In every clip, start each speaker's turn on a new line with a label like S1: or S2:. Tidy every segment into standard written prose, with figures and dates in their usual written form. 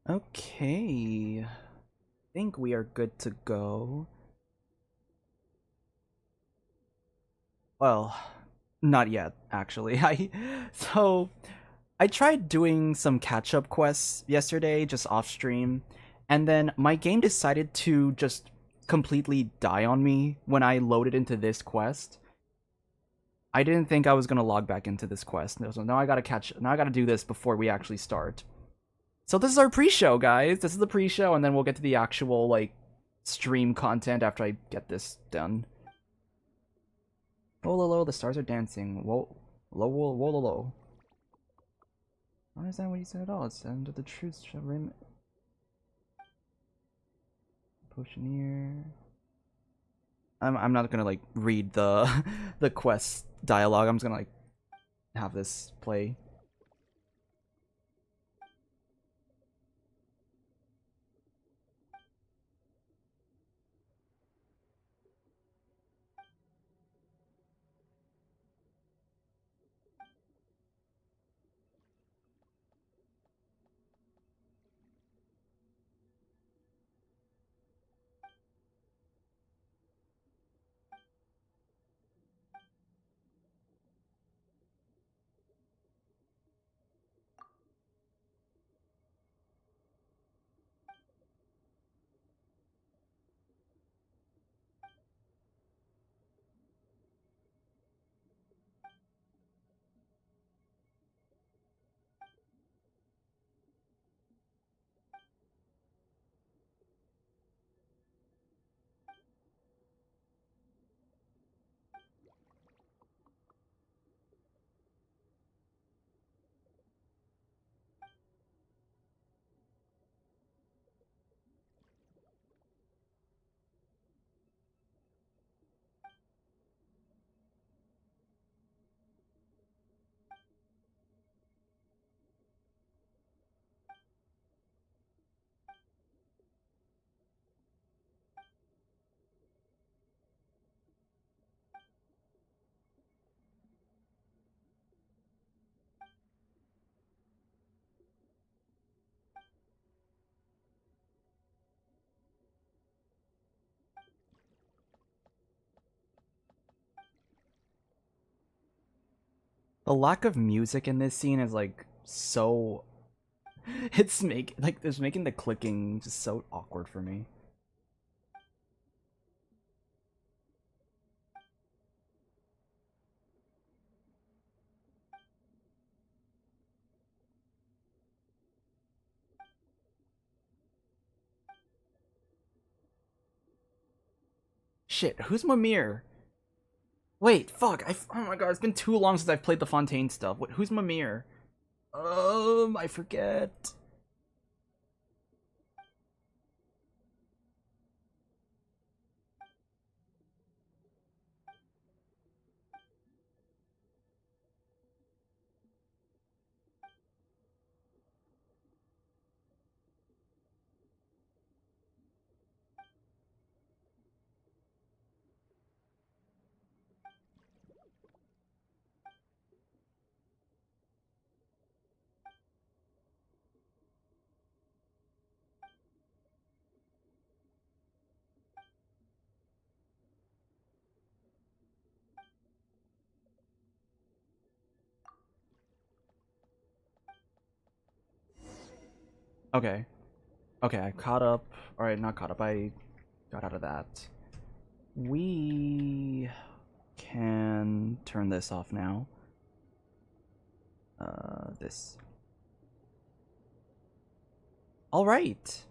S1: Okay, I think we are good to go. Well, not yet, actually. I tried doing some catch-up quests yesterday, just off stream, and then my game decided to just completely die on me when I loaded into this quest. I didn't think I was gonna log back into this quest, so now I gotta do this before we actually start. So this is our pre-show, guys. This is the pre-show, and then we'll get to the actual like stream content after I get this done. Whoa, low, low, the stars are dancing. Whoa, low, whoa, whoa, low, low. I don't understand what you said at all. It's the end of the truth. Rim. Potioneer. I'm not gonna like read the the quest dialogue. I'm just gonna like have this play. The lack of music in this scene is like so. It's making the clicking just so awkward for me. Shit, who's Mimir? Wait, fuck! Oh my god, it's been too long since I've played the Fontaine stuff. Wait, who's Mimir? I forget. Okay, okay, I caught up. All right, not caught up. I got out of that. We can turn this off now. This. All right.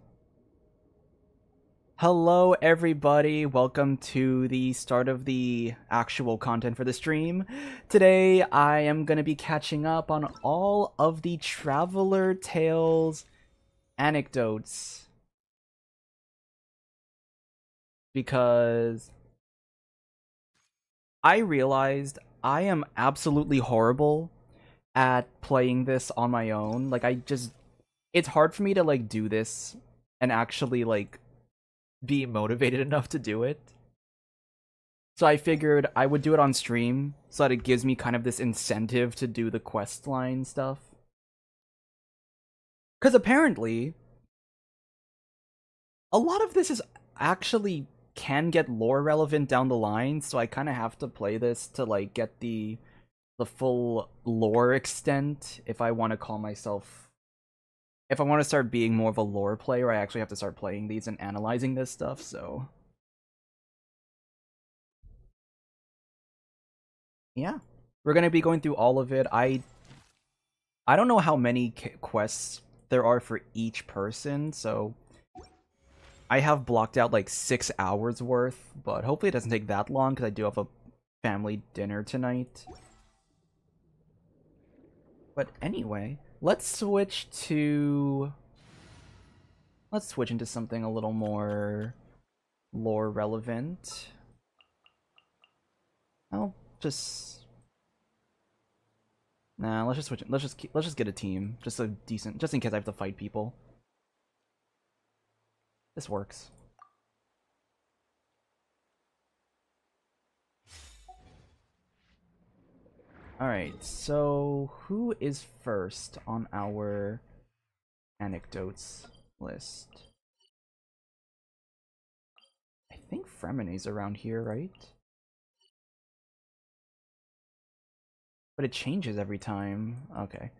S1: Hello, everybody. Welcome to the start of the actual content for the stream. Today, I am going to be catching up on all of the Traveler Tales anecdotes. Because I realized I am absolutely horrible at playing this on my own. Like, it's hard for me to, like, do this and actually, like, be motivated enough to do it. So I figured I would do it on stream so that it gives me kind of this incentive to do the quest line stuff. Because apparently, a lot of this is actually can get lore relevant down the line, so I kind of have to play this to like get the full lore extent if I want to call myself, if I want to start being more of a lore player, I actually have to start playing these and analyzing this stuff, so yeah. We're going to be going through all of it. I don't know how many quests there are for each person, so I have blocked out like 6 hours worth, but hopefully it doesn't take that long because I do have a family dinner tonight. But anyway, let's switch into something a little more lore relevant. I'll just Nah, let's just switch it. Let's just get a team. Just a decent, just in case I have to fight people. This works. Alright, so who is first on our anecdotes list? I think Freminet's around here, right? But it changes every time. Okay.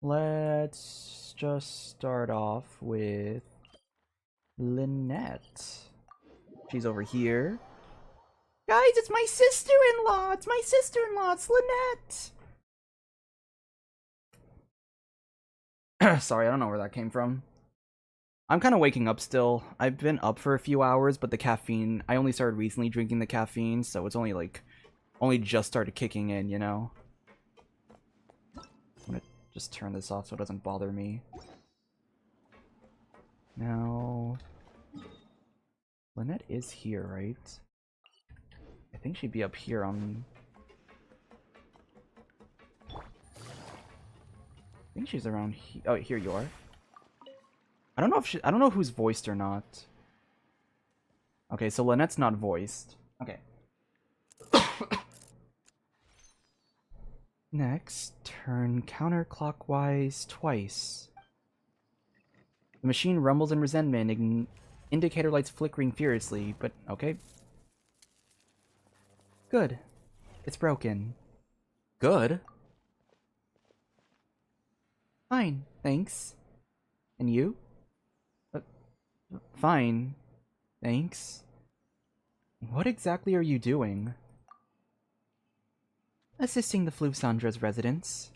S1: Let's just start off with Lynette. She's over here. Guys, it's my sister-in-law! It's my sister-in-law! It's Lynette! Sorry, I don't know where that came from. I'm kind of waking up still. I've been up for a few hours, but the caffeine... I only started recently drinking the caffeine, so it's only, like... only just started kicking in, you know? I'm gonna just turn this off so it doesn't bother me. Now... Lynette is here, right? I think she'd be up here on... I think she's around here. Oh, here you are. I don't know if I don't know who's voiced or not. Okay, so Lynette's not voiced. Okay. Next, turn counterclockwise twice. The machine rumbles in resentment, indicator lights flickering furiously, but okay. Good. It's broken. Good? Fine, thanks. And you? Fine. Thanks. What exactly are you doing? Assisting the Flusandra's residents.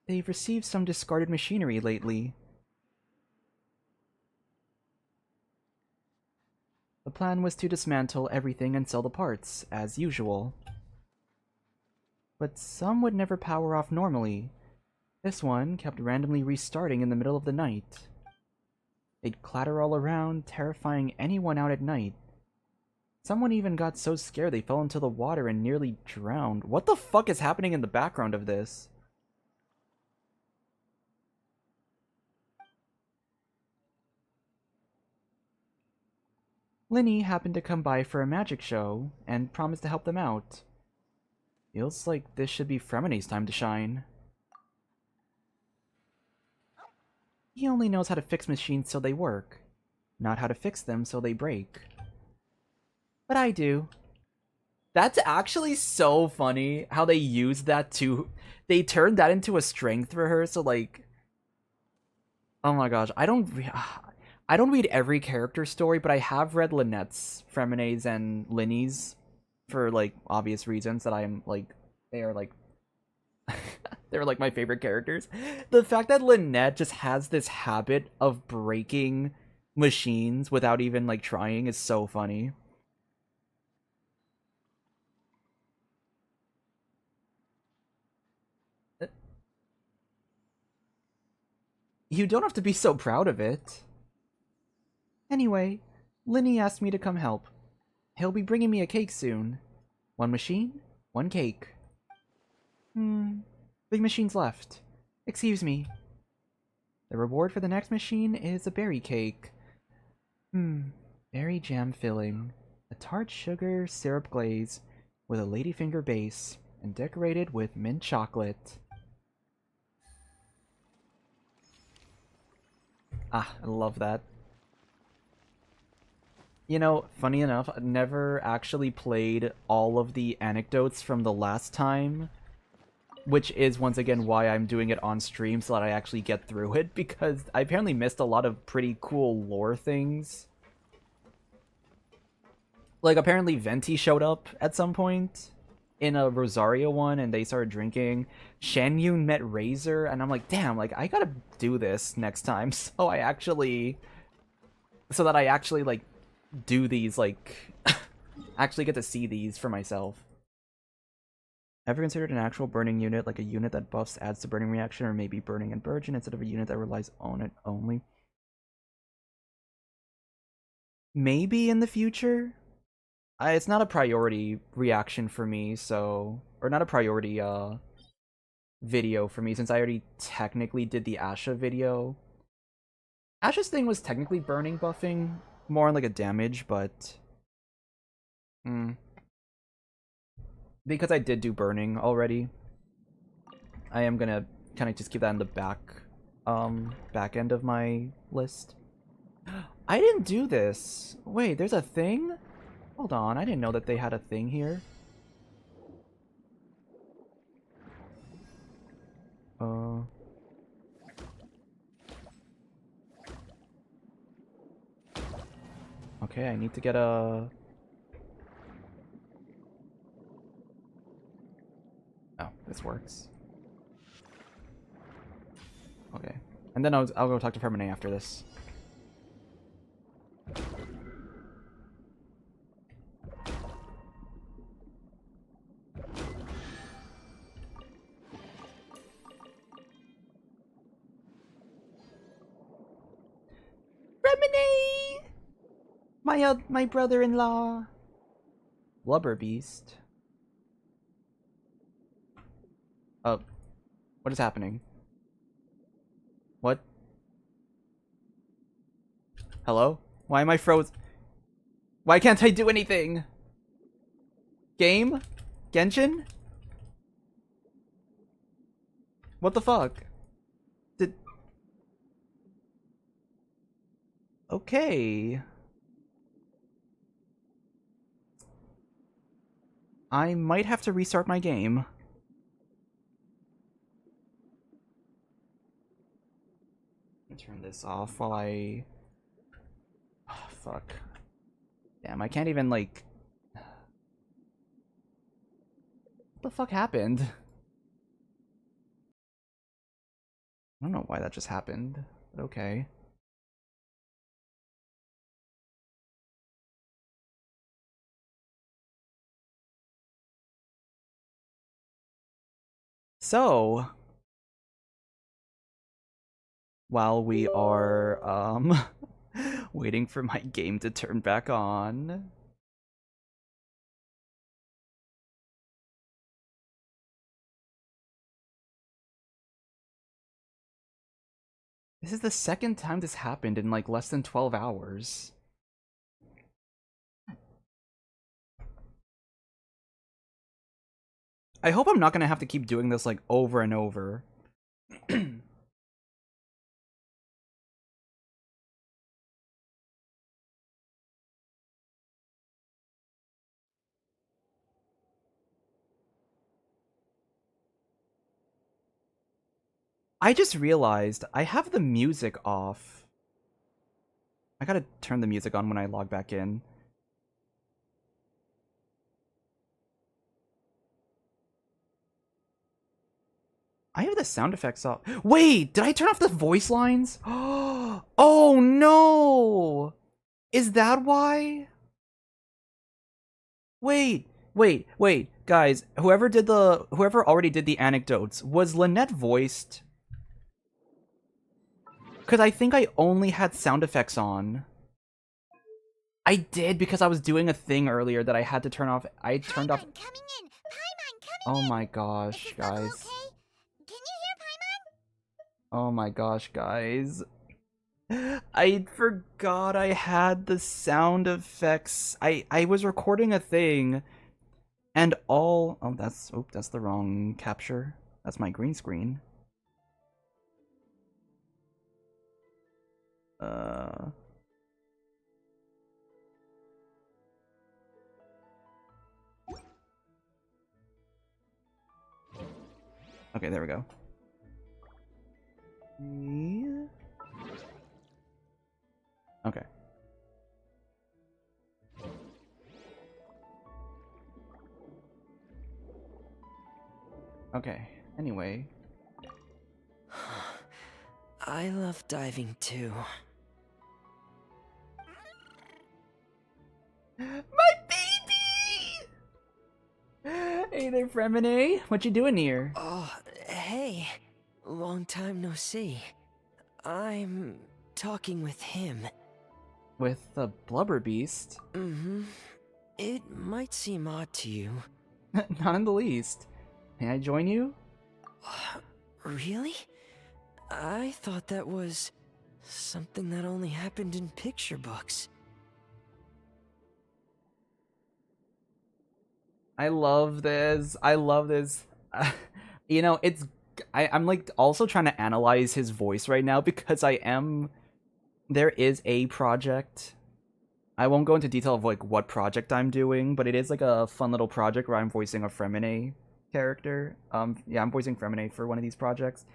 S1: They've received some discarded machinery lately. The plan was to dismantle everything and sell the parts, as usual. But some would never power off normally. This one kept randomly restarting in the middle of the night. They'd clatter all around, terrifying anyone out at night. Someone even got so scared they fell into the water and nearly drowned. What the fuck is happening in the background of this? Lyney happened to come by for a magic show, and promised to help them out. Feels like this should be Freminet's time to shine. He only knows how to fix machines so they work, not how to fix them so they break. But I do. That's actually so funny how they used that to... They turned that into a strength for her, so like... Oh my gosh, I don't read every character story, but I have read Lynette's, Freminet's, and Lyney's for like obvious reasons that I'm like... They are like... They're like my favorite characters. The fact that Lynette just has this habit of breaking machines without even like trying is so funny. You don't have to be so proud of it. Anyway, Lyney asked me to come help. He'll be bringing me a cake soon. One machine, one cake. Big machines left. Excuse me. The reward for the next machine is a berry cake. Berry jam filling. A tart sugar syrup glaze with a ladyfinger base and decorated with mint chocolate. Ah, I love that. You know, funny enough, I never actually played all of the anecdotes from the last time, which is once again why I'm doing it on stream so that I actually get through it, because I apparently missed a lot of pretty cool lore things. Like, apparently Venti showed up at some point in a Rosario one, and they started drinking. Shan Yun met Razor, and I'm like, damn, like, I gotta do this next time so that I actually, like, do these, like, actually get to see these for myself. Ever considered an actual burning unit, like a unit that buffs adds to burning reaction, or maybe burning and burgeon instead of a unit that relies on it only? Maybe in the future? It's not a priority reaction for me, so... Or not a priority, video for me, since I already technically did the Asha video. Asha's thing was technically burning buffing, more on like a damage, but... Because I did do burning already, I am gonna kind of just keep that in the back end of my list. I didn't do this. Wait, there's a thing? Hold on, I didn't know that they had a thing here. Okay, I need to get a... Oh, this works. Okay. And then I'll go talk to Freminet after this. Freminet! My brother-in-law. Blubber Beast. What is happening? What? Hello? Why am I froze? Why can't I do anything? Game? Genshin? What the fuck? Okay. I might have to restart my game. Turn this off while I... Oh, fuck. Damn, I can't even, like... What the fuck happened? I don't know why that just happened, but okay. So... While we are, waiting for my game to turn back on... This is the second time this happened in, like, less than 12 hours. I hope I'm not gonna have to keep doing this, like, over and over. I just realized I have the music off. I gotta turn the music on when I log back in. I have the sound effects off. Wait, did I turn off the voice lines? Oh no! Is that why? Wait, guys. Whoever already did the anecdotes, was Lynette voiced? Because I think I only had sound effects on. I did, because I was doing a thing earlier that I had to turn off. I turned off... Oh my gosh, guys. Oh my gosh, guys. I forgot I had the sound effects. I was recording a thing, and all... Oh, that's the wrong capture. That's my green screen. Okay, there we go. Yeah. Okay. Okay, anyway.
S2: I love diving too.
S1: My baby! Hey there, Freminet. What you doing here?
S2: Oh, hey. Long time no see. I'm talking with him.
S1: With the blubber beast?
S2: Mm-hmm. It might seem odd to you.
S1: Not in the least. May I join you?
S2: Really? I thought that was something that only happened in picture books.
S1: I love this. I love this. You know, it's. I'm like also trying to analyze his voice right now because I am. There is a project. I won't go into detail of like what project I'm doing, but it is like a fun little project where I'm voicing a Freminet character. Yeah, I'm voicing Freminet for one of these projects,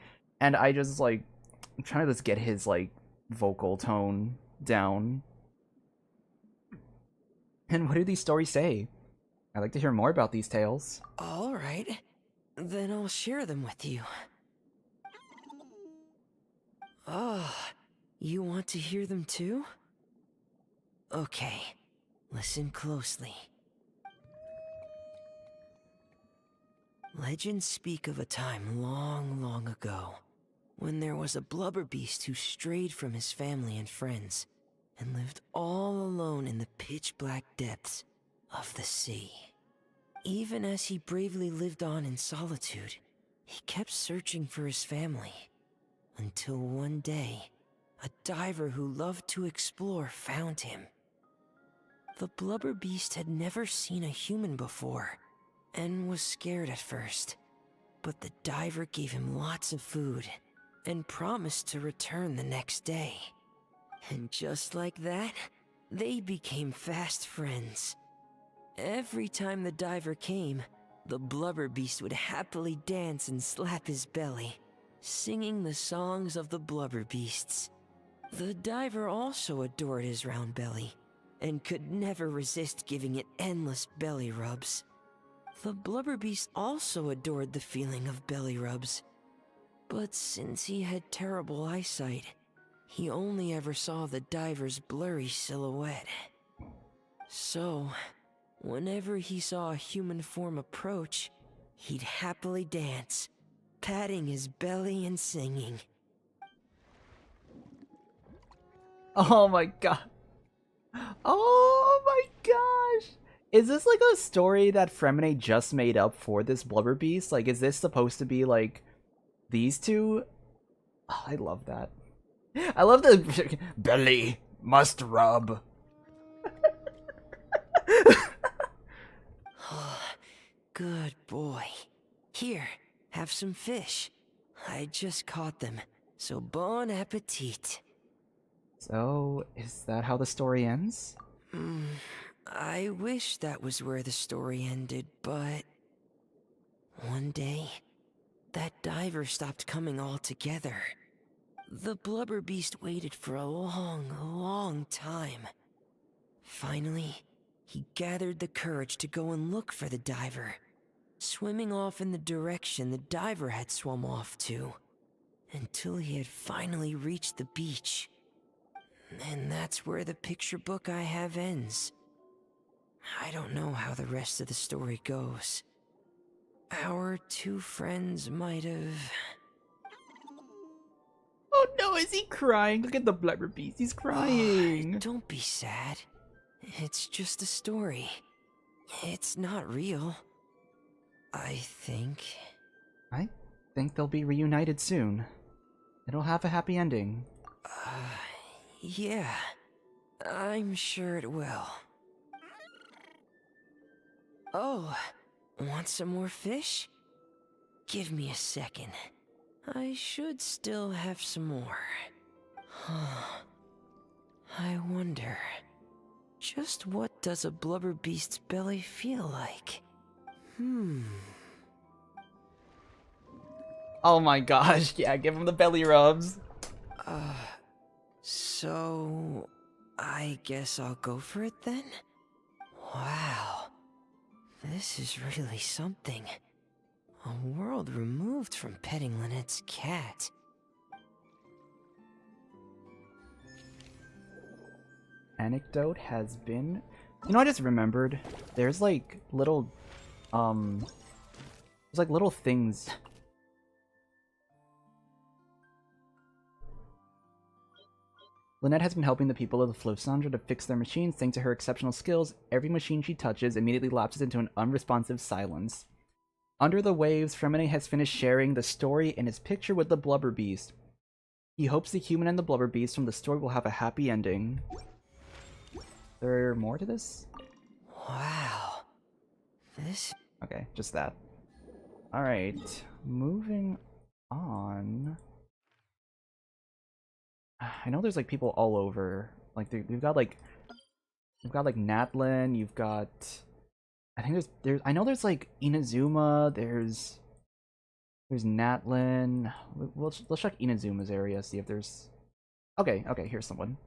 S1: and I just like I'm trying to just get his like vocal tone down. And what do these stories say? I'd like to hear more about these tales.
S2: All right. Then I'll share them with you. Oh, you want to hear them too? Okay, listen closely. Legends speak of a time long, long ago, when there was a blubber beast who strayed from his family and friends, and lived all alone in the pitch-black depths of the sea. Even as he bravely lived on in solitude, he kept searching for his family, until one day, a diver who loved to explore found him. The blubber beast had never seen a human before, and was scared at first. But the diver gave him lots of food, and promised to return the next day. And just like that, they became fast friends. Every time the diver came, the blubber beast would happily dance and slap his belly, singing the songs of the blubber beasts. The diver also adored his round belly, and could never resist giving it endless belly rubs. The blubber beast also adored the feeling of belly rubs, but since he had terrible eyesight, he only ever saw the diver's blurry silhouette. So, whenever he saw a human form approach, he'd happily dance, patting his belly and singing.
S1: Oh my god. Oh my gosh. Is this like a story that Freminet just made up for this blubber beast? Like, is this supposed to be like these two? Oh, I love that. I love the belly must rub.
S2: Good boy. Here, have some fish. I just caught them, so bon appetit.
S1: So, is that how the story ends?
S2: I wish that was where the story ended, but... One day, that diver stopped coming altogether. The blubber beast waited for a long, long time. Finally, he gathered the courage to go and look for the diver, swimming off in the direction the diver had swum off to, until he had finally reached the beach. And that's where the picture book I have ends. I don't know how the rest of the story goes. Our two friends might have...
S1: Oh no, is he crying? Look at the blubber beast. He's crying.
S2: Don't be sad. It's just a story. It's not real. I think...
S1: I think they'll be reunited soon. It'll have a happy ending.
S2: Yeah. I'm sure it will. Oh, want some more fish? Give me a second. I should still have some more. I wonder, just what does a blubber beast's belly feel like?
S1: Oh my gosh, yeah, give him the belly rubs.
S2: So I guess I'll go for it then? Wow. This is really something. A world removed from petting Lynette's cat.
S1: Anecdote has been... You know, I just remembered. There's like little... There's like little things... Lynette has been helping the people of the Flosandra to fix their machines. Thanks to her exceptional skills, every machine she touches immediately lapses into an unresponsive silence. Under the waves, Freminet has finished sharing the story and his picture with the Blubber Beast. He hopes the human and the Blubber Beast from the story will have a happy ending. There more to this?
S2: Wow. This...
S1: Okay, just that. Alright, moving on. I know there's like people all over. Like you've got like Natlin, you've got I think I know there's like Inazuma, there's Natlin. Let's check Inazuma's area, see if there's Okay, here's someone.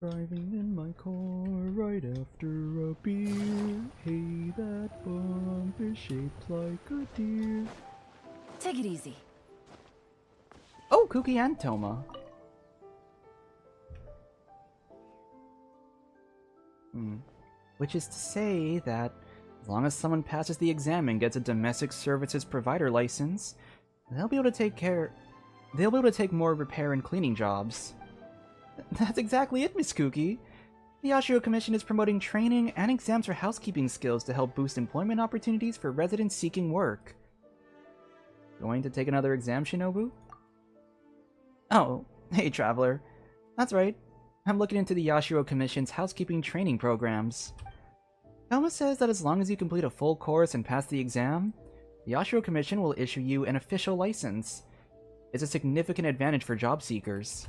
S1: Driving in my car right after a beer. Hey, that bump is shaped like a deer.
S3: Take it easy.
S1: Oh, Kuki and Toma. Which is to say that as long as someone passes the exam and gets a domestic services provider license, they'll be able to take more repair and cleaning jobs. That's exactly it, Miss Kuki. The Yashiro Commission is promoting training and exams for housekeeping skills to help boost employment opportunities for residents seeking work. Going to take another exam, Shinobu? Oh, hey, traveler. That's right. I'm looking into the Yashiro Commission's housekeeping training programs. Toma says that as long as you complete a full course and pass the exam, the Yashiro Commission will issue you an official license. It's a significant advantage for job seekers.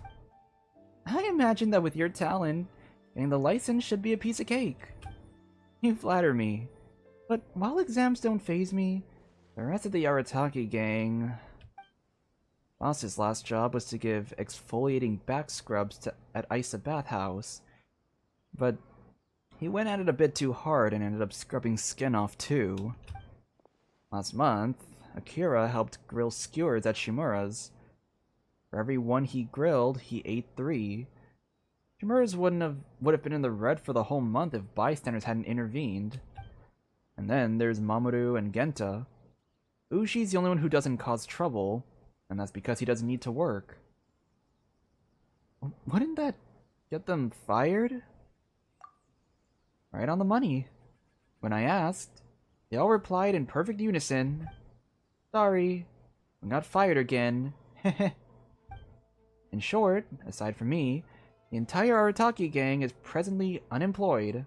S1: I imagine that with your talent, getting the license should be a piece of cake. You flatter me. But while exams don't faze me, the rest of the Arataki gang... Boss's last job was to give exfoliating back scrubs at Isa Bathhouse. But he went at it a bit too hard and ended up scrubbing skin off too. Last month, Akira helped grill skewers at Shimura's. For every one he grilled, he ate 3. Shimura's would have been in the red for the whole month if bystanders hadn't intervened. And then there's Mamoru and Genta. Ushi's the only one who doesn't cause trouble, and that's because he doesn't need to work. Wouldn't that get them fired? Right on the money. When I asked, they all replied in perfect unison, "Sorry, we got fired again." In short, aside from me, the entire Arataki gang is presently unemployed.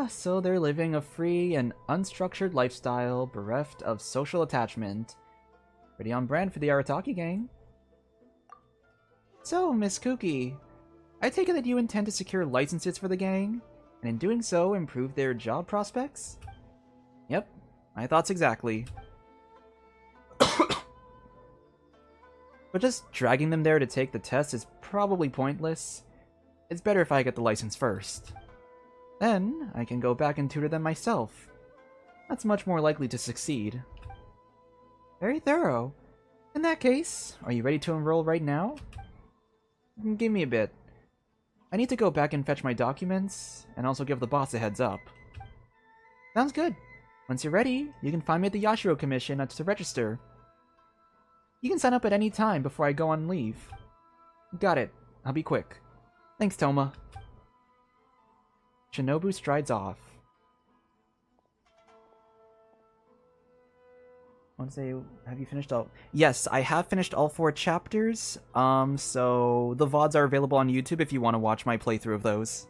S1: So they're living a free and unstructured lifestyle, bereft of social attachment. Pretty on brand for the Arataki gang. So, Miss Kuki, I take it that you intend to secure licenses for the gang, and in doing so, improve their job prospects? Yep, my thoughts exactly. But just dragging them there to take the test is probably pointless. It's better if I get the license first. Then, I can go back and tutor them myself. That's much more likely to succeed. Very thorough. In that case, are you ready to enroll right now? Give me a bit. I need to go back and fetch my documents, and also give the boss a heads up. Sounds good. Once you're ready, you can find me at the Yashiro Commission to register. You can sign up at any time before I go on leave. Got it. I'll be quick. Thanks, Toma. Shinobu strides off. I want to say, have you finished all? Yes, I have finished all 4 chapters. So the VODs are available on YouTube if you want to watch my playthrough of those.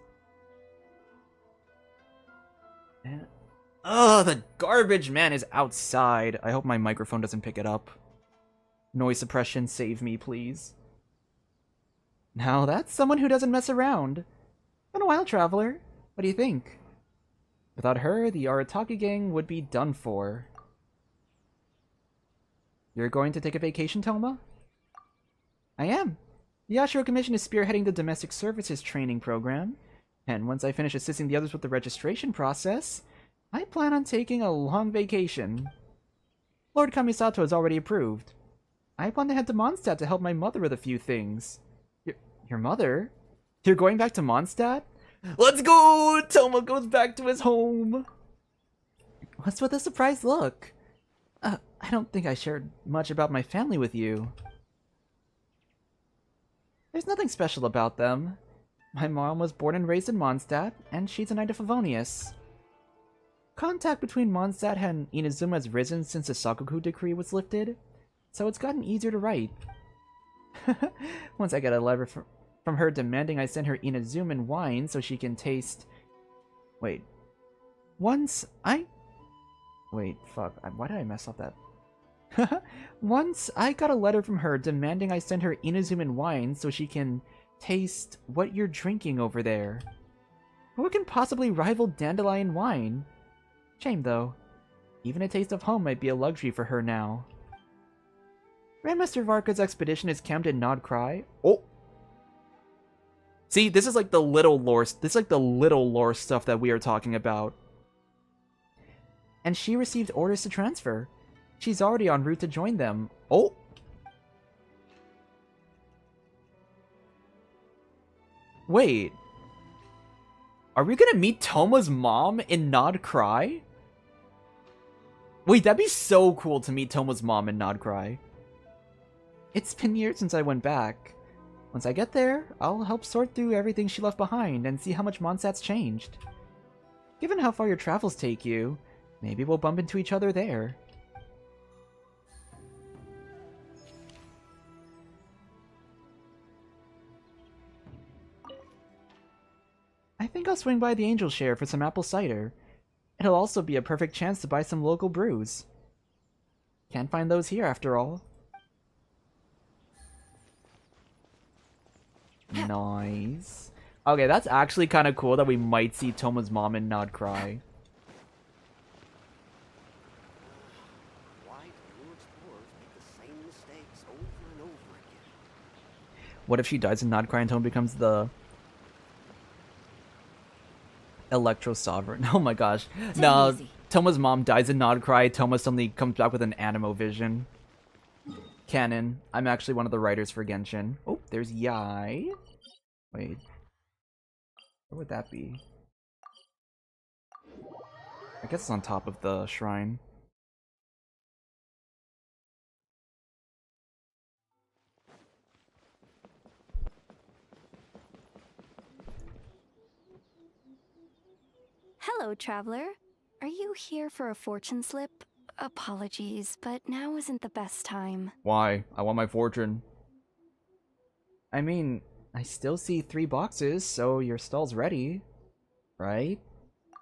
S1: Ugh, the garbage man is outside. I hope my microphone doesn't pick it up. Noise suppression, save me, please. Now that's someone who doesn't mess around. Been a while, traveler. What do you think? Without her, the Arataki gang would be done for. You're going to take a vacation, Toma? I am. The Yashiro Commission is spearheading the domestic services training program, and once I finish assisting the others with the registration process, I plan on taking a long vacation. Lord Kamisato has already approved. I plan to head to Mondstadt to help my mother with a few things. Your mother? You're going back to Mondstadt? Let's go! Toma goes back to his home! What's with the surprised look? I don't think I shared much about my family with you. There's nothing special about them. My mom was born and raised in Mondstadt, and she's a Knight of Favonius. Contact between Mondstadt and Inazuma has risen since the Sakoku decree was lifted, so it's gotten easier to write. Once I get a letter from her demanding I send her Inazuman wine so she can taste... Wait. Wait, fuck. Why did I mess up that? Once I got a letter from her demanding I send her Inazuman wine so she can taste what you're drinking over there. What can possibly rival dandelion wine? Shame though. Even a taste of home might be a luxury for her now. Grandmaster Varka's expedition is camped in Nod Cry. Oh! See, this is like the little lore. This is like the little lore stuff that we are talking about. And she received orders to transfer. She's already en route to join them. Oh! Wait. Are we gonna meet Toma's mom in Nod Cry? Wait, that'd be so cool to meet Toma's mom in Nod Cry. It's been years since I went back. Once I get there, I'll help sort through everything she left behind and see how much Mondstadt's changed. Given how far your travels take you, maybe we'll bump into each other there. I think I'll swing by the Angel Share for some apple cider. It'll also be a perfect chance to buy some local brews. Can't find those here after all. Nice. Okay, that's actually kind of cool that we might see Toma's mom in Nod Cry. What if she dies in Nod Cry and Toma becomes the Electro Sovereign? Oh my gosh. No, Toma's mom dies in Nod Cry, Toma suddenly comes back with an Animo vision. Canon. I'm actually one of the writers for Genshin. Oh, there's Yai. Wait. Where would that be? I guess it's on top of the shrine.
S4: Hello, traveler. Are you here for a fortune slip? Apologies, but now isn't the best time.
S1: Why? I want my fortune. I mean, I still see 3 boxes, so your stall's ready, right?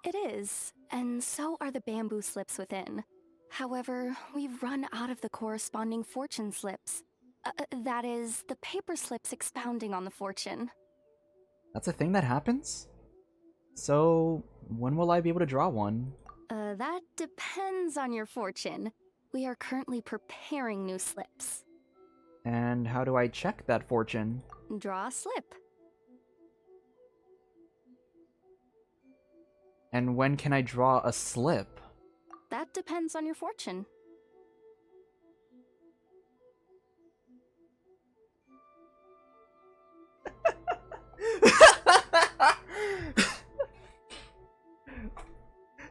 S4: It is, and so are the bamboo slips within. However, we've run out of the corresponding fortune slips. That is, the paper slips expounding on the fortune.
S1: That's a thing that happens? So, when will I be able to draw one?
S4: That depends on your fortune. We are currently preparing new slips.
S1: And how do I check that fortune?
S4: Draw a slip.
S1: And when can I draw a slip?
S4: That depends on your fortune.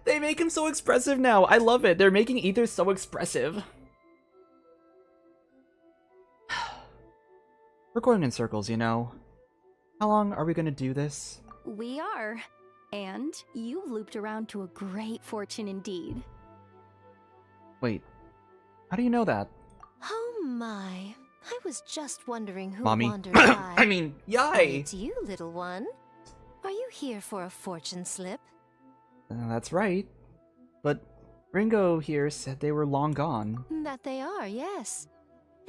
S1: They make him so expressive now. I love it. They're making Ether so expressive. We're going in circles, you know. How long are we gonna do this?
S4: We are. And you've looped around to a great fortune indeed.
S1: Wait. How do you know that?
S5: Oh my. I was just wondering who
S1: Mommy.
S5: wandered by.
S1: I mean, Yai!
S5: It's you, little one. Are you here for a fortune slip?
S1: That's right. But Ringo here said they were long gone.
S5: That they are, yes.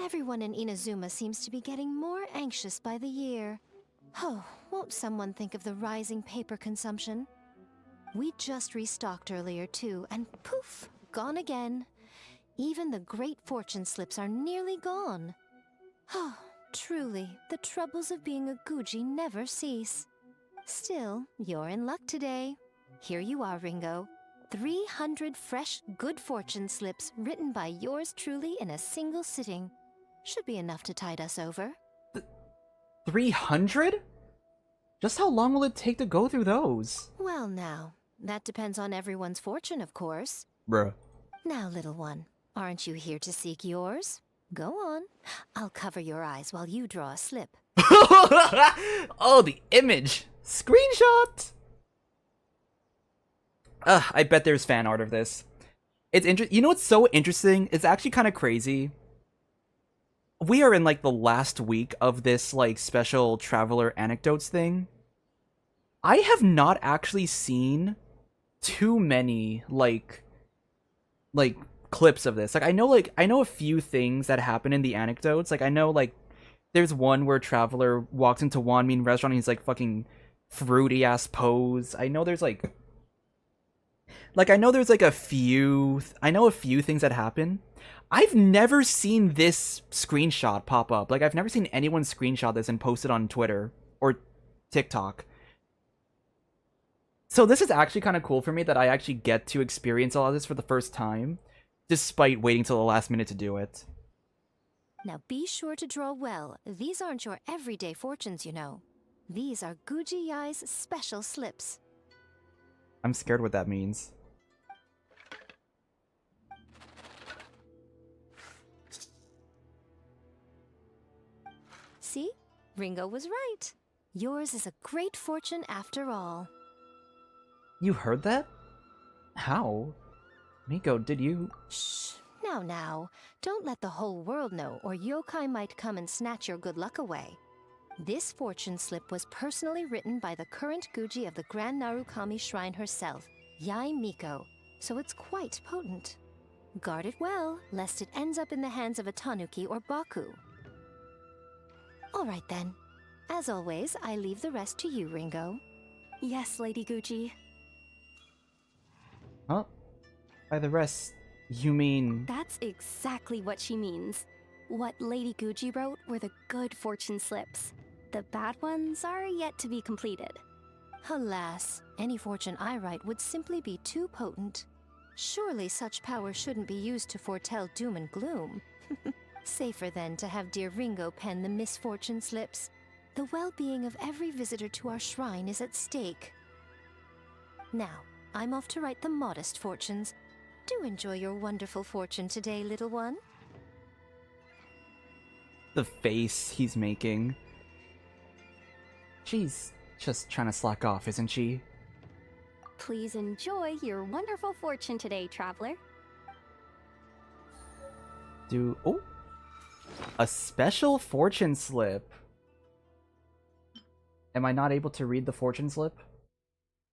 S5: Everyone in Inazuma seems to be getting more anxious by the year. Oh, won't someone think of the rising paper consumption? We just restocked earlier too, and poof, gone again. Even the great fortune slips are nearly gone. Oh, truly, the troubles of being a Guji never cease. Still, you're in luck today. Here you are, Ringo. 300 fresh, good fortune slips written by yours truly in a single sitting. Should be enough to tide us over.
S1: 300? Just how long will it take to go through those?
S5: Well now, that depends on everyone's fortune, of course.
S1: Bruh.
S5: Now, little one, aren't you here to seek yours? Go on. I'll cover your eyes while you draw a slip.
S1: Oh, the image! Screenshot! I bet there's fan art of this. It's you know what's so interesting? It's actually kind of crazy. We are in like the last week of this like special traveler anecdotes thing. I have not actually seen too many like clips of this. Like I know a few things that happen in the anecdotes. Like I know like there's one where Traveler walks into Wanmin restaurant and he's like fucking fruity ass pose. I know there's a few things that happen. I've never seen this screenshot pop up. Like I've never seen anyone screenshot this and post it on Twitter or TikTok. So this is actually kind of cool for me that I actually get to experience all of this for the first time, despite waiting till the last minute to do it.
S5: Now be sure to draw well. These aren't your everyday fortunes, you know. These are Guji Yai's special slips.
S1: I'm scared what that means.
S5: See? Ringo was right. Yours is a great fortune after all.
S1: You heard that? How? Miko, did you...
S5: Shh. Now. Don't let the whole world know, or yokai might come and snatch your good luck away. This fortune slip was personally written by the current Guji of the Grand Narukami Shrine herself, Yai Miko, so it's quite potent. Guard it well, lest it ends up in the hands of a tanuki or baku. All right then. As always, I leave the rest to you, Ringo.
S4: Yes, Lady Guji.
S1: Huh? By the rest, you mean...
S4: That's exactly what she means. What Lady Guji wrote were the good fortune slips. The bad ones are yet to be completed.
S5: Alas, any fortune I write would simply be too potent. Surely such power shouldn't be used to foretell doom and gloom. Safer then to have dear Ringo pen the misfortune slips. The well-being of every visitor to our shrine is at stake. Now, I'm off to write the modest fortunes. Do enjoy your wonderful fortune today, little one.
S1: The face he's making. She's just trying to slack off, isn't she?
S4: Please enjoy your wonderful fortune today, traveler.
S1: Oh! A special fortune slip. Am I not able to read the fortune slip?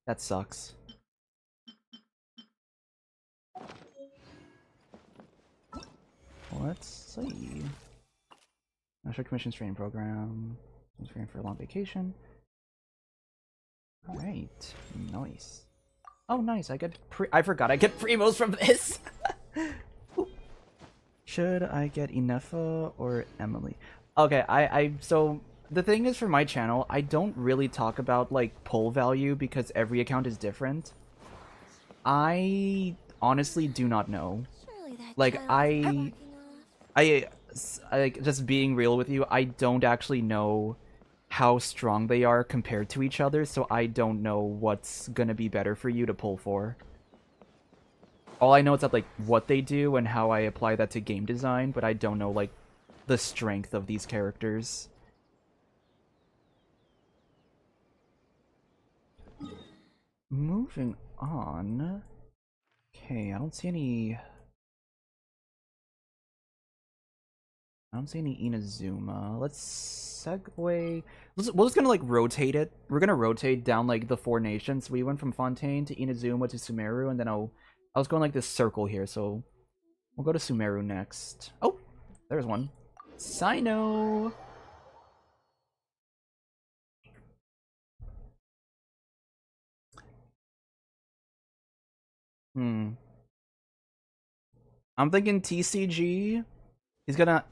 S1: That sucks. Let's see. National Commission's training program. Training for a long vacation. Alright. Nice. Oh, nice. I forgot I get primos from this! Should I get Inefa or Emily? Okay, so the thing is for my channel, I don't really talk about like pull value because every account is different. I honestly do not know. Like I just being real with you, I don't actually know how strong they are compared to each other, so I don't know what's gonna be better for you to pull for. All I know is that like what they do and how I apply that to game design, but I don't know like the strength of these characters. Moving on. Okay, I don't see any Inazuma. Let's segue. We're just gonna like rotate it. We're gonna rotate down like the 4 nations. We went from Fontaine to Inazuma to Sumeru, and then I'll I was going like this circle here, so we'll go to Sumeru next. Oh, there's one. Sino. I'm thinking TCG. He's gonna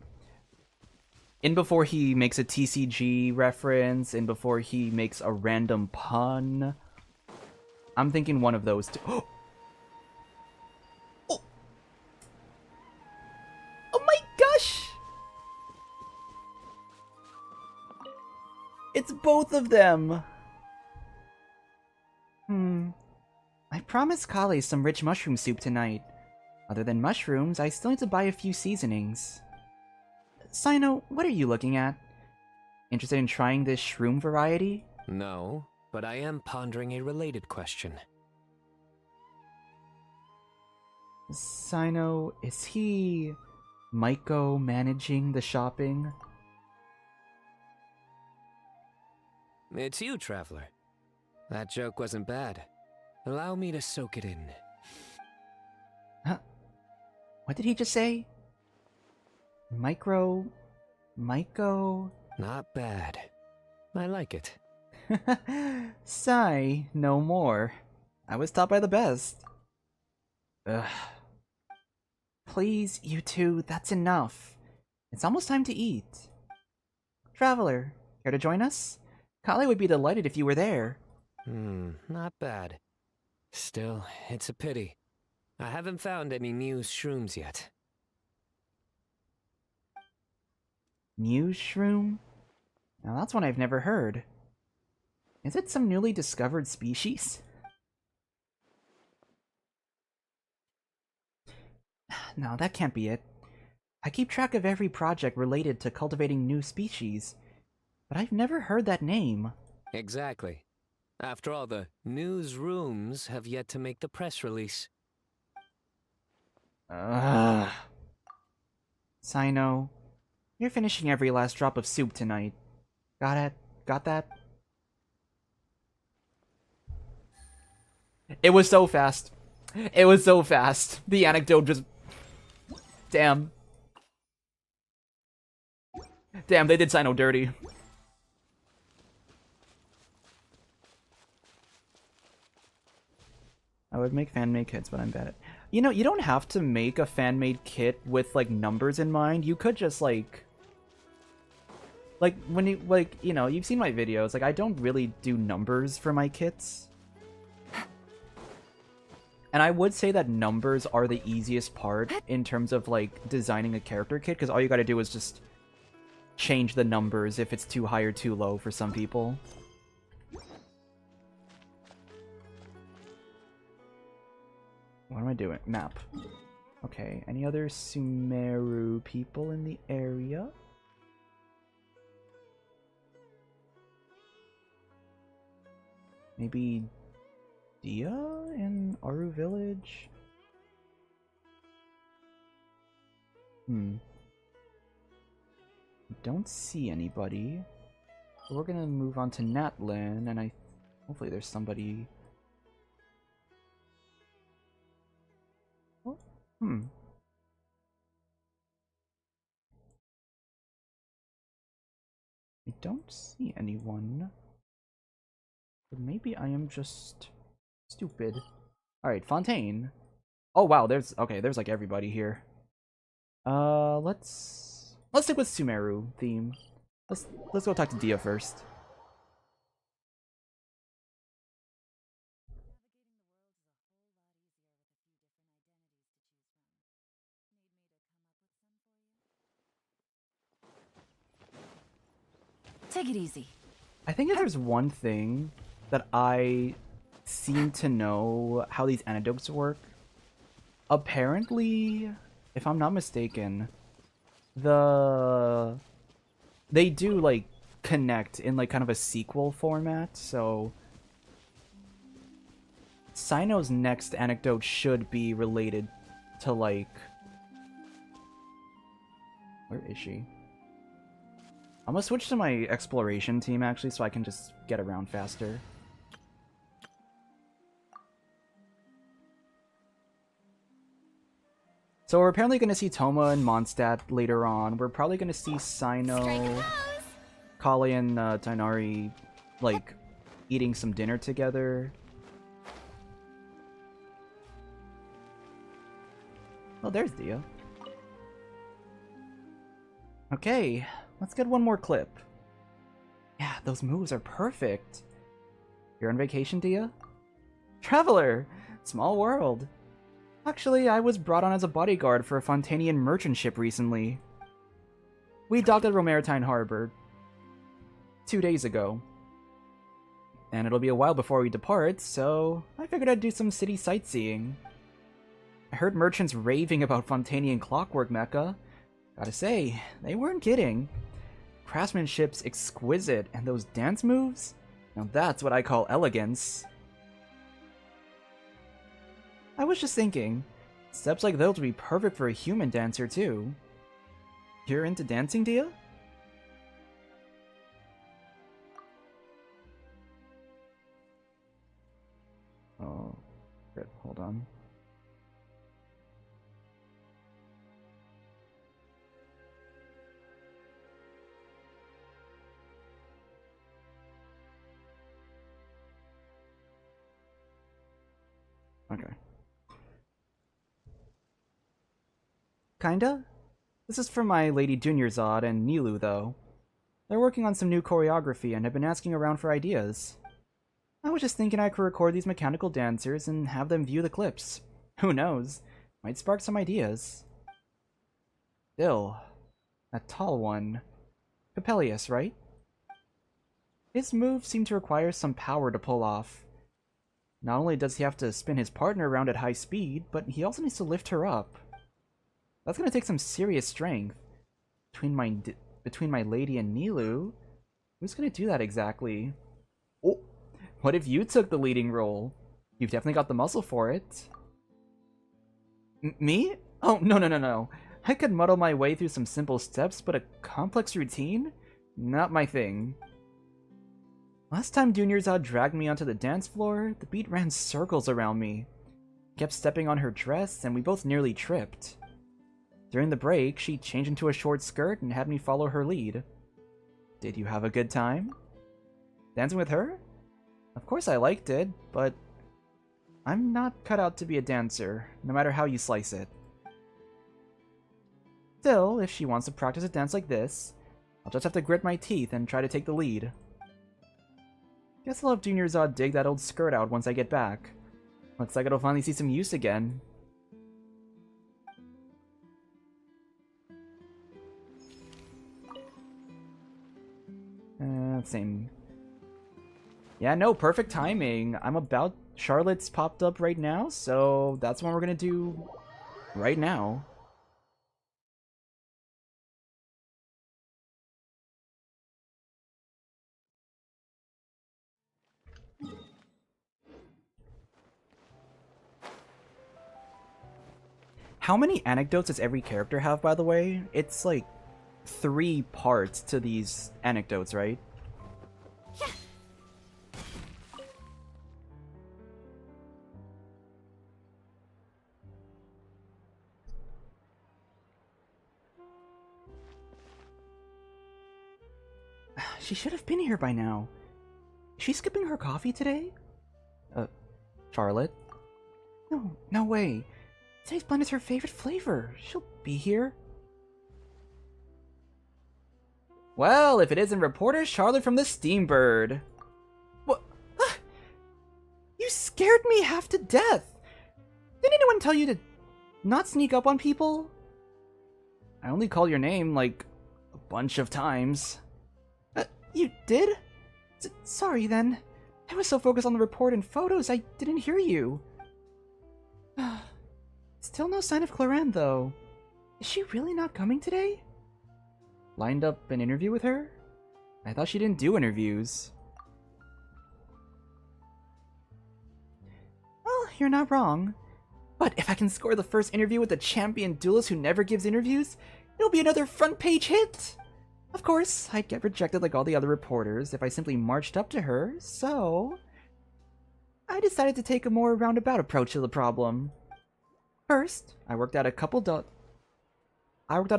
S1: in before he makes a TCG reference, in before he makes a random pun. I'm thinking one of those two. Oh! Oh my gosh! It's both of them! I promised Kale some rich mushroom soup tonight. Other than mushrooms, I still need to buy a few seasonings. Sino, what are you looking at? Interested in trying this shroom variety?
S6: No, but I am pondering a related question.
S1: Sino, is he micro-managing the shopping?
S6: It's you, Traveler. That joke wasn't bad. Allow me to soak it in.
S1: Huh? What did he just say? Micro...
S6: Not bad. I like it.
S1: Sigh, no more. I was taught by the best. Ugh. Please, you two, that's enough. It's almost time to eat. Traveler, care to join us? Kale would be delighted if you were there.
S6: Not bad. Still, it's a pity. I haven't found any new shrooms yet.
S1: New shroom? Now that's one I've never heard. Is it some newly discovered species? No, that can't be it. I keep track of every project related to cultivating new species, but I've never heard that name.
S6: Exactly. After all, the newsrooms have yet to make the press release.
S1: Ugh. Sino, you're finishing every last drop of soup tonight. Got it? Got that? It was so fast. It was so fast. The anecdote just... Damn. Damn, they did Sino dirty. I would make fan-made kits, but I'm bad at... You know, you don't have to make a fan-made kit with, like, numbers in mind. You could just, like... Like, when you, like, you know, you've seen my videos. Like, I don't really do numbers for my kits. And I would say that numbers are the easiest part in terms of, like, designing a character kit, because all you gotta do is just change the numbers if it's too high or too low for some people. What am I doing? Map. Okay, any other Sumeru people in the area? Maybe Dia in Aru Village? Don't see anybody. So we're gonna move on to Natlin, and hopefully there's somebody... Oh, I don't see anyone. But maybe I am just stupid. Alright, Fontaine. Oh wow, there's like everybody here. Let's stick with Sumeru theme. Let's go talk to Dia first.
S3: Take it easy.
S1: I think if there's one thing that I seem to know how these anecdotes work, apparently, if I'm not mistaken, they do like connect in like kind of a sequel format, so Sino's next anecdote should be related to like... Where is she? I'm gonna switch to my exploration team actually so I can just get around faster. So we're apparently going to see Toma and Mondstadt later on. We're probably going to see Sino, Kale, and Tainari, like, eating some dinner together. Oh, there's Dia. Okay, let's get one more clip. Yeah, those moves are perfect. You're on vacation, Dia? Traveler! Small world. Actually, I was brought on as a bodyguard for a Fontanian merchant ship recently. We docked at Romaritine Harbor 2 days ago. And it'll be a while before we depart, so I figured I'd do some city sightseeing. I heard merchants raving about Fontanian clockwork mecha. Gotta say, they weren't kidding. Craftsmanship's exquisite, and those dance moves? Now that's what I call elegance. I was just thinking, steps like those would be perfect for a human dancer too. You're into dancing, Dia? Oh, shit, hold on. Okay. Kinda? This is for my Lady Dunyarzad and Nilu, though. They're working on some new choreography and have been asking around for ideas. I was just thinking I could record these mechanical dancers and have them view the clips. Who knows? Might spark some ideas. Still, that tall one. Capellius, right? His moves seem to require some power to pull off. Not only does he have to spin his partner around at high speed, but he also needs to lift her up. That's gonna take some serious strength. Between my lady and Nilu, who's gonna do that exactly? Oh, what if you took the leading role? You've definitely got the muscle for it. Me? Oh, no. I could muddle my way through some simple steps, but a complex routine? Not my thing. Last time Dunyarzad dragged me onto the dance floor, the beat ran circles around me. Kept stepping on her dress, and we both nearly tripped. During the break, she changed into a short skirt and had me follow her lead. Did you have a good time? Dancing with her? Of course I liked it, but I'm not cut out to be a dancer, no matter how you slice it. Still, if she wants to practice a dance like this, I'll just have to grit my teeth and try to take the lead. Guess I'll have Dunyarzad dig that old skirt out once I get back. Looks like it'll finally see some use again. Same. Yeah, no, perfect timing. Charlotte's popped up right now, so that's what we're gonna do right now. How many anecdotes does every character have, by the way? It's like 3 parts to these anecdotes, right? She should have been here by now. Is she skipping her coffee today? Charlotte? No way. Today's blend is her favorite flavor. She'll be here. Well, if it isn't reporter Charlotte from the Steambird. What? You scared me half to death. Did anyone tell you to not sneak up on people? I only called your name, like, a bunch of times. You did? Sorry, then. I was so focused on the report and photos, I didn't hear you. Still no sign of Cloran, though. Is she really not coming today? Lined up an interview with her? I thought she didn't do interviews. Well, you're not wrong. But if I can score the first interview with the champion duelist who never gives interviews, it'll be another front-page hit! Of course, I'd get rejected like all the other reporters if I simply marched up to her, so I decided to take a more roundabout approach to the problem. First, I worked out a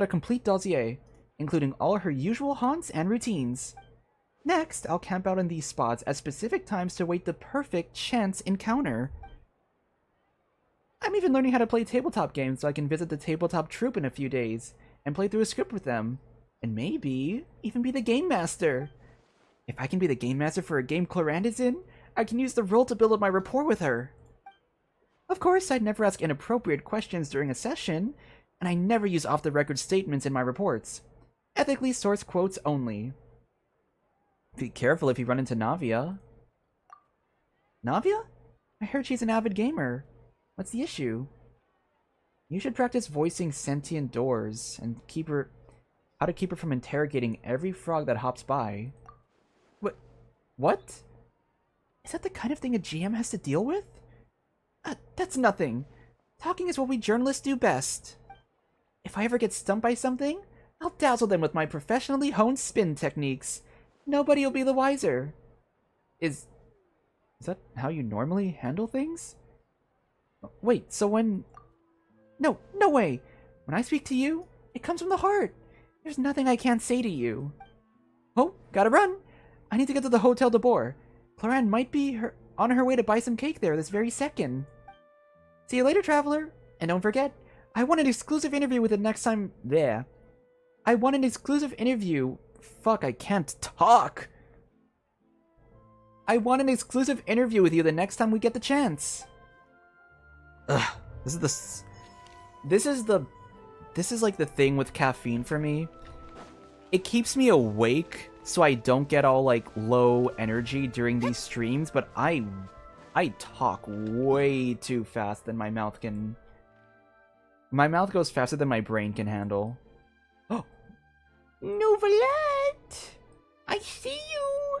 S1: complete dossier, including all her usual haunts and routines. Next, I'll camp out in these spots at specific times to wait the perfect chance encounter. I'm even learning how to play tabletop games so I can visit the tabletop troupe in a few days and play through a script with them, and maybe even be the game master. If I can be the game master for a game Clarande is in, I can use the role to build up my rapport with her. Of course, I'd never ask inappropriate questions during a session, and I never use off-the-record statements in my reports. Ethically sourced quotes only. Be careful if you run into Navia. Navia? I heard she's an avid gamer. What's the issue? You should practice voicing sentient doors and how to keep her from interrogating every frog that hops by. What? Is that the kind of thing a GM has to deal with? That's nothing. Talking is what we journalists do best. If I ever get stumped by something, I'll dazzle them with my professionally honed spin techniques. Nobody will be the wiser. Is that how you normally handle things? Wait, so when... No way! When I speak to you, it comes from the heart. There's nothing I can't say to you. Oh, gotta run! I need to get to the Hotel de Boer. Clarande might be on her way to buy some cake there this very second. See you later, traveler! And don't forget, I want an exclusive interview with the next time there. I want an exclusive interview. Fuck, I can't talk! I want an exclusive interview with you the next time we get the chance. Ugh, this is like the thing with caffeine for me. It keeps me awake so I don't get all like low energy during these streams, but I talk way too fast than my mouth can. My mouth goes faster than my brain can handle. Oh, Novelette! I see you!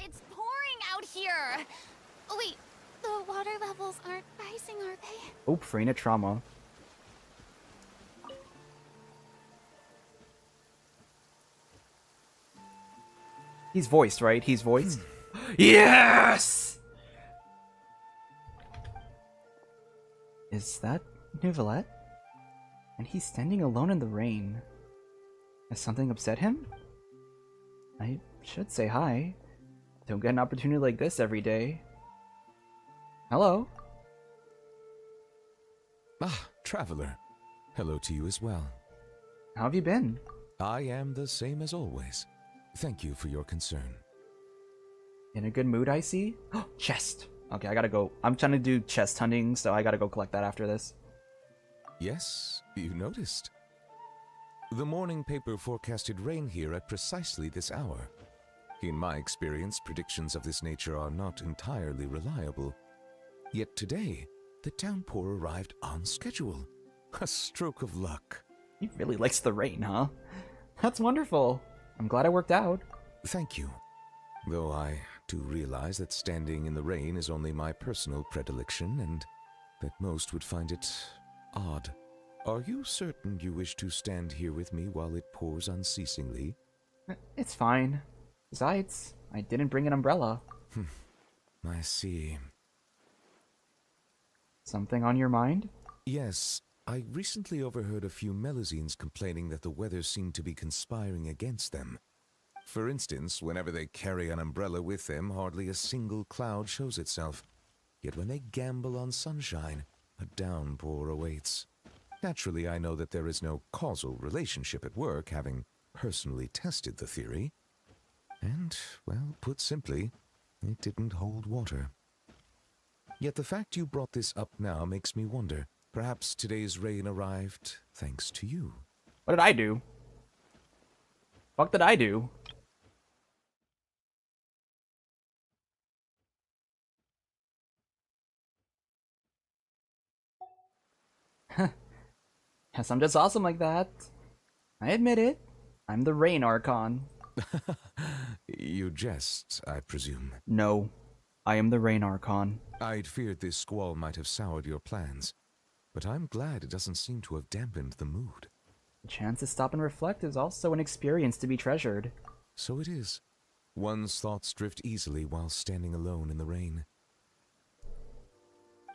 S4: It's pouring out here! Oh, wait, the water levels aren't rising, are they?
S1: Oh, Freminet trauma. He's voiced, right? He's voiced? Yes! Is that Novelette? And he's standing alone in the rain. Has something upset him? I should say hi. Don't get an opportunity like this every day. Hello?
S7: Ah, traveler. Hello to you as well.
S1: How have you been?
S7: I am the same as always. Thank you for your concern.
S1: In a good mood, I see? Oh, chest! Okay, I gotta go. I'm trying to do chest hunting, so I gotta go collect that after this.
S7: Yes, you noticed. The morning paper forecasted rain here at precisely this hour. In my experience, predictions of this nature are not entirely reliable. Yet today, the downpour arrived on schedule. A stroke of luck.
S1: He really likes the rain, huh? That's wonderful. I'm glad it worked out.
S7: Thank you. Though I do realize that standing in the rain is only my personal predilection, and that most would find it odd. Are you certain you wish to stand here with me while it pours unceasingly?
S1: It's fine. Besides, I didn't bring an umbrella.
S7: I see.
S1: Something on your mind?
S7: Yes, I recently overheard a few Melusines complaining that the weather seemed to be conspiring against them. For instance, whenever they carry an umbrella with them, hardly a single cloud shows itself. Yet when they gamble on sunshine, a downpour awaits. Naturally, I know that there is no causal relationship at work, having personally tested the theory. And, well, put simply, it didn't hold water. Yet the fact you brought this up now makes me wonder. Perhaps today's rain arrived thanks to you.
S1: What did I do? Fuck did I do? Guess I'm just awesome like that. I admit it. I'm the Rain Archon.
S7: You jest, I presume.
S1: No, I am the Rain Archon.
S7: I'd feared this squall might have soured your plans, but I'm glad it doesn't seem to have dampened the mood.
S1: The chance to stop and reflect is also an experience to be treasured.
S7: So it is. One's thoughts drift easily while standing alone in the rain.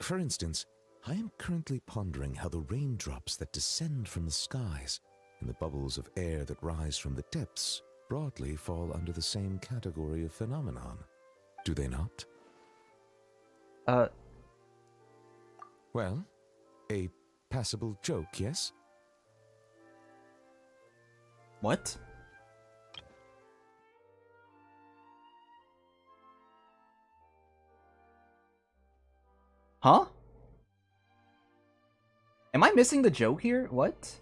S7: For instance, I am currently pondering how the raindrops that descend from the skies and the bubbles of air that rise from the depths broadly fall under the same category of phenomenon. Do they not? Well, a passable joke, yes?
S1: What? Huh? Am I missing the joke here? What?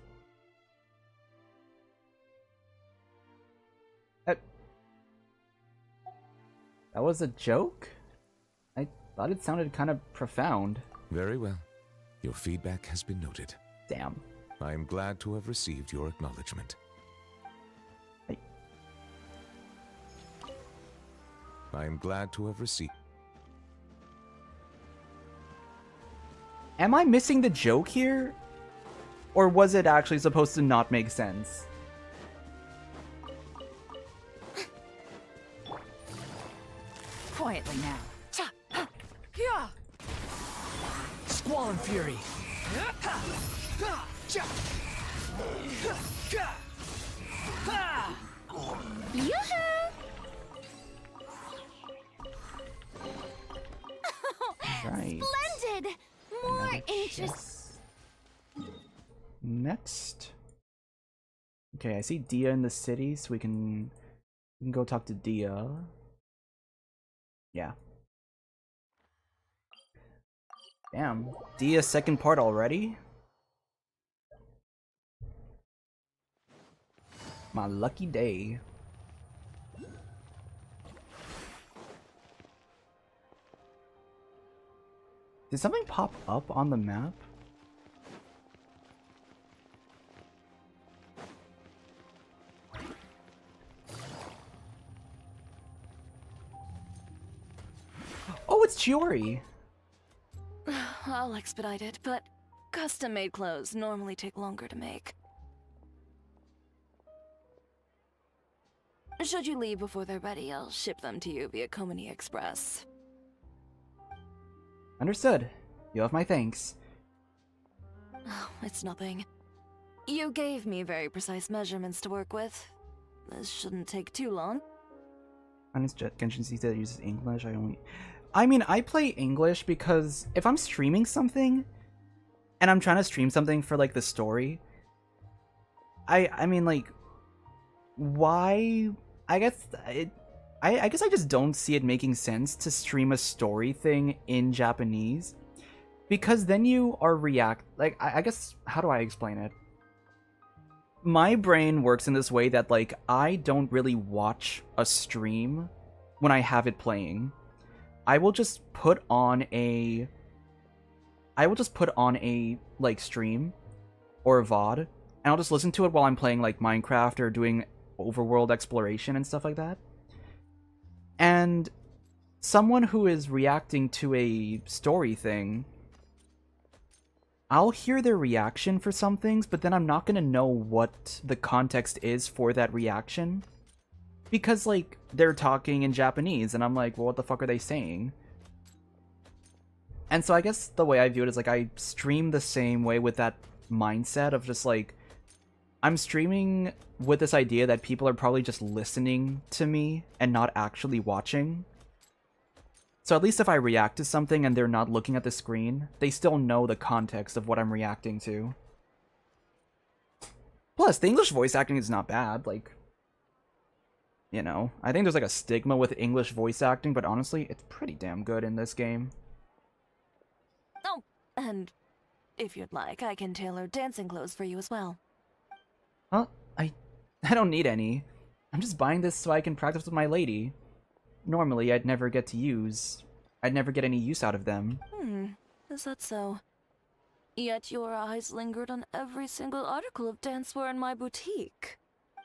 S1: That was a joke? I thought it sounded kind of profound.
S7: Very well. Your feedback has been noted.
S1: Damn.
S7: I am glad to have received your acknowledgement. I am glad to have received...
S1: Am I missing the joke here? Or was it actually supposed to not make sense?
S3: Quietly now.
S2: Squall and Fury.
S4: Yoo-hoo!
S1: Right.
S4: Splendid! More
S1: Another
S4: interesting.
S1: chest. Next. Okay, I see Dia in the city, so we can go talk to Dia. Yeah. Damn. Dia's second part already? My lucky day. Did something pop up on the map? Oh, it's Chiori!
S3: I'll expedite it, but custom-made clothes normally take longer to make. Should you leave before they're ready, I'll ship them to you via Komini Express.
S1: Understood. You have my thanks.
S3: Oh, it's nothing. You gave me very precise measurements to work with. This shouldn't take too long.
S1: Honest Genshin sees that uses English. I mean, I play English because if I'm streaming something and I'm trying to stream something for like the story, I mean like why I guess I guess I just don't see it making sense to stream a story thing in Japanese because then you are I guess how do I explain it? My brain works in this way that like I don't really watch a stream when I have it playing. I will just put on a like stream or a VOD and I'll just listen to it while I'm playing like Minecraft or doing overworld exploration and stuff like that. And someone who is reacting to a story thing, I'll hear their reaction for some things, but then I'm not gonna know what the context is for that reaction. Because, like, they're talking in Japanese, and I'm like, well, what the fuck are they saying? And so I guess the way I view it is, like, I stream the same way with that mindset of just, like, I'm streaming with this idea that people are probably just listening to me and not actually watching. So at least if I react to something and they're not looking at the screen, they still know the context of what I'm reacting to. Plus, the English voice acting is not bad, like... You know, I think there's like a stigma with English voice acting, but honestly, it's pretty damn good in this game.
S3: Oh, and if you'd like, I can tailor dancing clothes for you as well.
S1: Huh? I don't need any. I'm just buying this so I can practice with my lady. Normally, I'd never get any use out of them.
S3: Is that so? Yet your eyes lingered on every single article of dancewear in my boutique.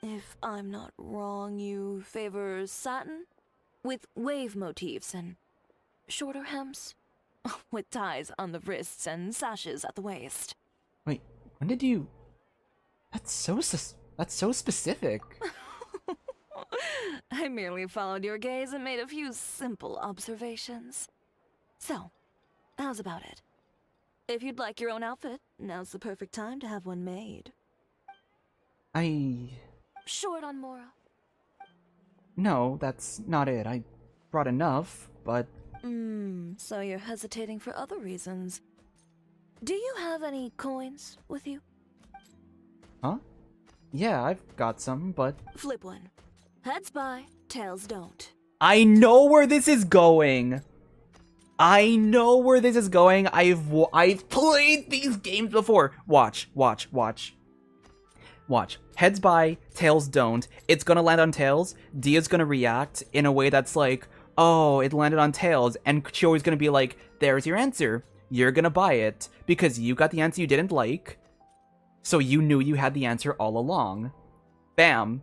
S3: If I'm not wrong, you favor satin? With wave motifs and shorter hems? With ties on the wrists and sashes at the waist.
S1: Wait, when did you... That's so specific.
S3: I merely followed your gaze and made a few simple observations. So, how's about it? If you'd like your own outfit, now's the perfect time to have one made. Short on moral?
S1: No, that's not it. I brought enough, but...
S3: So you're hesitating for other reasons. Do you have any coins with you?
S1: Huh? Yeah, I've got some, but...
S3: Flip one. Heads buy, tails don't.
S1: I know where this is going! I know where this is going. I've played these games before. Watch. Heads buy, tails don't. It's gonna land on tails. Dia's gonna react in a way that's like, oh, it landed on tails. And Chio's gonna be like, there's your answer. You're gonna buy it because you got the answer you didn't like. So you knew you had the answer all along. Bam.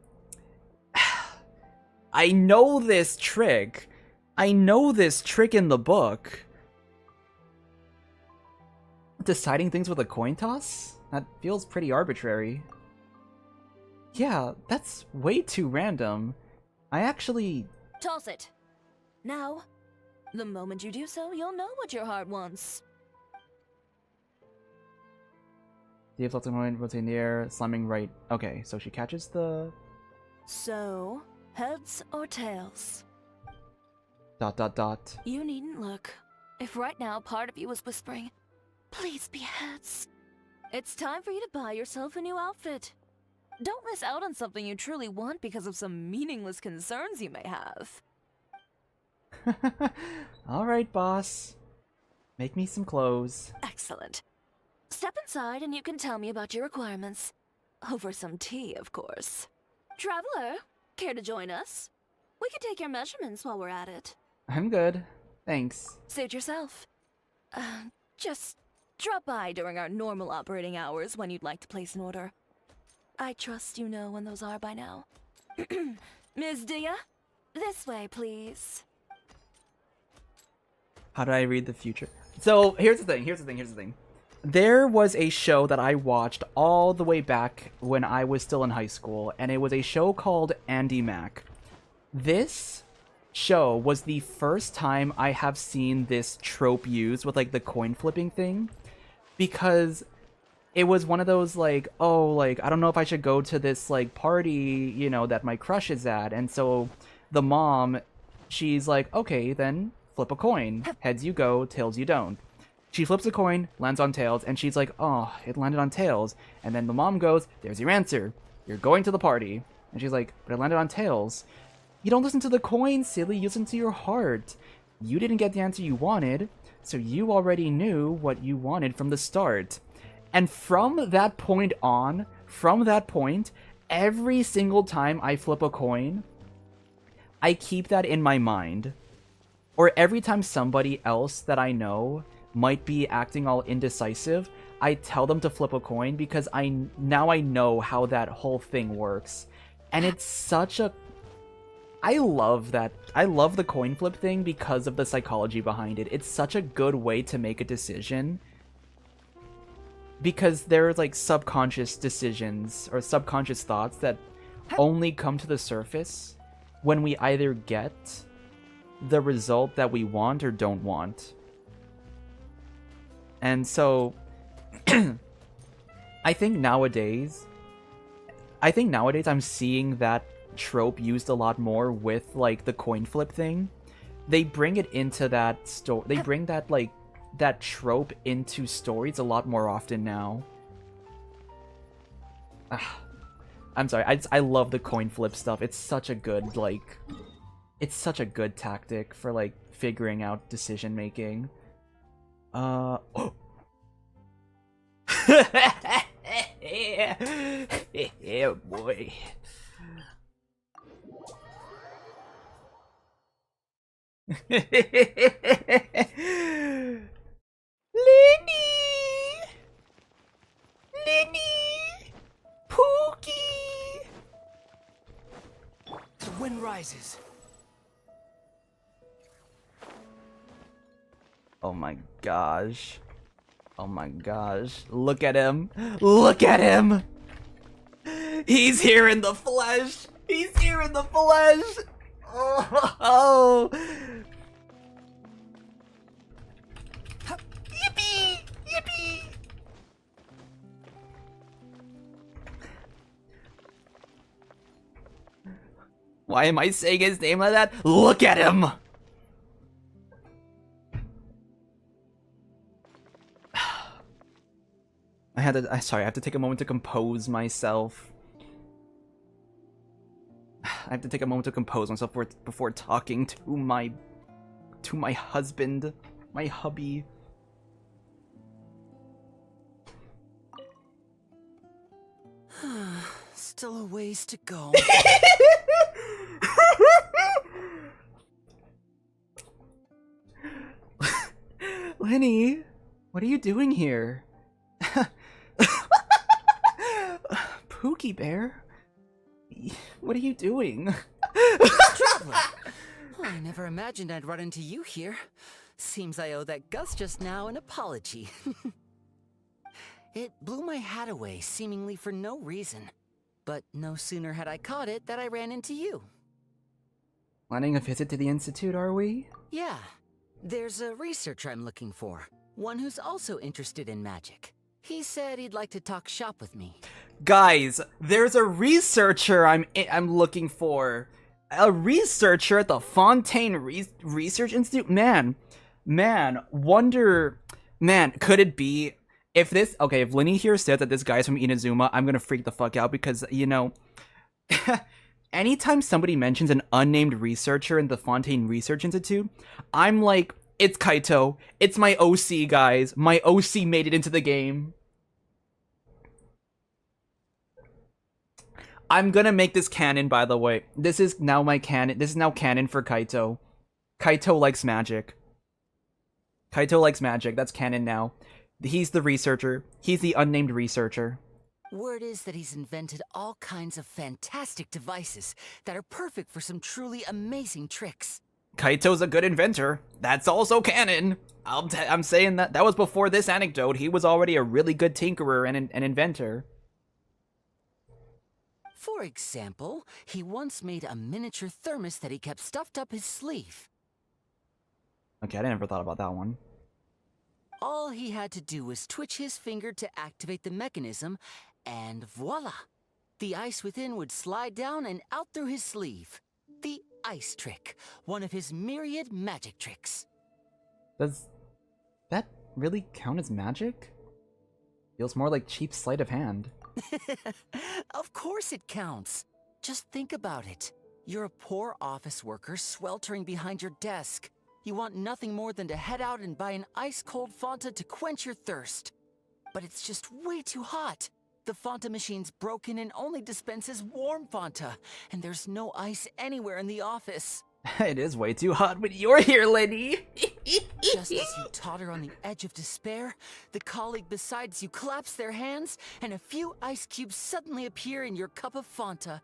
S1: I know this trick. I know this trick in the book. Deciding things with a coin toss? That feels pretty arbitrary. Yeah, that's way too random. I actually...
S3: Toss it. Now, the moment you do so, you'll know what your heart wants.
S1: The floating point, rotating in the air, slamming right. Okay, so she catches the...
S3: So, heads or tails? ... You needn't look. If right now part of you was whispering, please be heads, it's time for you to buy yourself a new outfit. Don't miss out on something you truly want because of some meaningless concerns you may have.
S1: Alright, boss. Make me some clothes.
S3: Excellent. Step inside and you can tell me about your requirements. Over some tea, of course. Traveler, care to join us? We could take your measurements while we're at it.
S1: I'm good. Thanks.
S3: Suit yourself. Just drop by during our normal operating hours when you'd like to place an order. I trust you know when those are by now. Ms. Dia, this way, please.
S1: How do I read the future? So, here's the thing. There was a show that I watched all the way back when I was still in high school, and it was a show called Andy Mac. This show was the first time I have seen this trope used with, like, the coin flipping thing, because it was one of those, like, oh, like, I don't know if I should go to this, like, party, you know, that my crush is at, and so the mom, she's like, okay, then flip a coin. Heads you go, tails you don't. She flips a coin, lands on tails, and she's like, oh, it landed on tails. And then the mom goes, there's your answer. You're going to the party. And she's like, but it landed on tails. You don't listen to the coin, silly. You listen to your heart. You didn't get the answer you wanted, so you already knew what you wanted from the start. And from that point on, every single time I flip a coin, I keep that in my mind. Or every time somebody else that I know might be acting all indecisive, I tell them to flip a coin because now I know how that whole thing works. And it's such a... I love that. I love the coin flip thing because of the psychology behind it. It's such a good way to make a decision. Because there's like subconscious decisions or subconscious thoughts that only come to the surface when we either get the result that we want or don't want. And so I think nowadays I'm seeing that trope used a lot more with like the coin flip thing. They bring it into that they bring that like that trope into stories a lot more often now. I'm sorry, I love the coin flip stuff. It's such a good it's such a good tactic for like figuring out decision making. Oh. Yeah, boy. Lyney! Pookie!
S6: The wind rises.
S1: Oh my gosh. Oh my gosh. Look at him. Look at him! He's here in the flesh. He's here in the flesh. Oh. Yippee! Yippee! Why am I saying his name like that? Look at him! I have to take a moment to compose myself. I have to take a moment to compose myself before talking to my husband, my hubby.
S2: Still a ways to go.
S1: Lyney, what are you doing here? Pookie Bear? What are you doing?
S8: Traveler! I never imagined I'd run into you here. Seems I owe that Gus just now an apology. It blew my hat away, seemingly for no reason. But no sooner had I caught it that I ran into you.
S1: Planning a visit to the Institute, are we?
S8: Yeah. There's a researcher I'm looking for. One who's also interested in magic. He said he'd like to talk shop with me.
S1: Guys, there's a researcher I'm looking for. A researcher at the Fontaine Research Institute? Man, could it be... If Lyney here says that this guy's from Inazuma, I'm gonna freak the fuck out because, you know... Anytime somebody mentions an unnamed researcher in the Fontaine Research Institute, I'm like, it's Kaito. It's my OC, guys. My OC made it into the game. I'm gonna make this canon, by the way. This is now my canon. This is now canon for Kaito. Kaito likes magic. Kaito likes magic. That's canon now. He's the researcher. He's the unnamed researcher.
S8: Word is that he's invented all kinds of fantastic devices that are perfect for some truly amazing tricks.
S1: Kaito's a good inventor. That's also canon. I'm saying that was before this anecdote. He was already a really good tinkerer and an inventor.
S8: For example, he once made a miniature thermos that he kept stuffed up his sleeve.
S1: Okay, I never thought about that one.
S8: All he had to do was twitch his finger to activate the mechanism, and voila! The ice within would slide down and out through his sleeve. The ice trick, one of his myriad magic tricks.
S1: Does that really count as magic? Feels more like cheap sleight of hand.
S8: Of course it counts. Just think about it. You're a poor office worker sweltering behind your desk. You want nothing more than to head out and buy an ice-cold Fanta to quench your thirst. But it's just way too hot. The Fanta machine's broken and only dispenses warm Fanta, and there's no ice anywhere in the office.
S1: It is way too hot when you're here, Lyney.
S8: Just as you totter on the edge of despair, the colleague beside you claps their hands, and a few ice cubes suddenly appear in your cup of Fanta.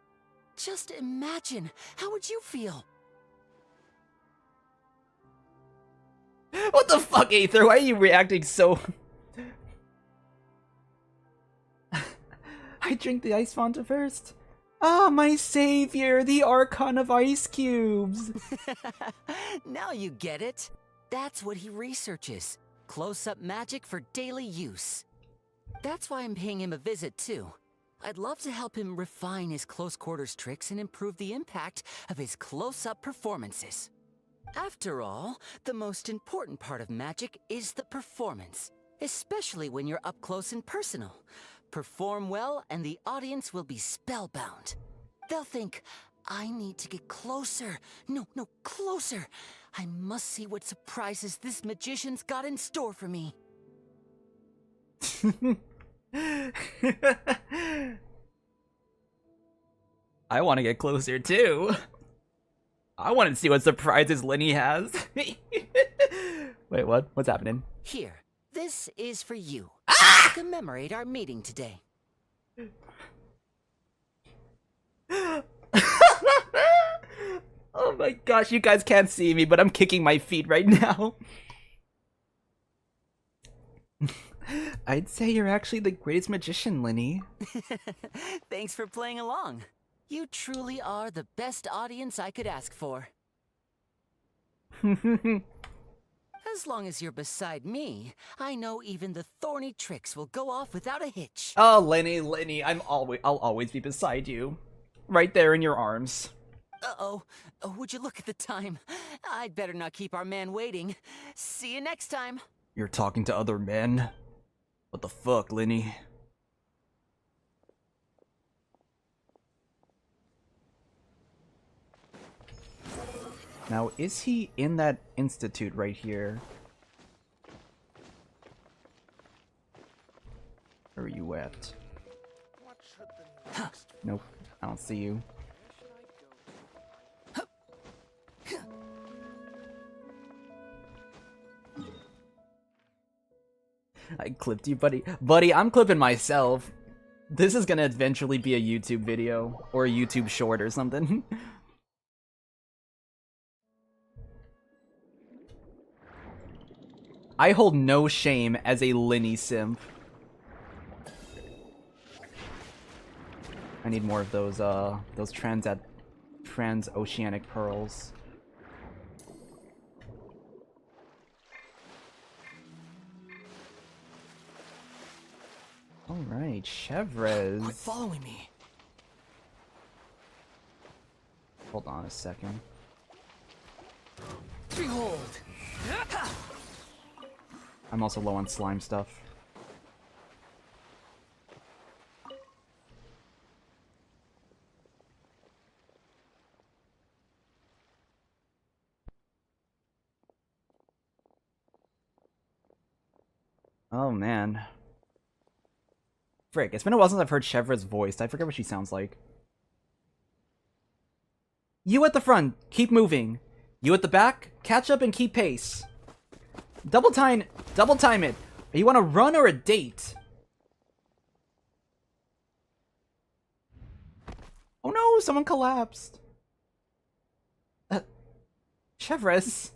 S8: Just imagine, how would you feel?
S1: What the fuck, Aether? Why are you reacting so... I drink the ice Fanta first. Ah, my savior, the Archon of Ice Cubes.
S8: Now you get it. That's what he researches. Close-up magic for daily use. That's why I'm paying him a visit, too. I'd love to help him refine his close-quarters tricks and improve the impact of his close-up performances. After all, the most important part of magic is the performance, especially when you're up close and personal. Perform well and the audience will be spellbound. They'll think, I need to get closer. No, closer. I must see what surprises this magician's got in store for me.
S1: I want to get closer too. I want to see what surprises Lyney has. Wait, what? What's happening?
S8: Here, this is for you. To commemorate our meeting today.
S1: Oh my gosh, you guys can't see me, but I'm kicking my feet right now. I'd say you're actually the greatest magician, Lyney.
S8: Thanks for playing along. You truly are the best audience I could ask for. As long as you're beside me, I know even the thorny tricks will go off without a hitch.
S1: Oh, Lyney, I'll always be beside you. Right there in your arms.
S8: Uh-oh. Would you look at the time? I'd better not keep our man waiting. See you next time.
S1: You're talking to other men? What the fuck, Lyney? Now, is he in that institute right here? Where are you at? Nope, I don't see you. I clipped you, buddy. Buddy, I'm clipping myself. This is gonna eventually be a YouTube video, or a YouTube short or something. I hold no shame as a Lyney simp. I need more of those transoceanic pearls. Alright, Chevrez.
S8: Quit following me.
S1: Hold on a second.
S8: Behold!
S1: I'm also low on slime stuff. Oh man. Frick, it's been a while since I've heard Chevra's voice. I forget what she sounds like. You at the front, keep moving. You at the back, catch up and keep pace. Double time it. Are you on a run or a date? Oh no, someone collapsed. Chevres,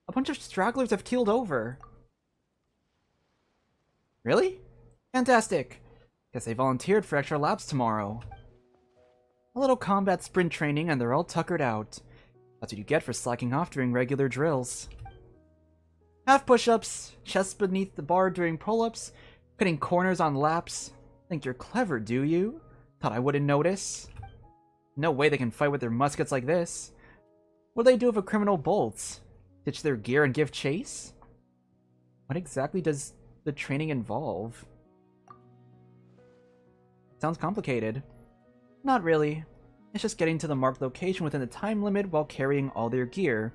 S1: a bunch of stragglers have keeled over. Really? Fantastic. Guess they volunteered for extra laps tomorrow. A little combat sprint training and they're all tuckered out. That's what you get for slacking off during regular drills. Half push-ups, chest beneath the bar during pull-ups, cutting corners on laps. Think you're clever, do you? Thought I wouldn't notice. No way they can fight with their muskets like this. What do they do if a criminal bolts? Ditch their gear and give chase? What exactly does the training involve? Sounds complicated. Not really. It's just getting to the marked location within the time limit while carrying all their gear.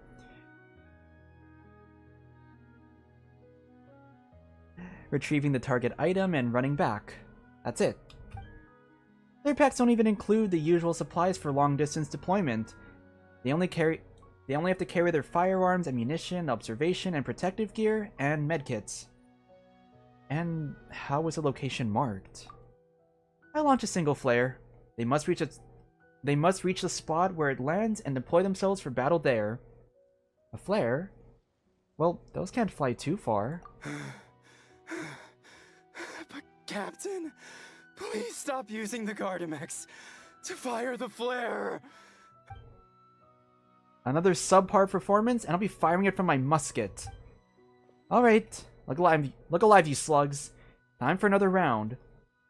S1: Retrieving the target item and running back. That's it. Their packs don't even include the usual supplies for long-distance deployment. They only have to carry their firearms, ammunition, observation, and protective gear, and medkits. And how is the location marked? I launch a single flare. They must reach the spot where it lands and deploy themselves for battle there. A flare? Well, those can't fly too far.
S9: But Captain, please stop using the Gardamex to fire the flare.
S1: Another subpar performance, and I'll be firing it from my musket. Alright, look alive, you slugs. Time for another round.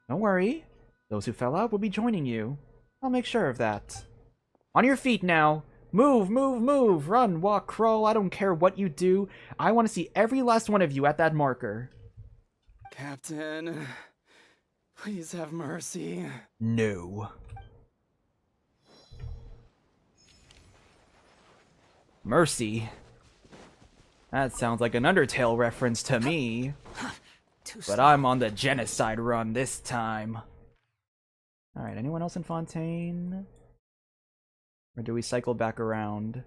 S1: Don't worry, those who fell out will be joining you. I'll make sure of that. On your feet now. Move, move, move. Run, walk, crawl. I don't care what you do. I want to see every last one of you at that marker.
S9: Captain, please have mercy.
S1: No. Mercy? That sounds like an Undertale reference to me. But I'm on the genocide run this time. Alright, anyone else in Fontaine? Or do we cycle back around?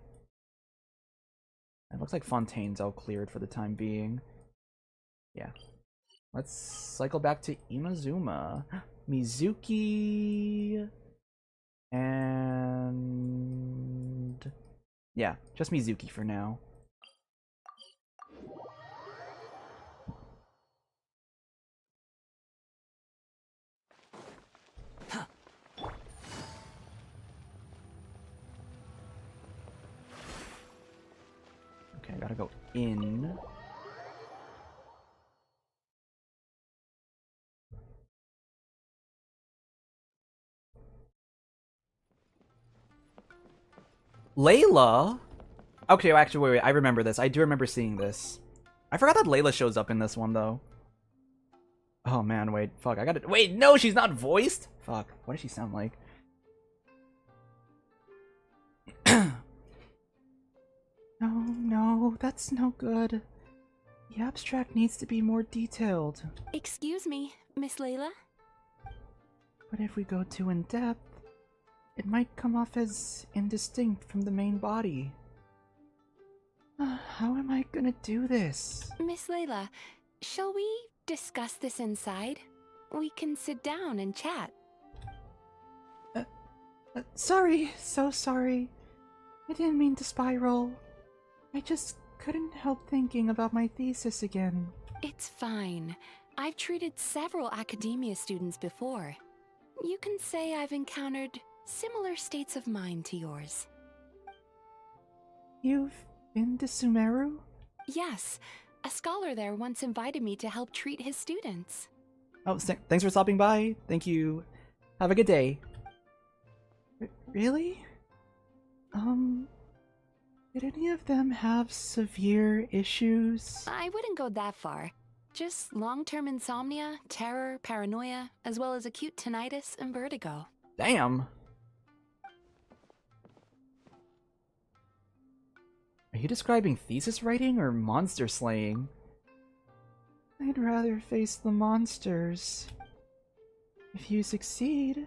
S1: It looks like Fontaine's all cleared for the time being. Yeah. Let's cycle back to Inazuma. Mizuki... And... yeah, just Mizuki for now. in. Layla? Okay, actually, wait, I remember this. I do remember seeing this. I forgot that Layla shows up in this one, though. Oh, man, wait. Fuck, I gotta... Wait, no, she's not voiced? Fuck, what does she sound like? No, that's no good. The abstract needs to be more detailed.
S4: Excuse me, Miss Layla?
S1: But if we go too in-depth, it might come off as indistinct from the main body. How am I gonna do this?
S4: Miss Layla, shall we discuss this inside? We can sit down and chat.
S1: Sorry, so sorry. I didn't mean to spiral. I just couldn't help thinking about my thesis again.
S4: It's fine. I've treated several academia students before. You can say I've encountered similar states of mind to yours.
S1: You've been to Sumeru?
S4: Yes, a scholar there once invited me to help treat his students.
S1: Oh, thanks for stopping by. Thank you. Have a good day. Really? Did any of them have severe issues?
S4: I wouldn't go that far. Just long-term insomnia, terror, paranoia, as well as acute tinnitus and vertigo.
S1: Damn. Are you describing thesis writing or monster slaying? I'd rather face the monsters. If you succeed,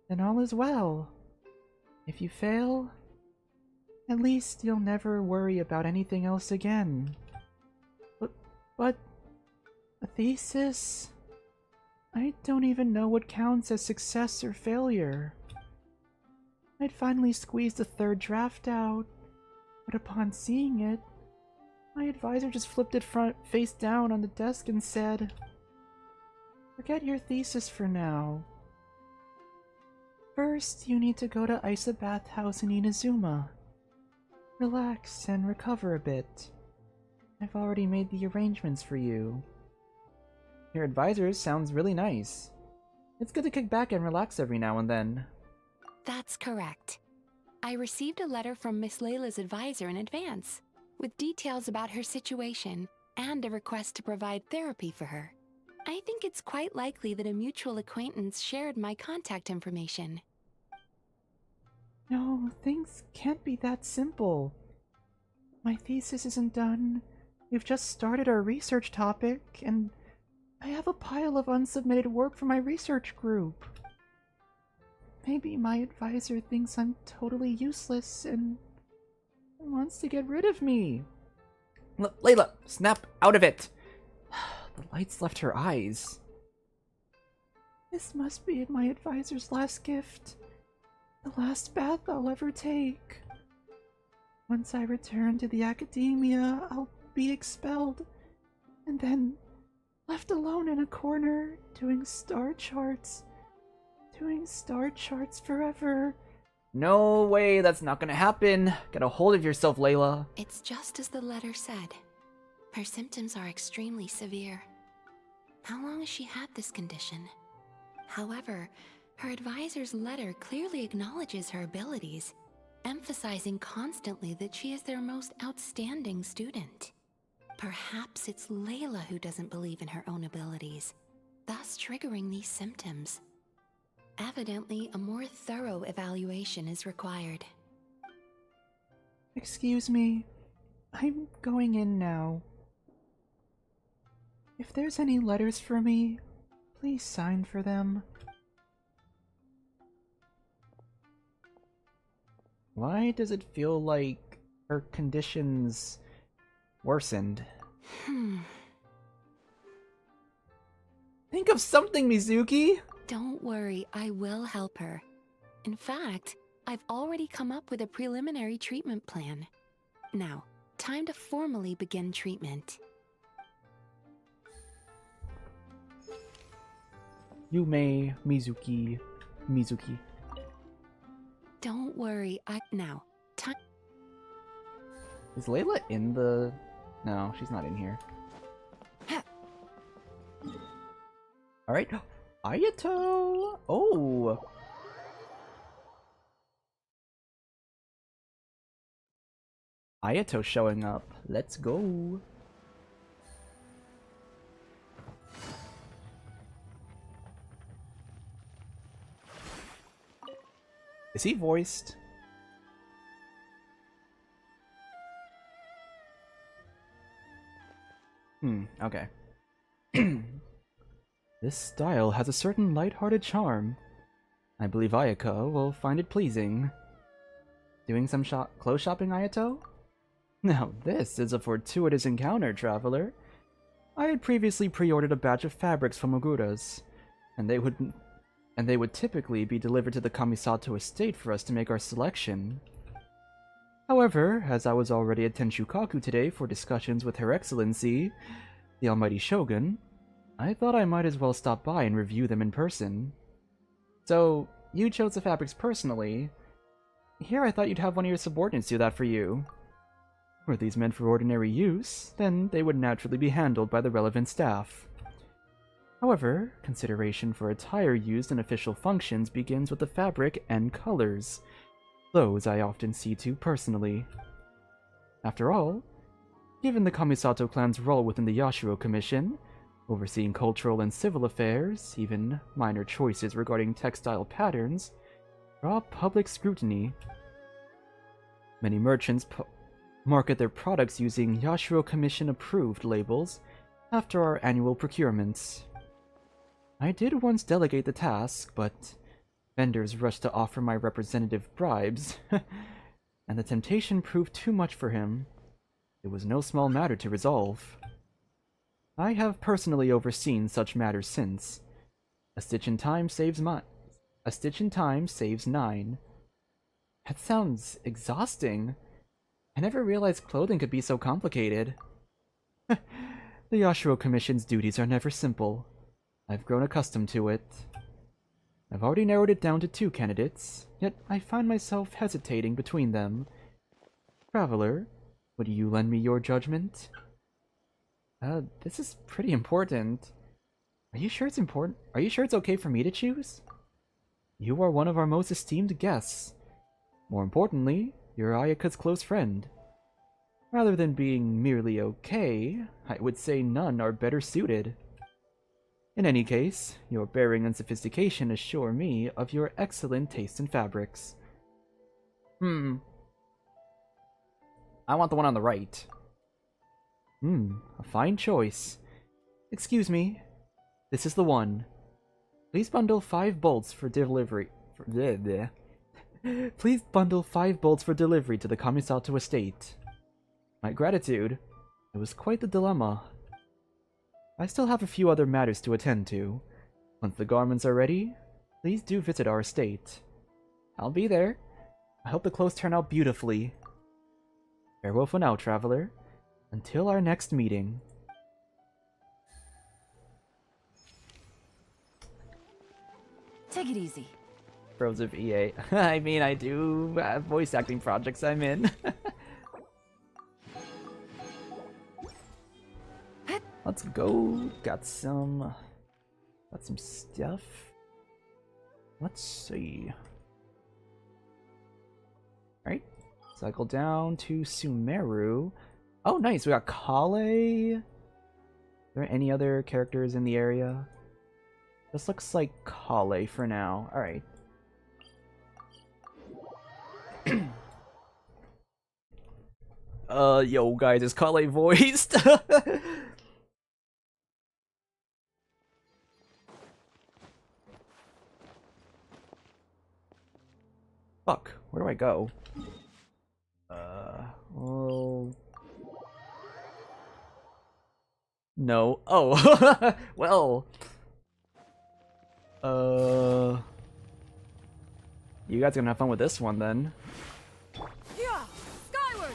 S1: then all is well. If you fail, at least you'll never worry about anything else again. But a thesis? I don't even know what counts as success or failure. I'd finally squeezed the third draft out, but upon seeing it, my advisor just flipped it face down on the desk and said, "Forget your thesis for now. First, you need to go to Isa Bathhouse in Inazuma. Relax and recover a bit. I've already made the arrangements for you." Your advisor sounds really nice. It's good to kick back and relax every now and then.
S4: That's correct. I received a letter from Miss Layla's advisor in advance, with details about her situation and a request to provide therapy for her. I think it's quite likely that a mutual acquaintance shared my contact information.
S1: No, things can't be that simple. My thesis isn't done. We've just started our research topic, and I have a pile of unsubmitted work for my research group. Maybe my advisor thinks I'm totally useless and wants to get rid of me. Layla, snap out of it! The lights left her eyes. This must be my advisor's last gift. The last bath I'll ever take. Once I return to the academia, I'll be expelled, and then left alone in a corner, doing star charts. Doing star charts forever. No way, that's not gonna happen. Get a hold of yourself, Layla.
S4: It's just as the letter said. Her symptoms are extremely severe. How long has she had this condition? However, her advisor's letter clearly acknowledges her abilities, emphasizing constantly that she is their most outstanding student. Perhaps it's Layla who doesn't believe in her own abilities, thus triggering these symptoms. Evidently, a more thorough evaluation is required.
S1: Excuse me. I'm going in now. If there's any letters for me, please sign for them. Why does it feel like her condition's worsened? Think of something, Mizuki!
S4: Don't worry, I will help her. In fact, I've already come up with a preliminary treatment plan. Now, time to formally begin treatment.
S1: Yume Mizuki.
S4: Don't worry, now, time.
S1: Is Layla in the No, she's not in here. Alright. Ayato! Oh! Ayato showing up. Let's go. Is he voiced? Okay. This style has a certain light-hearted charm. I believe Ayaka will find it pleasing. Doing some clothes shopping, Ayato? Now this is a fortuitous encounter, traveler. I had previously pre-ordered a batch of fabrics from Ogura's, and they would typically be delivered to the Kamisato estate for us to make our selection. However, as I was already at Tenshukaku today for discussions with Her Excellency, the Almighty Shogun, I thought I might as well stop by and review them in person. So, you chose the fabrics personally. Here I thought you'd have one of your subordinates do that for you. Were these meant for ordinary use, then they would naturally be handled by the relevant staff. However, consideration for attire used in official functions begins with the fabric and colors. Those I often see to personally. After all, given the Kamisato clan's role within the Yashiro Commission, overseeing cultural and civil affairs, even minor choices regarding textile patterns, draw public scrutiny. Many merchants market their products using Yashiro Commission-approved labels after our annual procurements. I did once delegate the task, but vendors rushed to offer my representative bribes, and the temptation proved too much for him. It was no small matter to resolve. I have personally overseen such matters since. A stitch in time saves 9. That sounds exhausting. I never realized clothing could be so complicated. The Yashiro Commission's duties are never simple. I've grown accustomed to it. I've already narrowed it down to 2 candidates, yet I find myself hesitating between them. Traveler, would you lend me your judgment? This is pretty important. Are you sure it's important? Are you sure it's okay for me to choose? You are one of our most esteemed guests. More importantly, you're Ayaka's close friend. Rather than being merely okay, I would say none are better suited. In any case, your bearing and sophistication assure me of your excellent taste in fabrics. I want the one on the right. A fine choice. Excuse me. This is the one. Please bundle 5 bolts for delivery. Please bundle 5 bolts for delivery to the Kamisato estate. My gratitude. It was quite the dilemma. I still have a few other matters to attend to. Once the garments are ready, please do visit our estate. I'll be there. I hope the clothes turn out beautifully. Farewell for now, traveler. Until our next meeting.
S3: Take it easy.
S1: Pros of EA. I mean, I do have voice acting projects I'm in. Let's go. Got some stuff. Let's see. Alright. Cycle down to Sumeru. Oh, nice. We got Kale. Are there any other characters in the area? This looks like Kale for now. Alright. Yo, guys, is Kale voiced? Fuck, where do I go? Well... No. Oh, well... You guys are gonna have fun with this one, then.
S3: Yeah, skyward.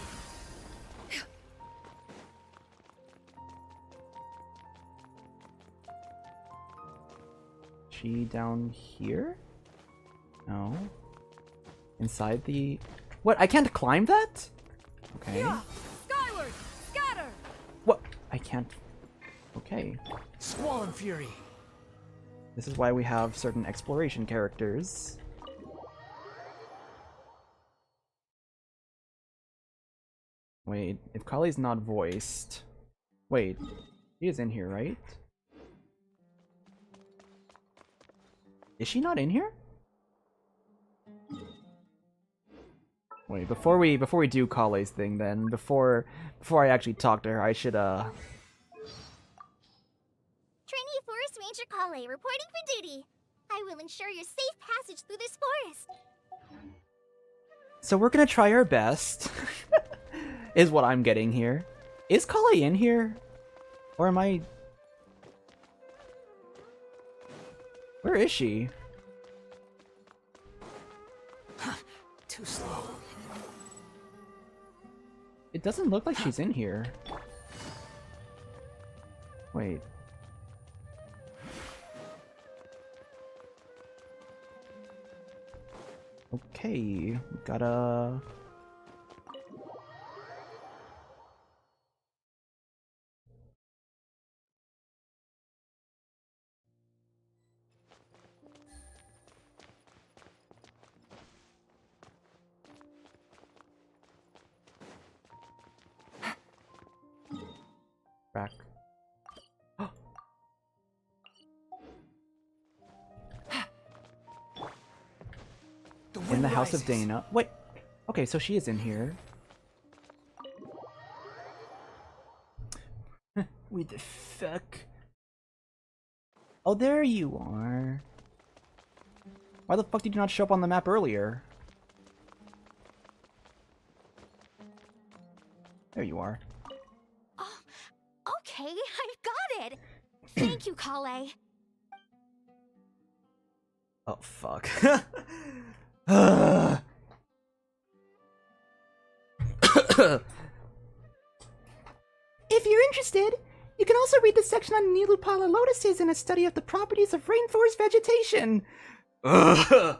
S1: She down here? No. Inside the... What? I can't climb that? Okay.
S3: Yeah, skyward. Scatter.
S1: I can't... Okay.
S6: Squall Fury.
S1: This is why we have certain exploration characters. Wait, if Kali's not voiced... Wait, she is in here, right? Is she not in here? Wait, before we do Kali's thing then, before I actually talk to her, I should
S10: Trainee Forest Ranger Kale reporting for duty. I will ensure your safe passage through this forest.
S1: So we're gonna try our best, is what I'm getting here. Is Kale in here? Or am I... Where is she?
S2: Too slow.
S1: It doesn't look like she's in here. Wait. Okay, gotta... Back. In the House of Dana. Wait. Okay, so she is in here. What the fuck? Oh, there you are. Why the fuck did you not show up on the map earlier? There you are.
S4: Oh, okay, I've got it. Thank you, Kale.
S1: Oh, fuck. If you're interested, you can also read the section on Nilupala lotuses and a study of the properties of rainforest vegetation. If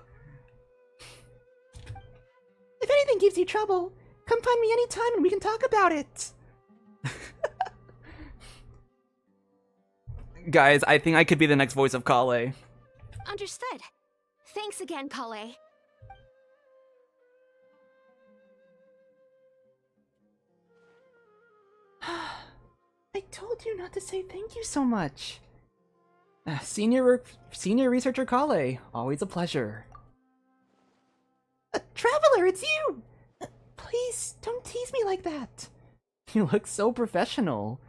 S1: anything gives you trouble, come find me anytime and we can talk about it. Guys, I think I could be the next voice of Kale.
S4: Understood. Thanks again, Kale.
S1: I told you not to say thank you so much. Senior researcher Kale, always a pleasure. Traveler, it's you! Please, don't tease me like that. You look so professional.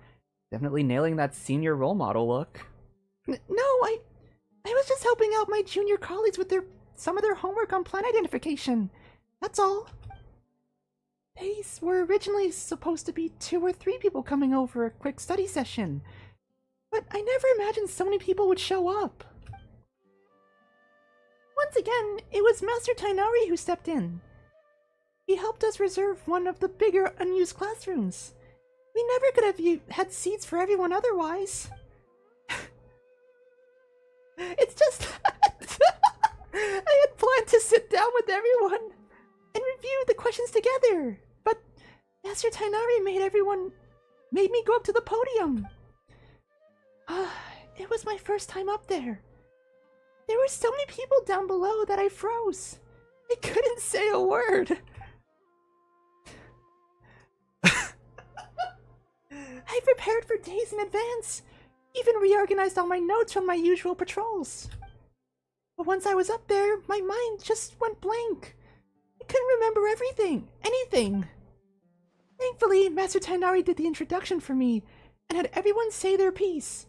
S1: Definitely nailing that senior role model look. No, I was just helping out my junior colleagues with some of their homework on plant identification. That's all. They were originally supposed to be 2 or 3 people coming over a quick study session, but I never imagined so many people would show up. Once again, it was Master Tainari who stepped in. He helped us reserve one of the bigger unused classrooms. We never could have had seats for everyone otherwise. It's just that I had planned to sit down with everyone and review the questions together, but Master Tainari made me go up to the podium. It was my first time up there. There were so many people down below that I froze. I couldn't say a word. I prepared for days in advance, even reorganized all my notes from my usual patrols. But once I was up there, my mind just went blank. I couldn't remember anything. Thankfully, Master Tainari did the introduction for me and had everyone say their piece.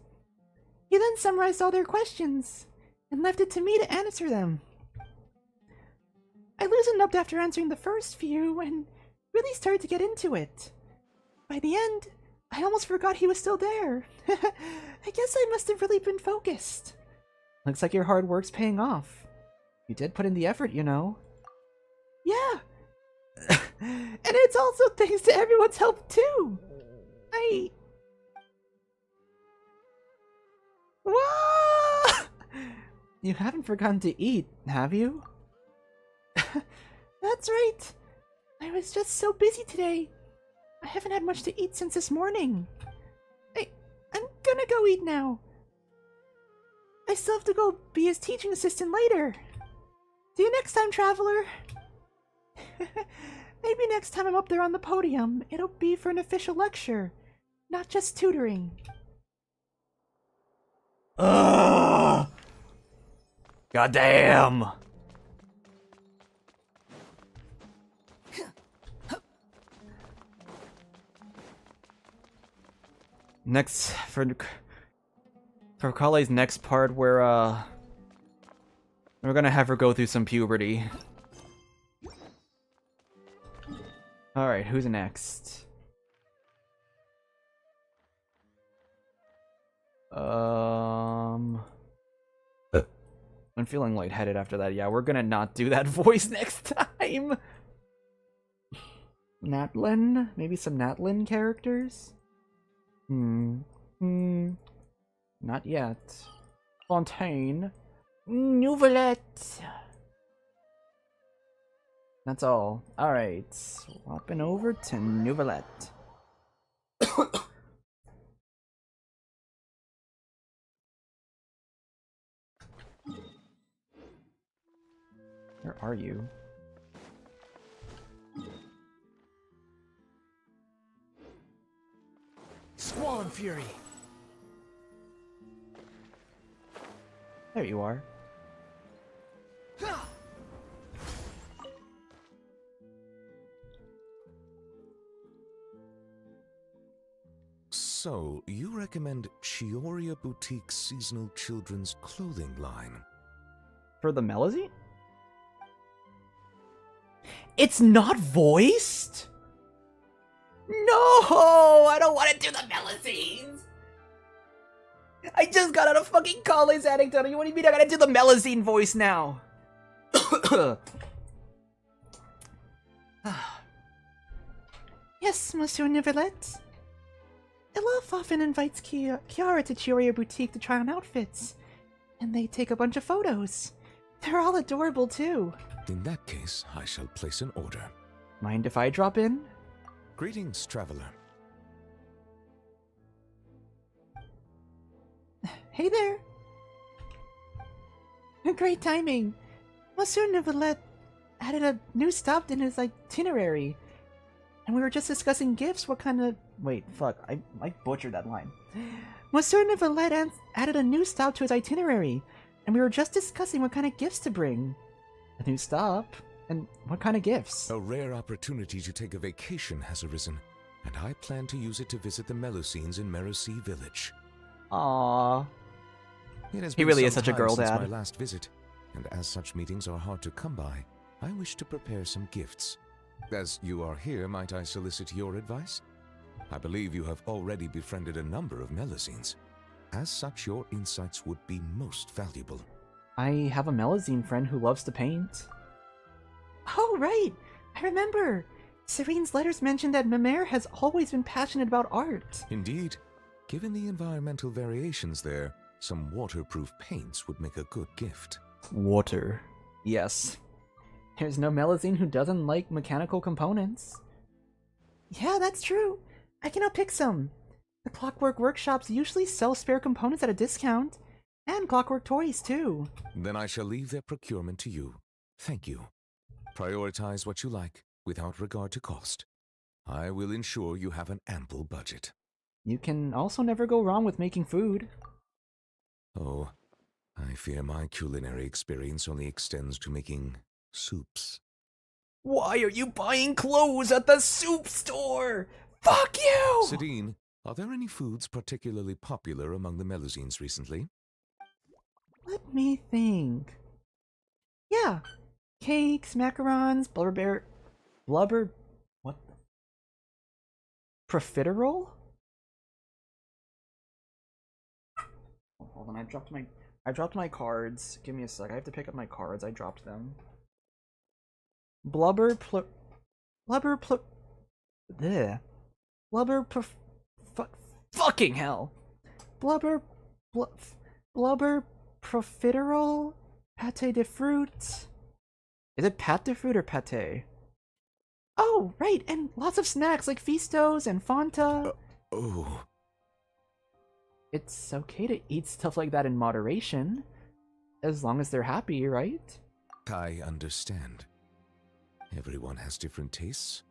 S1: He then summarized all their questions and left it to me to answer them. I loosened up after answering the first few and really started to get into it. By the end, I almost forgot he was still there. I guess I must have really been focused. Looks like your hard work's paying off. You did put in the effort, you know. Yeah. And it's also thanks to everyone's help, too. Whoa! You haven't forgotten to eat, have you? That's right. I was just so busy today. I haven't had much to eat since this morning. gonna go eat now. I still have to go be his teaching assistant later. See you next time, traveler. Maybe next time I'm up there on the podium, it'll be for an official lecture, not just tutoring. Ugh! Goddamn! Next, for Kale's next part, we're gonna have her go through some puberty. Alright, who's next? I'm feeling lightheaded after that. Yeah, we're gonna not do that voice next time. Natlin? Maybe some Natlin characters? Not yet. Fontaine. Nouvellette. That's all. Alright. Swapping over to Nouvellette. Where are you?
S6: Squall and Fury.
S1: There you are.
S7: So, you recommend Chioria Boutique's seasonal children's clothing line?
S1: For the Melody? It's not voiced? No! I don't want to do the Melazines! I just got out of fucking Kale's anecdote. You what do you mean I gotta do the Melazine voice now? Yes, Monsieur Nivelette. Elaf often invites Kiara to Chioria Boutique to try on outfits. And they take a bunch of photos. They're all adorable, too.
S7: In that case, I shall place an order.
S1: Mind if I drop in?
S7: Greetings, traveler.
S1: Hey there! Great timing! Monsieur Nivelette added a new stop in his itinerary. And we were just discussing gifts, what kind of... Wait, fuck, I butchered that line. Monsieur Nivelette added a new stop to his itinerary. And we were just discussing what kind of gifts to bring. A new stop? And what kind of gifts?
S7: A rare opportunity to take a vacation has arisen, and I plan to use it to visit the Melusines in Merosea Village.
S1: Aww.
S7: It has
S1: He
S7: been
S1: really is
S7: some
S1: such a
S7: time
S1: girl
S7: since
S1: dad.
S7: my last visit, and as such meetings are hard to come by, I wish to prepare some gifts. As you are here, might I solicit your advice? I believe you have already befriended a number of Melusines. As such, your insights would be most valuable.
S1: I have a Melazine friend who loves to paint. Oh, right! I remember! Serene's letters mentioned that Mimere has always been passionate about art.
S7: Indeed. Given the environmental variations there, some waterproof paints would make a good gift.
S1: Water. Yes. There's no Melazine who doesn't like mechanical components. Yeah, that's true. I can pick some. The Clockwork Workshops usually sell spare components at a discount. And Clockwork Toys, too.
S7: Then I shall leave their procurement to you. Thank you. Prioritize what you like, without regard to cost. I will ensure you have an ample budget.
S1: You can also never go wrong with making food.
S7: Oh, I fear my culinary experience only extends to making soups.
S1: Why are you buying clothes at the soup store? Fuck you!
S7: Sidine, are there any foods particularly popular among the Melusines recently?
S1: Let me think. Yeah. Cakes, macarons, blubber... What the... Profiterole? Hold on, I dropped my cards. Give me a sec. I have to pick up my cards. I dropped them. Fucking hell. Blubber profiterole, pâté de fruit. Is it pâte de fruit or pâté? Oh, right, and lots of snacks like Fistos and Fanta.
S7: Oh.
S1: it's okay to eat stuff like that in moderation, as long as they're happy, right?
S7: I understand. Everyone has different tastes,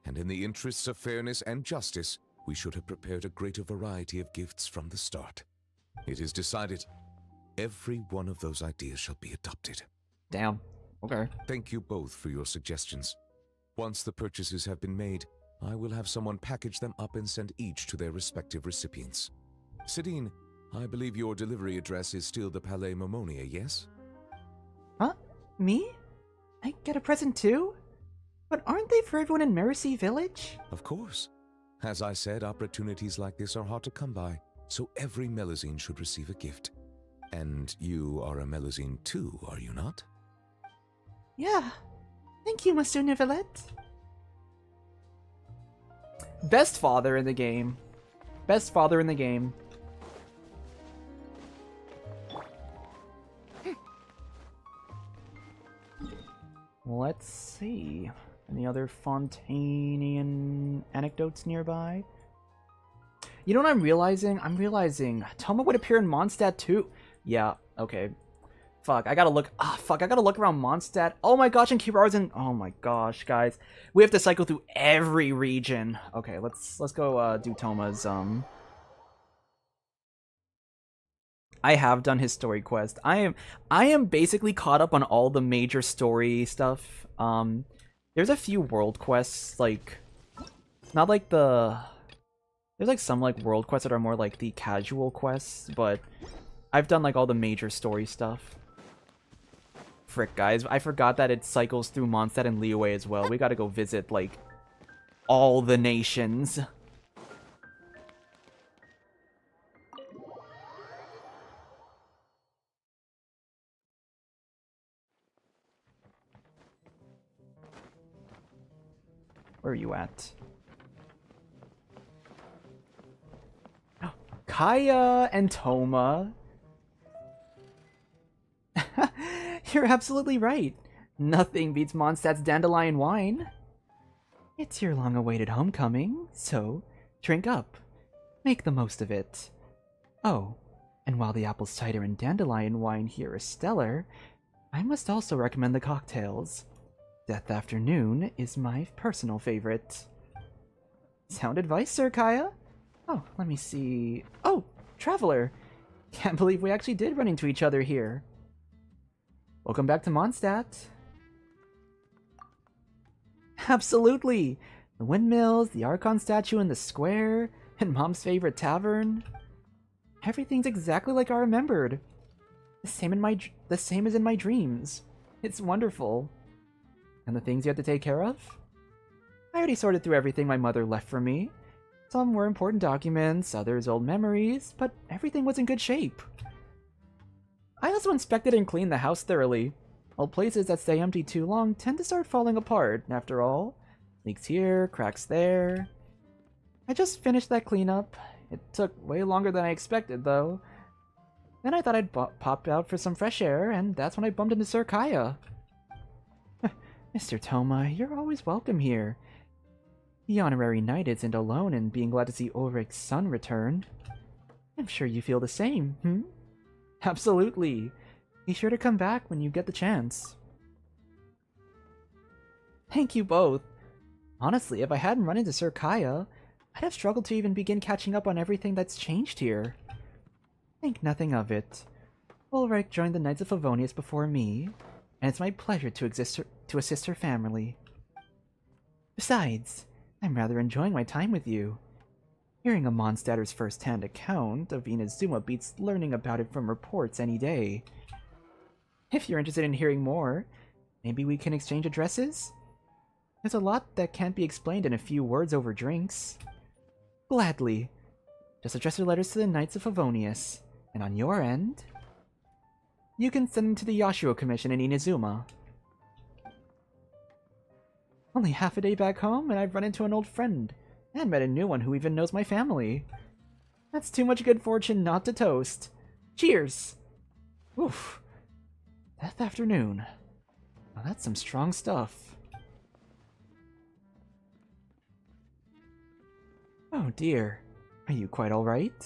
S7: and in the interests of fairness and justice, we should have prepared a greater variety of gifts from the start. It is decided. Every one of those ideas shall be adopted.
S1: Damn. Okay.
S7: Thank you both for your suggestions. Once the purchases have been made, I will have someone package them up and send each to their respective recipients. Sidine, I believe your delivery address is still the Palais Momonia, yes?
S1: Huh? Me? I get a present too? But aren't they for everyone in Mercy Village?
S7: Of course. As I said, opportunities like this are hard to come by, so every Melazine should receive a gift. And you are a Melazine too, are you not?
S1: Yeah. Thank you, Mr. Nivelette. Best father in the game. Best father in the game. Let's see. Any other Fontanian anecdotes nearby? You know what I'm realizing? Toma would appear in Mondstadt too. Yeah, okay. Fuck, I gotta look. Fuck, I gotta look around Mondstadt. Oh my gosh, and Kirara's in. Oh my gosh, guys. We have to cycle through every region. Okay, let's go do Toma's. I have done his story quest. I am basically caught up on all the major story stuff. There's a few world quests, like not like there's like some like world quests that are more like the casual quests, but I've done like all the major story stuff. Frick, guys, I forgot that it cycles through Mondstadt and Liyue as well. We gotta go visit like all the nations. Where are you at? Oh, Kaya and Toma. You're absolutely right. Nothing beats Mondstadt's dandelion wine. It's your long-awaited homecoming, so drink up. Make the most of it. Oh, and while the apple cider and dandelion wine here is stellar, I must also recommend the cocktails. Death Afternoon is my personal favorite. Sound advice, Sir Kaya? Oh, let me see. Oh, Traveler! Can't believe we actually did run into each other here. Welcome back to Mondstadt. Absolutely! The windmills, the Archon statue in the square, and Mom's favorite tavern. Everything's exactly like I remembered. The same as in my dreams. It's wonderful. And the things you had to take care of? I already sorted through everything my mother left for me. Some were important documents, others old memories, but everything was in good shape. I also inspected and cleaned the house thoroughly. Old places that stay empty too long tend to start falling apart, after all. Leaks here, cracks there. I just finished that cleanup. It took way longer than I expected, though. Then I thought I'd pop out for some fresh air, and that's when I bumped into Sir Kaya. Mr. Toma, you're always welcome here. The honorary knight isn't alone in being glad to see Ulrich's son return. I'm sure you feel the same, hmm? Absolutely. Be sure to come back when you get the chance. Thank you both. Honestly, if I hadn't run into Sir Kaya, I'd have struggled to even begin catching up on everything that's changed here. Think nothing of it. Ulrich joined the Knights of Favonius before me, and it's my pleasure to assist her family. Besides, I'm rather enjoying my time with you. Hearing a Mondstadter's first-hand account of Inazuma beats learning about it from reports any day. If you're interested in hearing more, maybe we can exchange addresses? There's a lot that can't be explained in a few words over drinks. Gladly. Just address your letters to the Knights of Favonius, and on your end, you can send them to the Yashiro Commission in Inazuma. Only half a day back home, and I've run into an old friend, and met a new one who even knows my family. That's too much good fortune not to toast. Cheers! Oof. Death Afternoon. Now that's some strong stuff. Oh dear. Are you quite alright?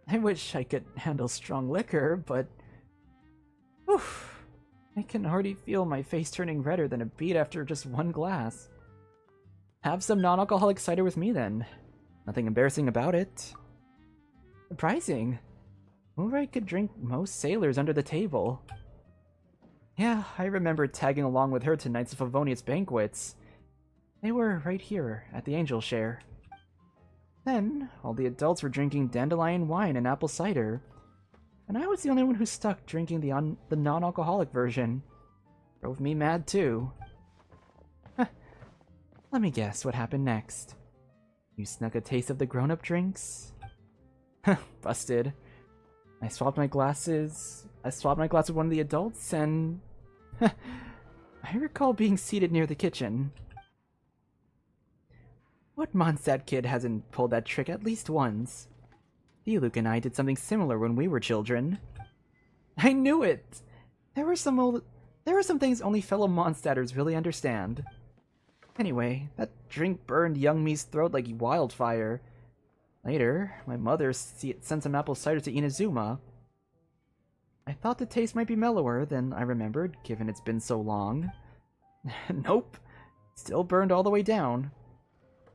S1: I wish I could handle strong liquor, but... Oof, I can already feel my face turning redder than a beet after just one glass. Have some non-alcoholic cider with me then. Nothing embarrassing about it. Surprising. Ulrich could drink most sailors under the table. Yeah, I remember tagging along with her to Knights of Favonius banquets. They were right here, at the Angel Share. Then, all the adults were drinking dandelion wine and apple cider, and I was the only one who stuck drinking the non-alcoholic version. Drove me mad too. Let me guess what happened next. You snuck a taste of the grown-up drinks? Busted. I swapped my glasses with one of the adults, and... I recall being seated near the kitchen. What Mondstadt kid hasn't pulled that trick at least once? Luke and I did something similar when we were children. I knew it! There were some things only fellow Mondstadters really understand. Anyway, that drink burned young me's throat like wildfire. Later, my mother sent some apple cider to Inazuma. I thought the taste might be mellower than I remembered, given it's been so long. Nope. Still burned all the way down.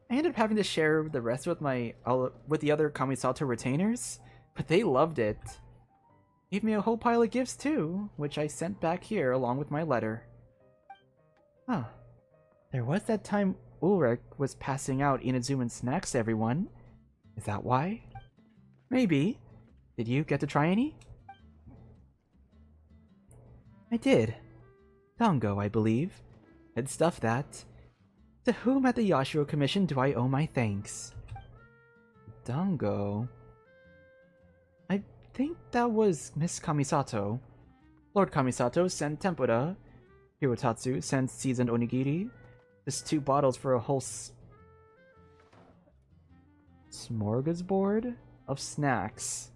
S1: I ended up having to share the rest with with the other Kamisato retainers, but they loved it. Gave me a whole pile of gifts too, which I sent back here along with my letter. Huh. There was that time Ulrich was passing out Inazuman snacks to everyone. Is that why? Maybe. Did you get to try any? I did. Dango, I believe. Good stuff, that. To whom at the Yashiro Commission do I owe my thanks? Dango... I think that was Miss Kamisato. Lord Kamisato sent tempura. Hirotatsu sent seasoned onigiri. Just 2 bottles for a whole smorgasbord of snacks.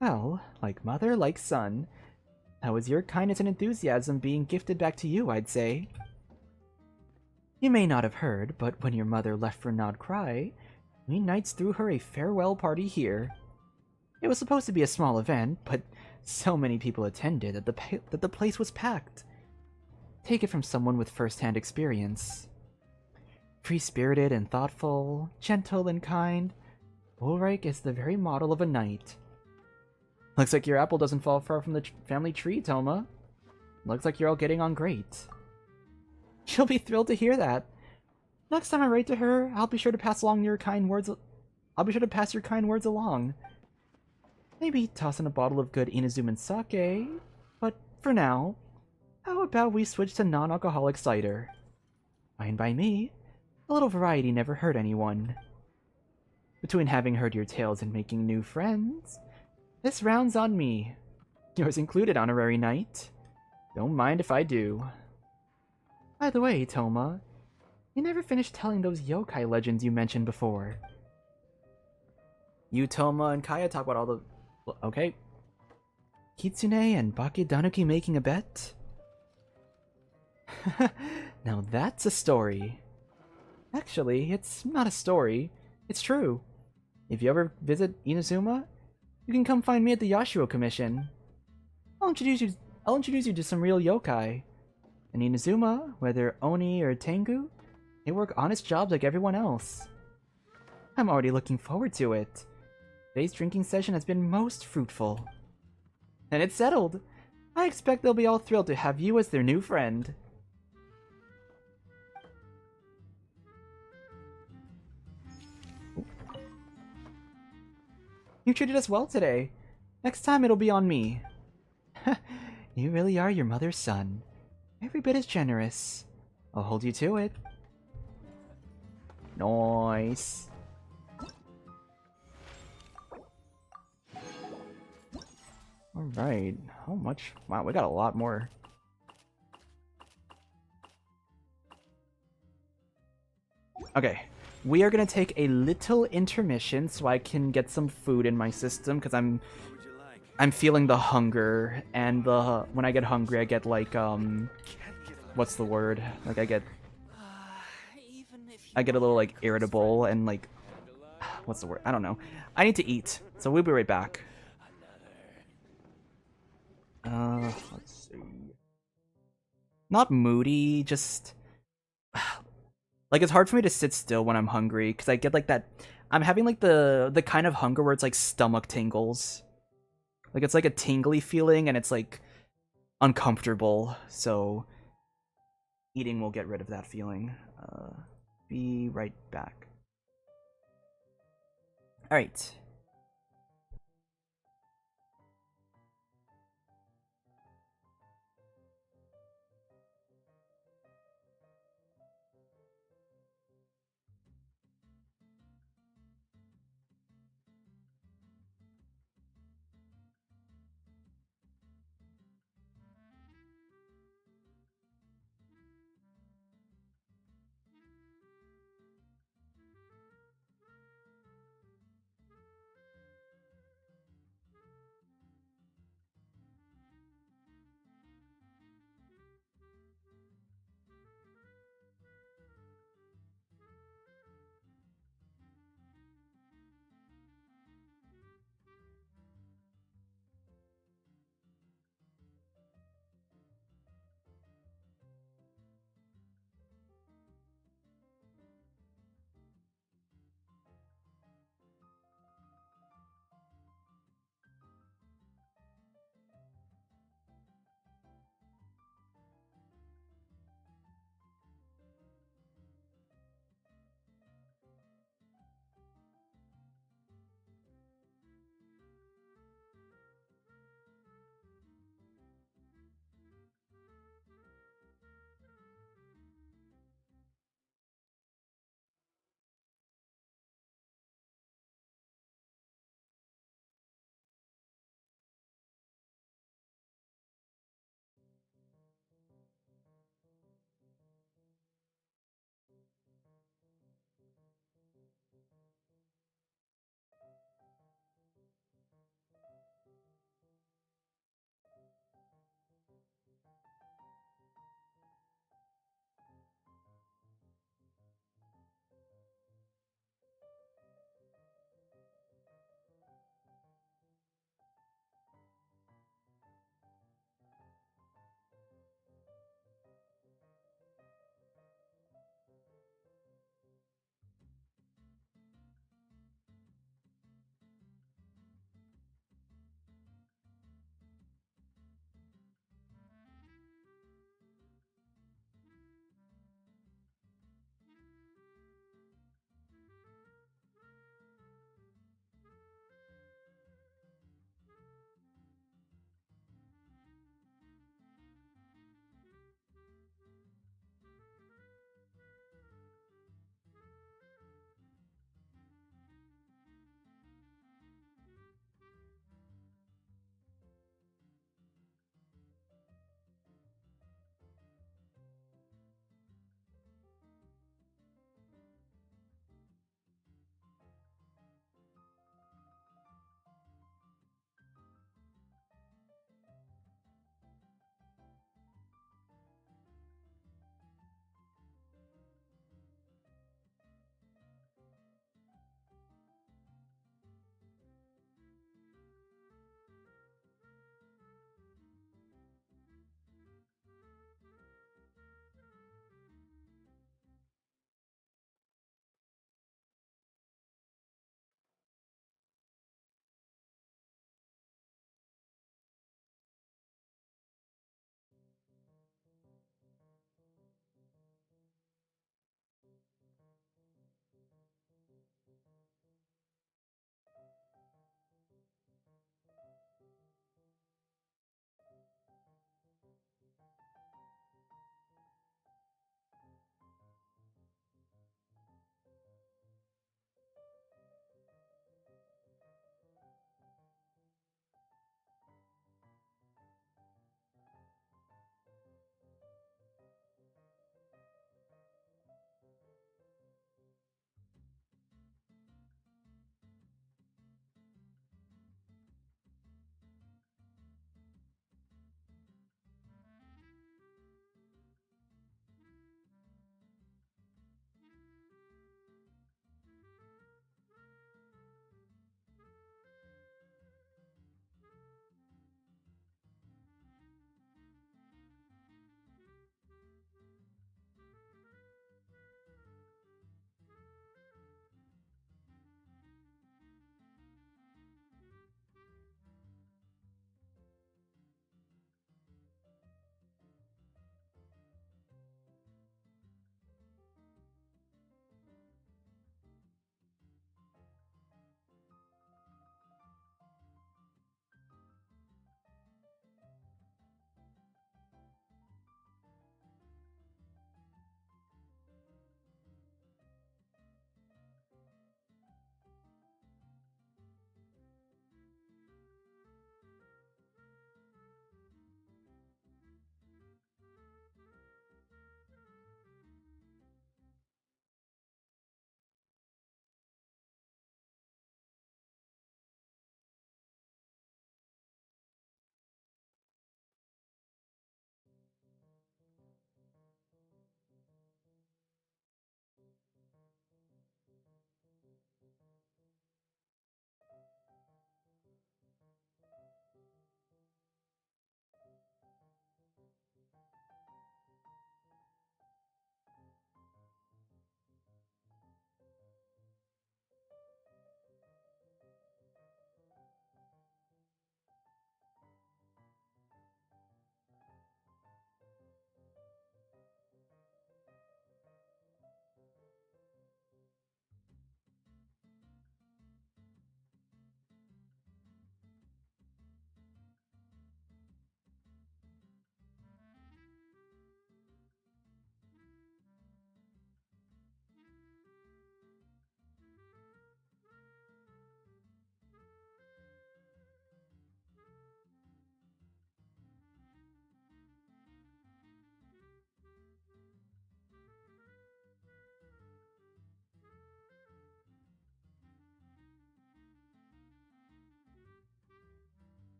S1: Well, like mother, like son. That was your kindness and enthusiasm being gifted back to you, I'd say. You may not have heard, but when your mother left for Nod Cry, we knights threw her a farewell party here. It was supposed to be a small event, but so many people attended that the place was packed. Take it from someone with first-hand experience. Free-spirited and thoughtful, gentle and kind, Ulrich is the very model of a knight. Looks like your apple doesn't fall far from the family tree, Toma. Looks like you're all getting on great. She'll be thrilled to hear that. Next time I write to her, I'll be sure to pass along your kind words. I'll be sure to pass your kind words along. Maybe toss in a bottle of good Inazuman sake, but for now, how about we switch to non-alcoholic cider? Fine by me. A little variety never hurt anyone. Between having heard your tales and making new friends, this round's on me. Yours included, honorary knight. Don't mind if I do. By the way, Toma, you never finished telling those yokai legends you mentioned before. You, Toma, and Kaya talk about all the... Okay. Kitsune and Bakedanuki making a bet? Now that's a story. Actually, it's not a story. It's true. If you ever visit Inazuma, you can come find me at the Yashiro Commission. I'll introduce you to some real yokai. In Inazuma, whether Oni or Tengu, they work honest jobs like everyone else. I'm already looking forward to it. Today's drinking session has been most fruitful. And it's settled. I expect they'll be all thrilled to have you as their new friend. You treated us well today. Next time it'll be on me. You really are your mother's son. Every bit as generous. I'll hold you to it. Nice. Alright. How much? Wow, we got a lot more. Okay. We are gonna take a little intermission so I can get some food in my system, because I'm feeling the hunger, and when I get hungry I get like what's the word? Like I get a little like irritable and like what's the word? I don't know. I need to eat, so we'll be right back. Let's see. Not moody, just like it's hard for me to sit still when I'm hungry because I get like that. I'm having like the kind of hunger where it's like stomach tingles. Like it's like a tingly feeling and it's like uncomfortable. So eating will get rid of that feeling. Be right back. All right.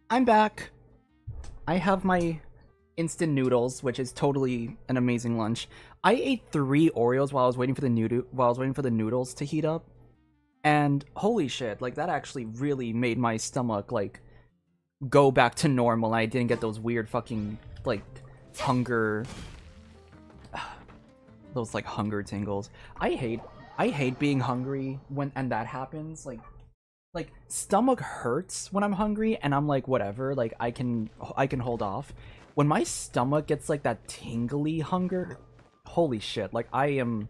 S1: I'm back. I have my instant noodles, which is totally an amazing lunch. I ate 3 Oreos while I was waiting for the noodles to heat up, and holy shit, like that actually really made my stomach like go back to normal. I didn't get those weird fucking like hunger, those like hunger tingles. I hate being hungry when that happens. Like stomach hurts when I'm hungry, and I'm like whatever. Like I can hold off. When my stomach gets like that tingly hunger, holy shit! Like I am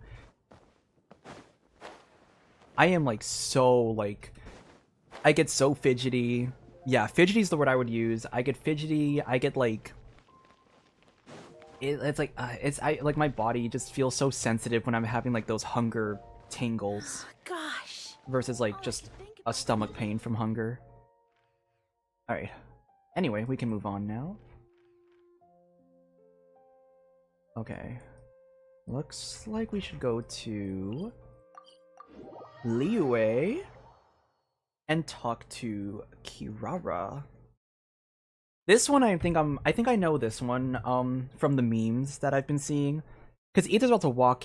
S1: like so like I get so fidgety. Yeah, fidgety is the word I would use. I get fidgety. I get like it's like I like my body just feels so sensitive when I'm having like those hunger tingles.
S3: Gosh.
S1: Versus like just a stomach pain from hunger. All right. Anyway, we can move on now. Okay. Looks like we should go to Liyue and talk to Kirara. This one I think I know this one from the memes that I've been seeing, cuz Ether's about to walk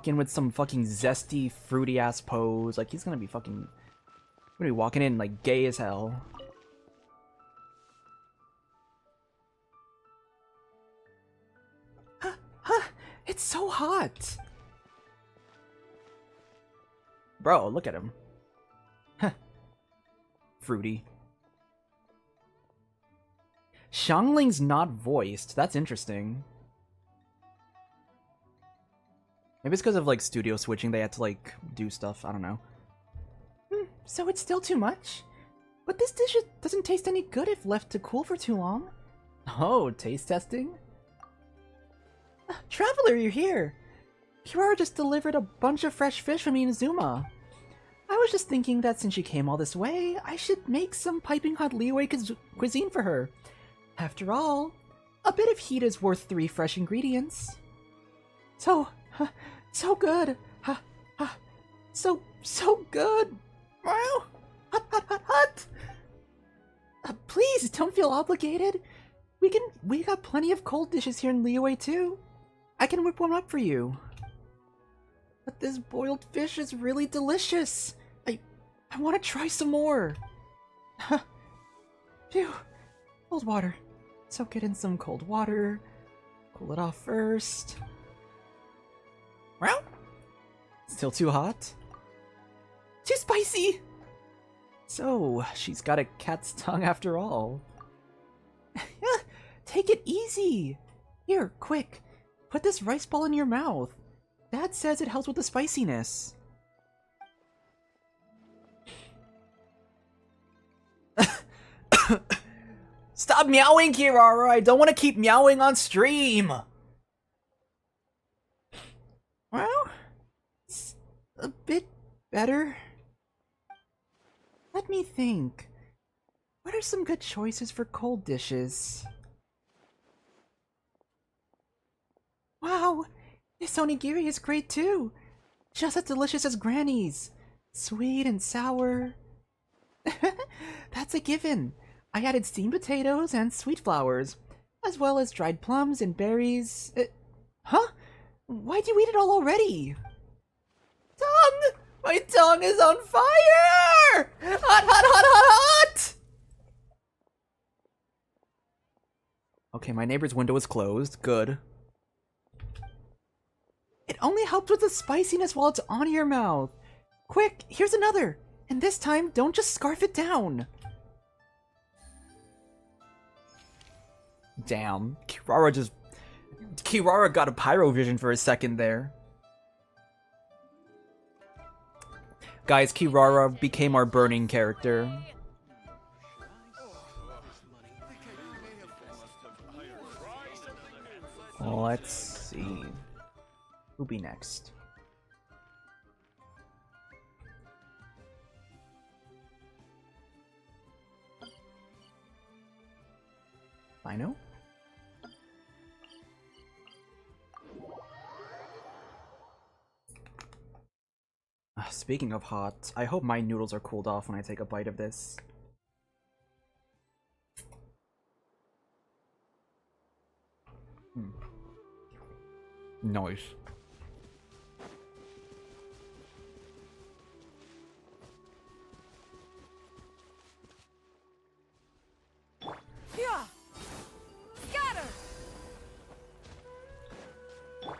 S1: in with some fucking zesty fruity ass pose. Like he's going to be walking in like gay as hell. It's so hot. Bro, look at him. Fruity. Xiangling's not voiced. That's interesting. Maybe it's because of like studio switching. They had to like do stuff. I don't know. So it's still too much? But this dish doesn't taste any good if left to cool for too long. Oh, taste testing? Traveler, you're here! Kirara just delivered a bunch of fresh fish from Inazuma. I was just thinking that since she came all this way, I should make some piping hot Liyue cuisine for her. After all, a bit of heat is worth 3 fresh ingredients. So good! So good! Wow! Hot! Please, don't feel obligated. We got plenty of cold dishes here in Liyue too. I can whip one up for you. But this boiled fish is really delicious. I want to try some more. Phew. Cold water. Soak it in some cold water. Cool it off first. Wow. Still too hot? Too spicy! So, she's got a cat's tongue after all. Take it easy! Here, quick. Put this rice ball in your mouth. Dad says it helps with the spiciness. Stop meowing, Kirara! I don't want to keep meowing on stream! Well, it's a bit better. Let me think. What are some good choices for cold dishes? Wow! This onigiri is great too! Just as delicious as Granny's! Sweet and sour. That's a given. I added steamed potatoes and sweet flowers, as well as dried plums and berries. Huh? Why'd you eat it all already? Tongue! My tongue is on fire! Hot, hot, hot, hot, hot! Okay, my neighbor's window is closed. Good. It only helps with the spiciness while it's on your mouth. Quick, here's another. And this time, don't just scarf it down. Damn, Kirara got a pyro vision for a second there. Guys, Kirara became our burning character. Let's see. Who'll be next? I know. Speaking of hot, I hope my noodles are cooled off when I take a bite of this. Nice.
S3: Yeah. Scatter.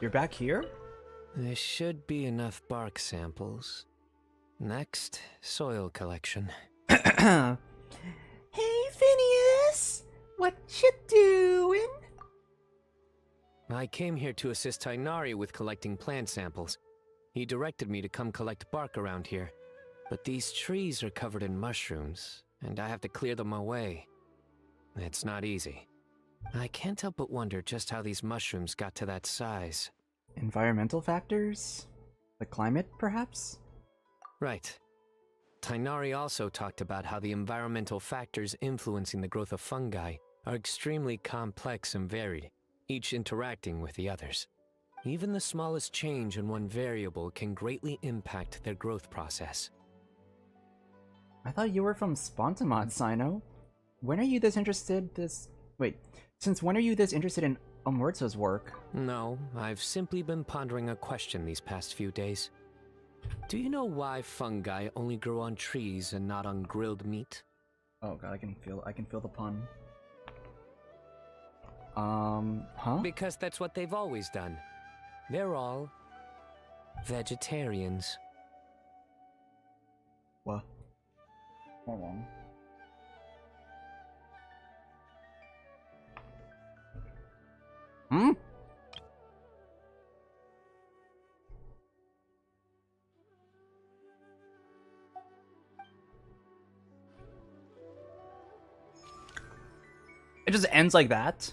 S1: You're back here?
S6: There should be enough bark samples. Next, soil collection.
S1: Hey, Phineas! What you doing?
S6: I came here to assist Tainari with collecting plant samples. He directed me to come collect bark around here. But these trees are covered in mushrooms, and I have to clear them away. It's not easy. I can't help but wonder just how these mushrooms got to that size.
S1: Environmental factors? The climate, perhaps?
S6: Right. Tainari also talked about how the environmental factors influencing the growth of fungi are extremely complex and varied, each interacting with the others. Even the smallest change in one variable can greatly impact their growth process.
S1: I thought you were from Spontamod, Sino. When are you this interested since when are you this interested in Umwertzo's work?
S6: No, I've simply been pondering a question these past few days. Do you know why fungi only grow on trees and not on grilled meat?
S1: Oh god, I can feel the pun. Huh?
S6: Because that's what they've always done. They're all vegetarians.
S1: What? Hold on. Hmm? It just ends like that?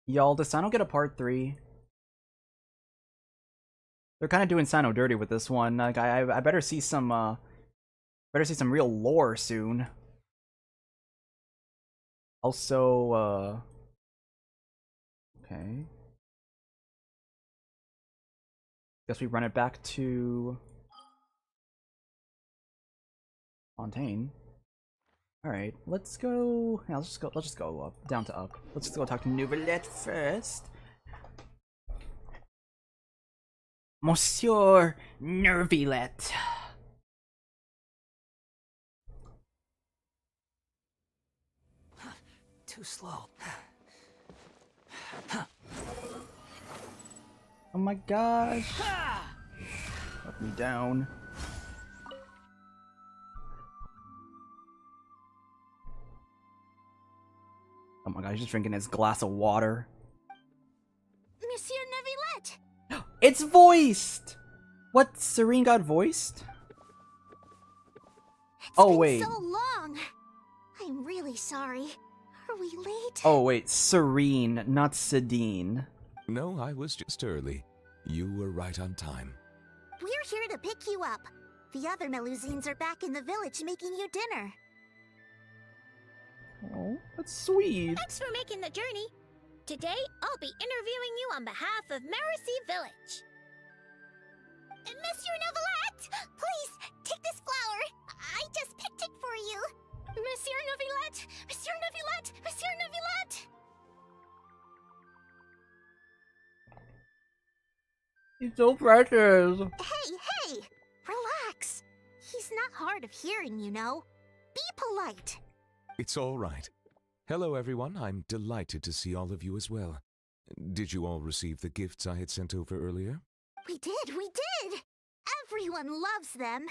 S1: Y'all, does Sino get a part 3? They're kind of doing Sino dirty with this one. Like, I better see some real lore soon. Also, okay. Guess we run it back to Fontaine. All right, let's go. Yeah, let's just go up, down to up. Let's go talk to Nouvellette first. Monsieur Nervillette.
S8: Too slow.
S1: Oh my gosh. Let me down. Oh my god, he's just drinking his glass of water.
S10: Monsieur Neuvillette!
S1: It's voiced! What? Serene got voiced?
S10: It's been so long. I'm really sorry. Are we late?
S1: Oh wait, Serene, not Sedine.
S7: No, I was just early. You were right on time.
S10: We're here to pick you up. The other Melusines are back in the village making you dinner.
S1: Oh, that's sweet.
S10: Thanks for making the journey. Today, I'll be interviewing you on behalf of Mercy Village. Monsieur Neuvillette, please, take this flower. I just picked it for you. Monsieur Neuvillette! Monsieur Neuvillette! Monsieur Neuvillette!
S1: He's so precious.
S10: Hey! Relax. He's not hard of hearing, you know. Be polite.
S7: It's all right. Hello, everyone. I'm delighted to see all of you as well. Did you all receive the gifts I had sent over earlier?
S10: We did! Everyone loves them.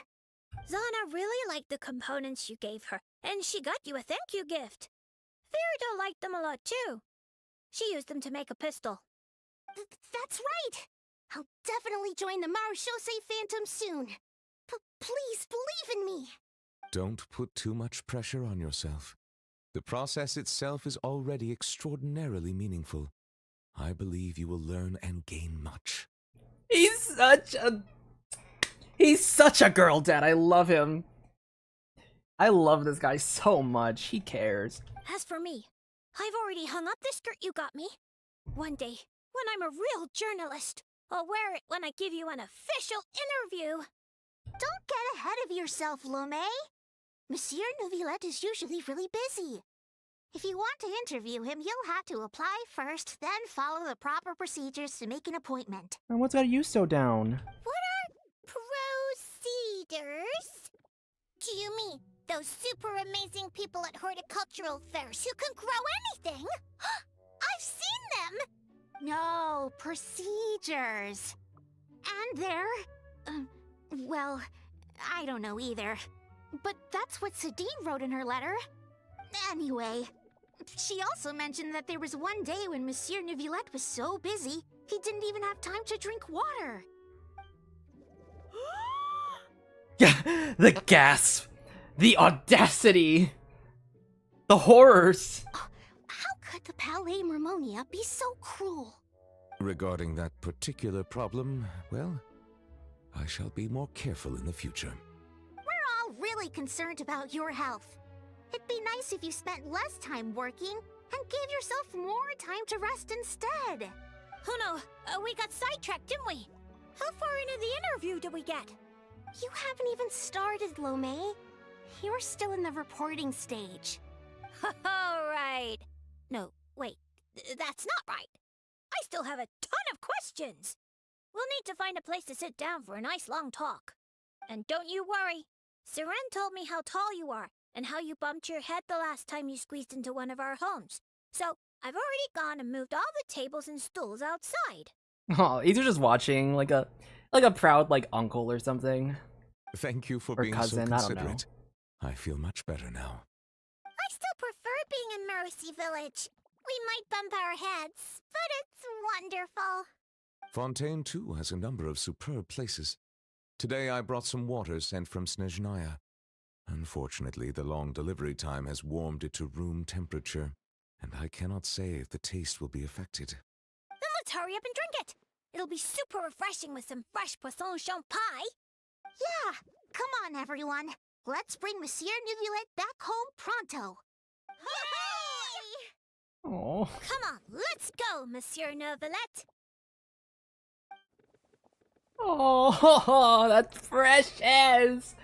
S11: Zana really liked the components you gave her, and she got you a thank you gift. Ferida liked them a lot too. She used them to make a pistol.
S10: That's right! I'll definitely join the Marechaussee Phantom soon. Please believe in me.
S7: Don't put too much pressure on yourself. The process itself is already extraordinarily meaningful. I believe you will learn and gain much.
S1: He's such a girl dad. I love him. I love this guy so much. He cares.
S11: As for me, I've already hung up the skirt you got me. One day, when I'm a real journalist, I'll wear it when I give you an official interview.
S10: Don't get ahead of yourself, Lome. Monsieur Neuvillette is usually really busy. If you want to interview him, you'll have to apply first, then follow the proper procedures to make an appointment.
S1: And what's got you so down?
S10: What are procedures? Do you mean those super amazing people at horticultural fairs who can grow anything? I've seen them! No, procedures. And they're... well, I don't know either. But that's what Sadine wrote in her letter. Anyway, she also mentioned that there was one day when Monsieur Neuvillette was so busy, he didn't even have time to drink water.
S1: The gasp! The audacity! The horrors!
S10: How could the Palais Mermonia be so cruel?
S7: Regarding that particular problem, well, I shall be more careful in the future.
S10: We're all really concerned about your health. It'd be nice if you spent less time working and gave yourself more time to rest instead.
S11: Oh no, we got sidetracked, didn't we? How far into the interview did we get?
S10: You haven't even started, Lome. You're still in the reporting stage.
S11: All right. No, wait, that's not right. I still have a ton of questions. We'll need to find a place to sit down for a nice long talk. And don't you worry. Seren told me how tall you are and how you bumped your head the last time you squeezed into one of our homes. So I've already gone and moved all the tables and stools outside.
S1: Oh, he's just watching like a proud like uncle or something.
S7: Thank you for
S1: Or
S7: being
S1: cousin,
S7: so
S1: I don't know.
S7: considerate. I feel much better now.
S10: I still prefer being in Mercy Village. We might bump our heads, but it's wonderful.
S7: Fontaine, too, has a number of superb places. Today I brought some water sent from Snezhnaya. Unfortunately, the long delivery time has warmed it to room temperature, and I cannot say if the taste will be affected.
S11: Then let's hurry up and drink it. It'll be super refreshing with some fresh poisson champ pie.
S10: Yeah, come on, everyone. Let's bring Monsieur Neuvillette back home pronto. Hooray!
S1: Oh.
S11: Come on, let's go, Monsieur Neuvillette.
S1: Oh, that's precious!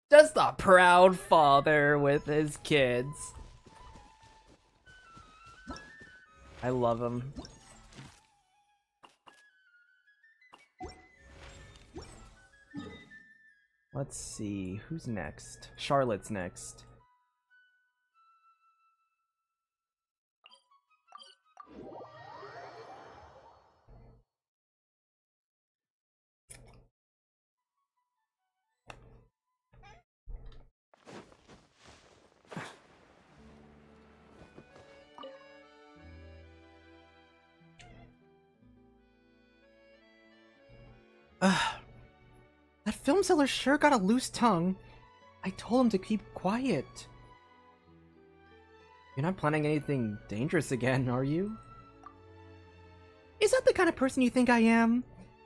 S1: Just a proud father with his kids. I love him. Let's see, who's next? Charlotte's next. That film seller sure got a loose tongue. I told him to keep quiet. You're not planning anything dangerous again, are you? Is that the kind of person you think I am?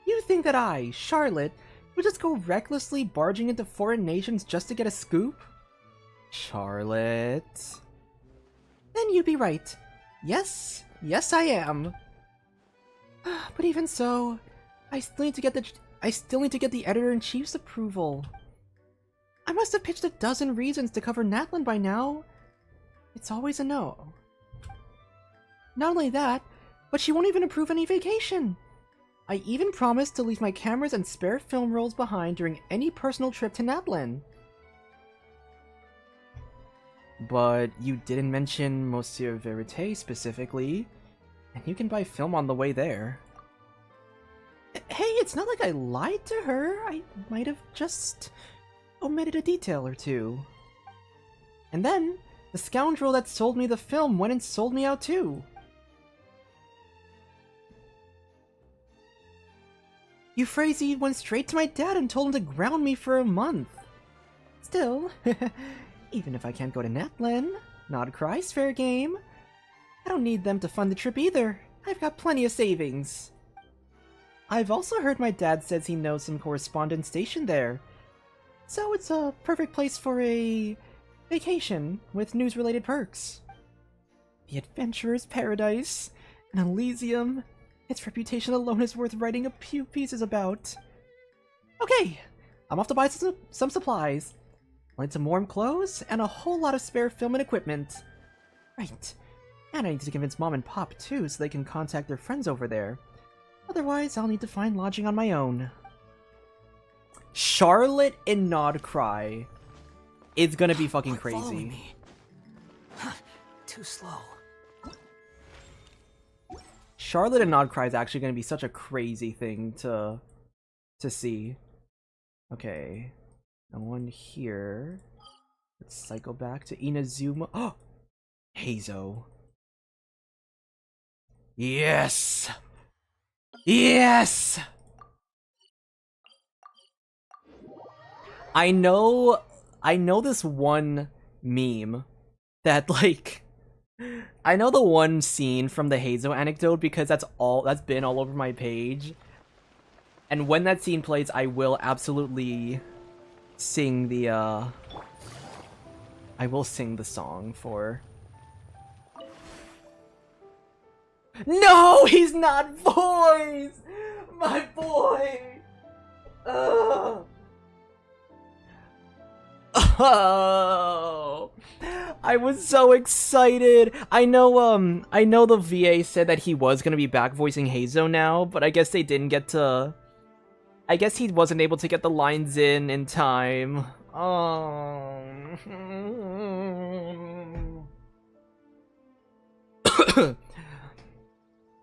S1: You think that I, Charlotte, would just go recklessly barging into foreign nations just to get a scoop? Charlotte... Then you'd be right. Yes, I am. But even so, I still need to get the editor-in-chief's approval. I must have pitched a dozen reasons to cover Natlan by now. It's always a no. Not only that, but she won't even approve any vacation. I even promised to leave my cameras and spare film rolls behind during any personal trip to Natlan. But you didn't mention Monsieur Verite specifically, and you can buy film on the way there. Hey, it's not like I lied to her. I might have just omitted a detail or two. And then, the scoundrel that sold me the film went and sold me out too. Euphrasie went straight to my dad and told him to ground me for a month. Still, even if I can't go to Natlan, not a cry's fair game. I don't need them to fund the trip either. I've got plenty of savings. I've also heard my dad says he knows some correspondents stationed there. So it's a perfect place for a vacation with news-related perks. The adventurer's paradise, an Elysium. Its reputation alone is worth writing a few pieces about. Okay, I'm off to buy some supplies. I'll need some warm clothes and a whole lot of spare film and equipment. Right. And I need to convince Mom and Pop too so they can contact their friends over there. Otherwise, I'll need to find lodging on my own. Charlotte and Nod Cry. It's gonna be fucking crazy.
S2: Me. Huh, too slow.
S1: Charlotte and Nod Cry is actually gonna be such a crazy thing to see. Okay. No one here. Let's cycle back to Inazuma. Oh! Hazo. Yes! Yes! I know this one meme that, like, I know the one scene from the Hazo anecdote because that's been all over my page. And when that scene plays, I will absolutely sing the I will sing the song for. No, he's not voiced! My boy! Ugh. Oh, I was so excited. I know the VA said that he was gonna be back voicing Hazo now, but I guess they didn't get to. I guess he wasn't able to get the lines in time. Oh.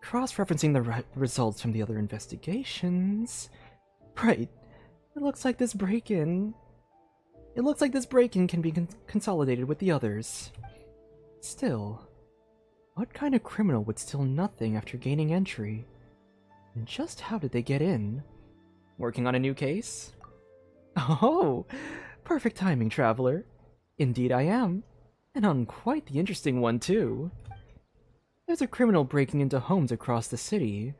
S1: Cross-referencing the results from the other investigations. Right. It looks like this break-in can be consolidated with the others. Still, what kind of criminal would steal nothing after gaining entry? And just how did they get in? Working on a new case? Oh, perfect timing, traveler. Indeed I am. And on quite the interesting one, too. There's a criminal breaking into homes across the city,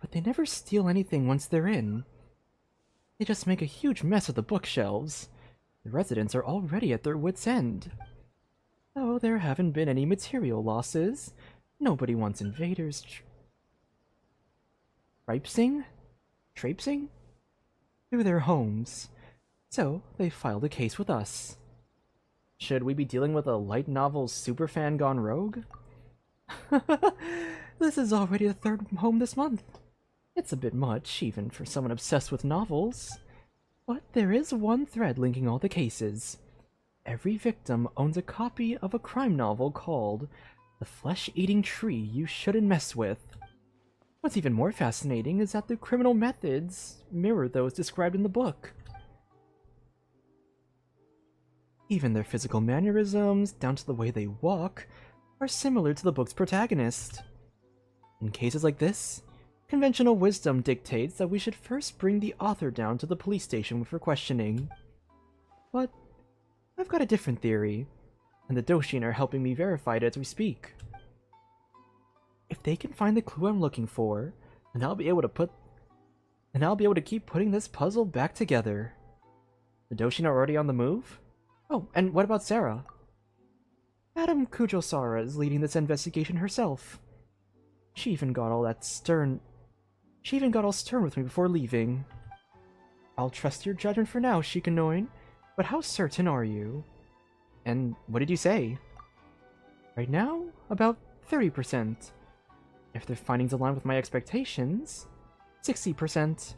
S1: but they never steal anything once they're in. They just make a huge mess of the bookshelves. The residents are already at their wits' end. Though there haven't been any material losses, nobody wants invaders traipsing through their homes. So they filed a case with us. Should we be dealing with a light novel superfan gone rogue? This is already the third home this month. It's a bit much, even for someone obsessed with novels. But there is one thread linking all the cases. Every victim owns a copy of a crime novel called The Flesh-Eating Tree You Shouldn't Mess With. What's even more fascinating is that the criminal methods mirror those described in the book. Even their physical mannerisms, down to the way they walk, are similar to the book's protagonist. In cases like this, conventional wisdom dictates that we should first bring the author down to the police station for questioning. But I've got a different theory, and the Doshin are helping me verify it as we speak. If they can find the clue I'm looking for, then I'll be able to keep putting this puzzle back together. The Doshin are already on the move? Oh, and what about Sarah? Madame Kujosara is leading this investigation herself. She even got all stern with me before leaving. I'll trust your judgment for now, Shikanoin, but how certain are you? And what did you say? Right now, about 30%. If their findings align with my expectations, 60%.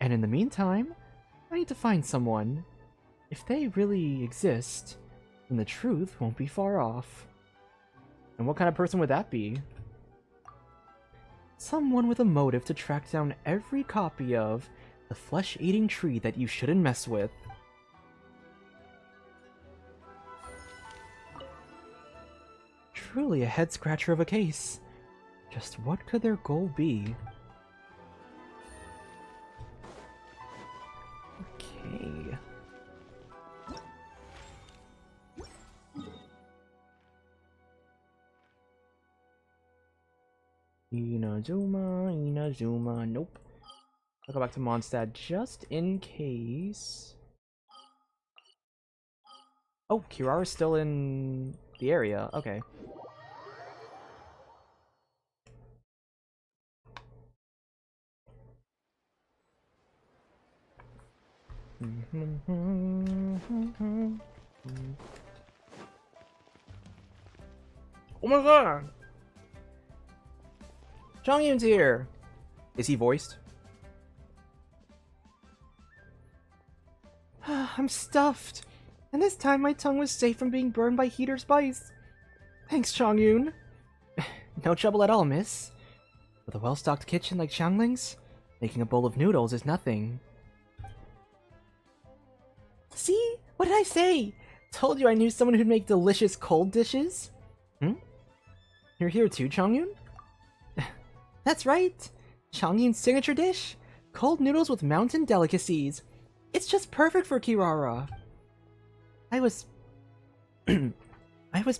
S1: And in the meantime, I need to find someone. If they really exist, then the truth won't be far off. And what kind of person would that be? Someone with a motive to track down every copy of The Flesh-Eating Tree That You Shouldn't Mess With. Truly a head-scratcher of a case. Just what could their goal be? Okay. Inazuma, nope. I'll go back to Mondstadt just in case. Oh, Kirara's still in the area, okay. Oh my god! Chongyun's here! Is he voiced? I'm stuffed. And this time my tongue was safe from being burned by heat or spice. Thanks, Chongyun. No trouble at all, miss. With a well-stocked kitchen like Xiangling's, making a bowl of noodles is nothing. See? What did I say? Told you I knew someone who'd make delicious cold dishes? You're here too, Chongyun? That's right! Chongyun's signature dish? Cold noodles with mountain delicacies. It's just perfect for Kirara. I was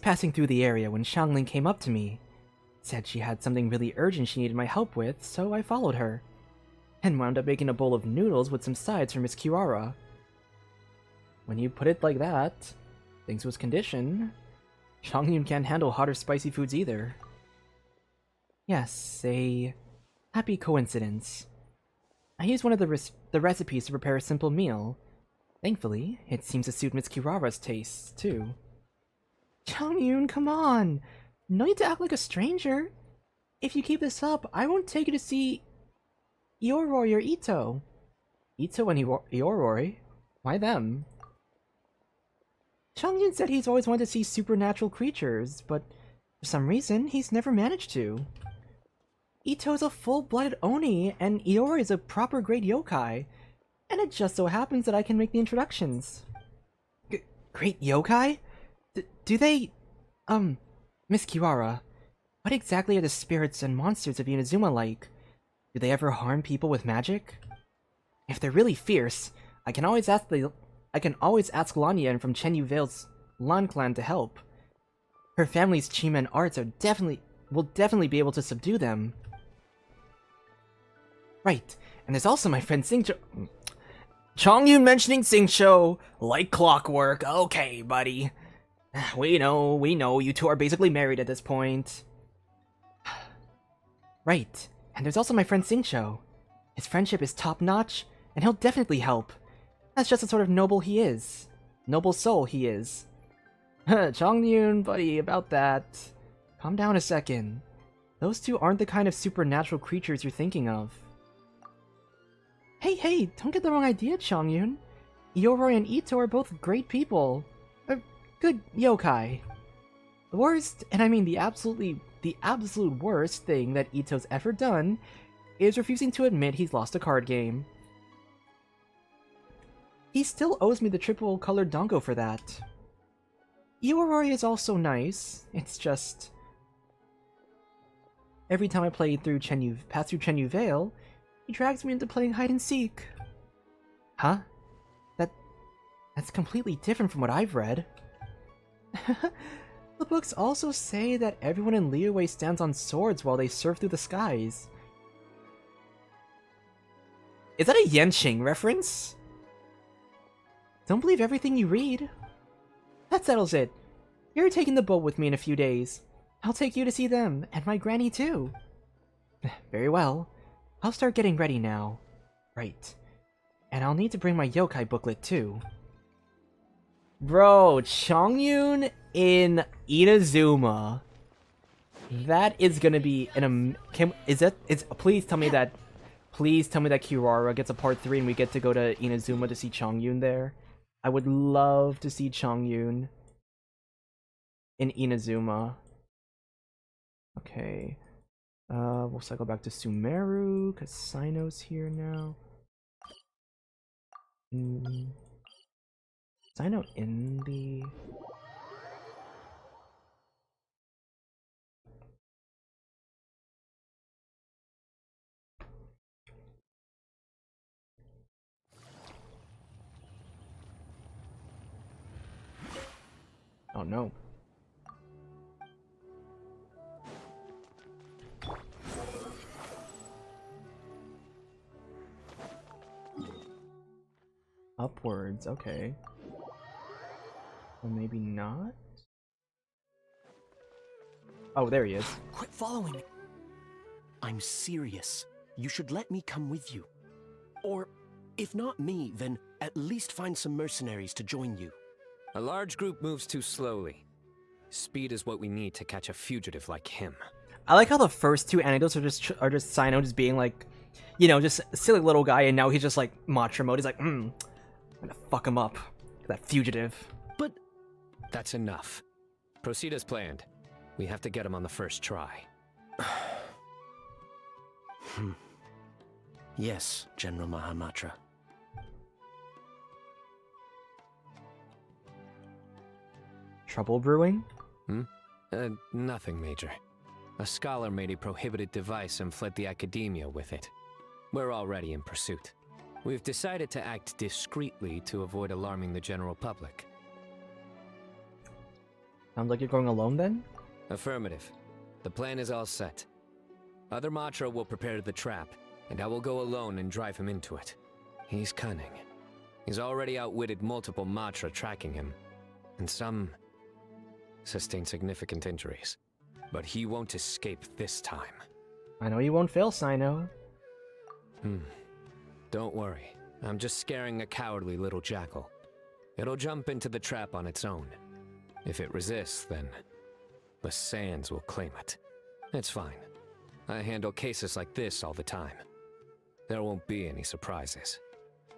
S1: passing through the area when Xiangling came up to me. Said she had something really urgent she needed my help with, so I followed her. And wound up making a bowl of noodles with some sides for Miss Kirara. When you put it like that, things was conditioned. Chongyun can't handle hot or spicy foods either. Yes, a happy coincidence. I used one of the recipes to prepare a simple meal. Thankfully, it seems to suit Miss Kirara's tastes, too. Chongyun, come on! No need to act like a stranger. If you keep this up, I won't take you to see Ioroi or Ito. Ito and Ioroi? Why them? Chongyun said he's always wanted to see supernatural creatures, but for some reason, he's never managed to. Ito's a full-blooded Oni, and Ioroi is a proper great yokai. And it just so happens that I can make the introductions. Great yokai? Do they... Miss Kirara, what exactly are the spirits and monsters of Inazuma like? Do they ever harm people with magic? If they're really fierce, I can always ask Lanyan from Chenyu Vale's Lan clan to help. Her family's Chima and arts will definitely be able to subdue them. Right, and there's also my friend Xingqiu. Chongyun mentioning Xingqiu, like clockwork. Okay, buddy. We know, you two are basically married at this point. Right, and there's also my friend Xingqiu. His friendship is top-notch, and he'll definitely help. That's just the sort of noble soul he is. Chongyun, buddy, about that. Calm down a second. Those two aren't the kind of supernatural creatures you're thinking of. Hey, don't get the wrong idea, Chongyun. Ioroi and Ito are both great people. Good yokai. The worst, and I mean the absolute worst thing that Ito's ever done is refusing to admit he's lost a card game. He still owes me the triple-colored dongo for that. Ioroi is also nice, it's just... every time I pass through Chenyu Vale, he drags me into playing hide-and-seek. Huh? That's completely different from what I've read. The books also say that everyone in Liyue stands on swords while they surf through the skies. Is that a Genshin reference? Don't believe everything you read. That settles it. You're taking the boat with me in a few days. I'll take you to see them, and my granny too. Very well. I'll start getting ready now. Right. And I'll need to bring my yokai booklet too. Bro, Chongyun in Inazuma. That is gonna be an please tell me that Kirara gets a part 3 and we get to go to Inazuma to see Chongyun there. I would love to see Chongyun in Inazuma. Okay. We'll cycle back to Sumeru, because Sino's here now. Sino in the... Oh no. Upwards, okay. Or maybe not? Oh, there he is.
S12: Quit following me. I'm serious. You should let me come with you. Or, if not me, then at least find some mercenaries to join you.
S6: A large group moves too slowly. Speed is what we need to catch a fugitive like him.
S1: I like how the first two anecdotes are just Sino just being like, you know, just a silly little guy, and now he's just like Matra mode. He's like, I'm gonna fuck him up. That fugitive.
S12: But
S6: that's enough. Proceed as planned. We have to get him on the first try.
S12: Yes, General Mahamatra.
S1: Trouble brewing?
S6: Nothing major. A scholar made a prohibited device and fled the academia with it. We're already in pursuit. We've decided to act discreetly to avoid alarming the general public.
S1: Sounds like you're going alone then?
S6: Affirmative. The plan is all set. Other Matra will prepare the trap, and I will go alone and drive him into it. He's cunning. He's already outwitted multiple Matra tracking him, and some sustained significant injuries. But he won't escape this time.
S1: I know you won't fail, Sino.
S6: Don't worry. I'm just scaring a cowardly little jackal. It'll jump into the trap on its own. If it resists, then the sands will claim it. It's fine. I handle cases like this all the time. There won't be any surprises.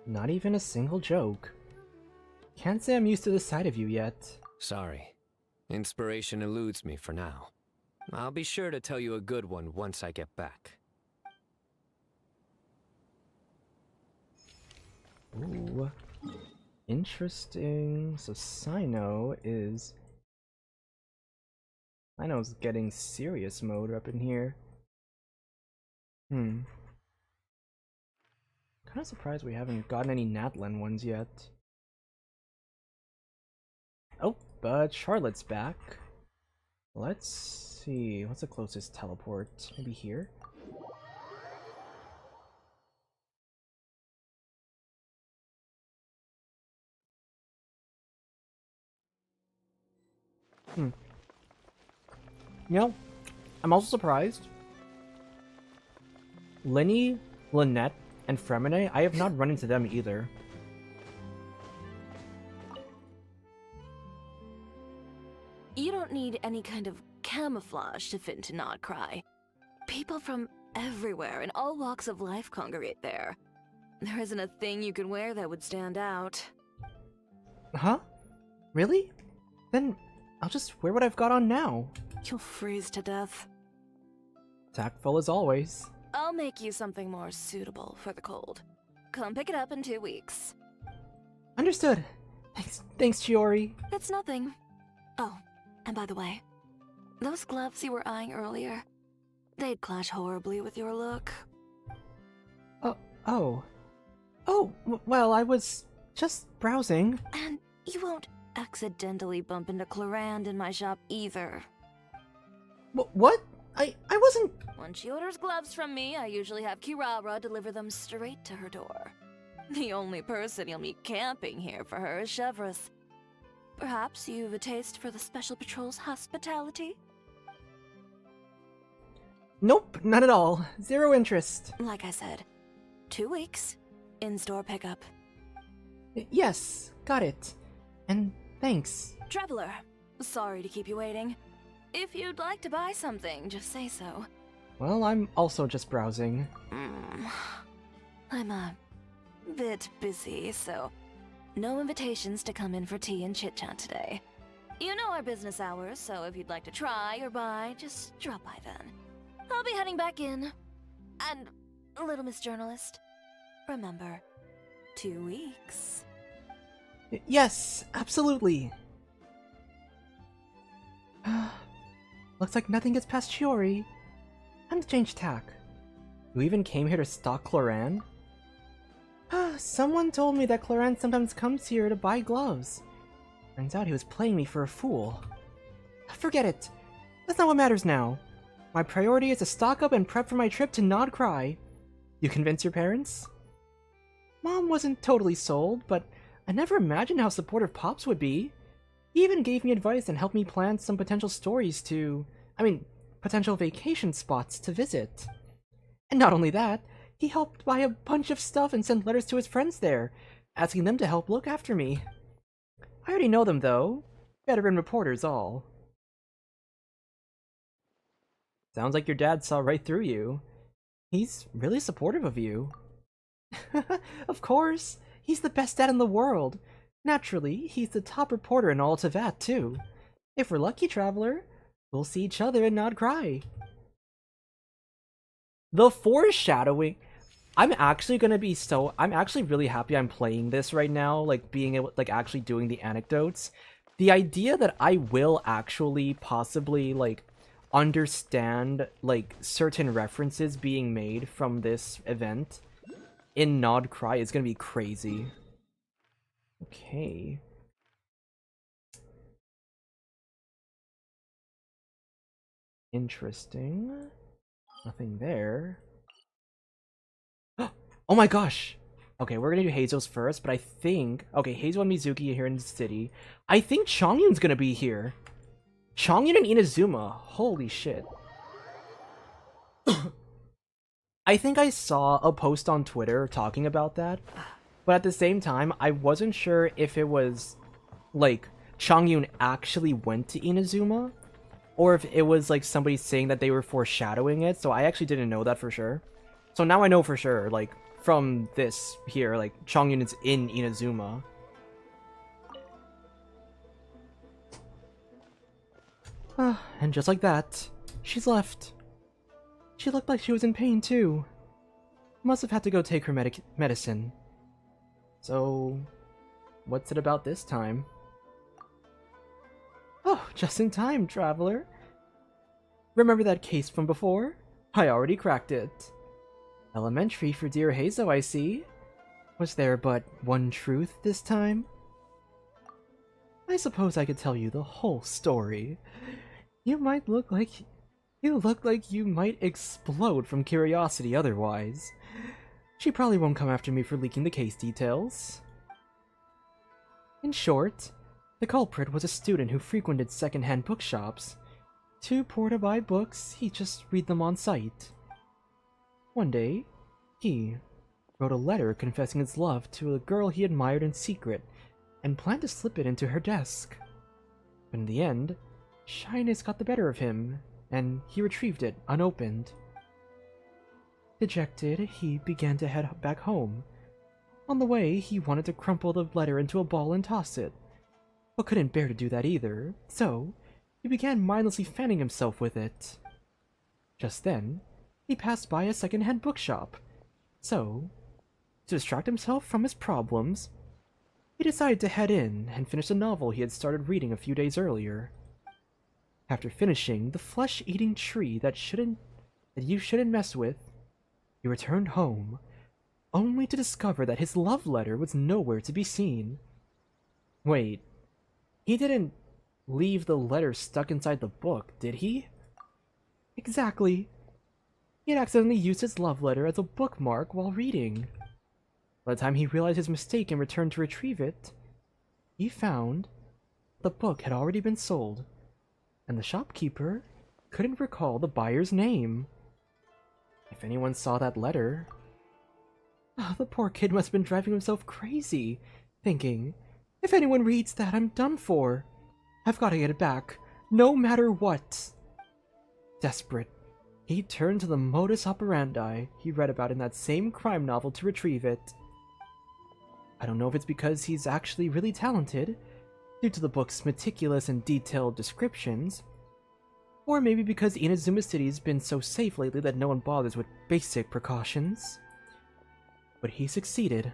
S1: Not even a single joke. Can't say I'm used to this side of you yet.
S6: Sorry. Inspiration eludes me for now. I'll be sure to tell you a good one once I get back.
S1: Ooh. Interesting. So Sino's getting serious mode up in here. Kinda surprised we haven't gotten any Natlan ones yet. Oh, but Charlotte's back. Let's see, what's the closest teleport? Maybe here? You know, I'm also surprised. Lyney, Lynette, and Freminet, I have not run into them either.
S3: You don't need any kind of camouflage to fit into Nodcry. People from everywhere in all walks of life congregate there. There isn't a thing you could wear that would stand out.
S1: Huh? Really? Then I'll just wear what I've got on now.
S3: You'll freeze to death.
S1: Tactful as always.
S3: I'll make you something more suitable for the cold. Come pick it up in 2 weeks.
S1: Understood. Thanks, Chiori.
S3: It's nothing. Oh, and by the way, those gloves you were eyeing earlier, they'd clash horribly with your look.
S1: Well, I was just browsing.
S3: And you won't accidentally bump into Clorand in my shop either.
S1: What? I wasn't...
S3: When she orders gloves from me, I usually have Kirara deliver them straight to her door. The only person you'll meet camping here for her is Chevreuse. Perhaps you've a taste for the Special Patrol's hospitality?
S1: Nope, not at all. Zero interest.
S3: Like I said, 2 weeks, in-store pickup.
S1: Yes, got it. And thanks.
S3: Traveler, sorry to keep you waiting. If you'd like to buy something, just say so.
S1: Well, I'm also just browsing.
S3: I'm a bit busy, so no invitations to come in for tea and chit-chat today. You know our business hours, so if you'd like to try or buy, just drop by then. I'll be heading back in. And, little Miss Journalist, remember, 2 weeks.
S1: Yes, absolutely. Looks like nothing gets past Chiori. Time to change tack. You even came here to stalk Clorand? Someone told me that Clorand sometimes comes here to buy gloves. Turns out he was playing me for a fool. Forget it. That's not what matters now. My priority is to stock up and prep for my trip to Nodcry. You convince your parents? Mom wasn't totally sold, but I never imagined how supportive Pops would be. He even gave me advice and helped me plan some potential potential vacation spots to visit. And not only that, he helped buy a bunch of stuff and send letters to his friends there. asking them to help look after me. I already know them, though. Veteran reporters all. Sounds like your dad saw right through you. He's really supportive of you. Of course! He's the best dad in the world! Naturally, he's the top reporter in all of Tevat, too. If we're lucky, Traveler, we'll see each other and not cry. The foreshadowing... I'm actually really happy I'm playing this right now, like, being able, like, actually doing the anecdotes. The idea that I will actually possibly, like, understand, like, certain references being made from this event in Nod Cry is gonna be crazy. Okay. Interesting. Nothing there. Oh my gosh! Okay, we're gonna do Hazel's first, but I think... Okay, Hazel and Mizuki are here in the city. I think Chongyun's gonna be here. Chongyun and Inazuma. Holy shit. I think I saw a post on Twitter talking about that, but at the same time, I wasn't sure if it was, like, Chongyun actually went to Inazuma, or if it was, like, somebody saying that they were foreshadowing it, so I actually didn't know that for sure. So now I know for sure, like, from this here, like, Chongyun is in Inazuma. And just like that, she's left. She looked like she was in pain, too. Must have had to go take her medicine. So, what's it about this time? Oh, just in time, Traveler. Remember that case from before? I already cracked it. Elementary for dear Hazel, I see. Was there but one truth this time? I suppose I could tell you the whole story. You look like you might explode from curiosity otherwise. She probably won't come after me for leaking the case details. In short, the culprit was a student who frequented second-hand bookshops. Too poor to buy books, he'd just read them on sight. One day, he wrote a letter confessing his love to a girl he admired in secret and planned to slip it into her desk. But in the end, shyness got the better of him, and he retrieved it unopened. Dejected, he began to head back home. On the way, he wanted to crumple the letter into a ball and toss it, but couldn't bear to do that either, so he began mindlessly fanning himself with it. Just then, he passed by a second-hand bookshop, so, to distract himself from his problems, he decided to head in and finish a novel he had started reading a few days earlier. After finishing The Flesh-Eating Tree That You Shouldn't Mess With, he returned home, only to discover that his love letter was nowhere to be seen. Wait, he didn't leave the letter stuck inside the book, did he? Exactly. He had accidentally used his love letter as a bookmark while reading. By the time he realized his mistake and returned to retrieve it, he found the book had already been sold, and the shopkeeper couldn't recall the buyer's name. If anyone saw that letter... the poor kid must have been driving himself crazy, thinking, if anyone reads that, I'm done for. I've got to get it back, no matter what. Desperate, he turned to the modus operandi he read about in that same crime novel to retrieve it. I don't know if it's because he's actually really talented, due to the book's meticulous and detailed descriptions, or maybe because Inazuma City's been so safe lately that no one bothers with basic precautions. But he succeeded.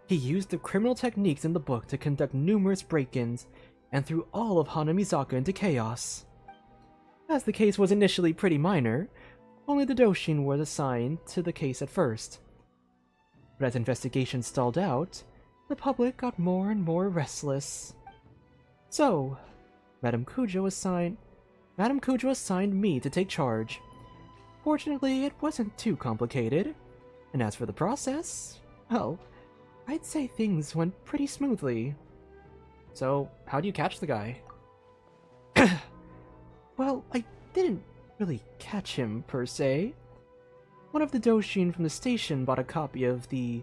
S1: He used the criminal techniques in the book to conduct numerous break-ins, and threw all of Hanamizaka into chaos. As the case was initially pretty minor, only the Doshin was assigned to the case at first. But as investigations stalled out, the public got more and more restless. So, Madame Kujo assigned me to take charge. Fortunately, it wasn't too complicated. And as for the process, well, I'd say things went pretty smoothly. So, how'd you catch the guy? Well, I didn't really catch him, per se. One of the Doshin from the station bought a copy of the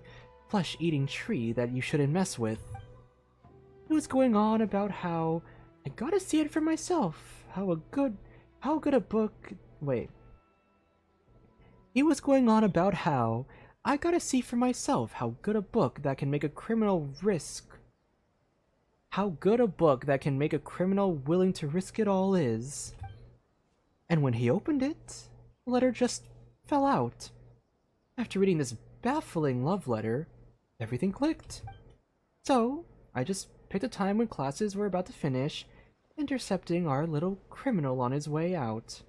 S1: flesh-eating tree that you shouldn't mess with. He was going on about how I gotta see it for myself. How good a book. Wait. He was going on about how I gotta see for myself how good a book that can make a criminal risk. How good a book that can make a criminal willing to risk it all is. And when he opened it, the letter just fell out. After reading this baffling love letter, everything clicked. So, I just picked a time when classes were about to finish, intercepting our little criminal on his way out.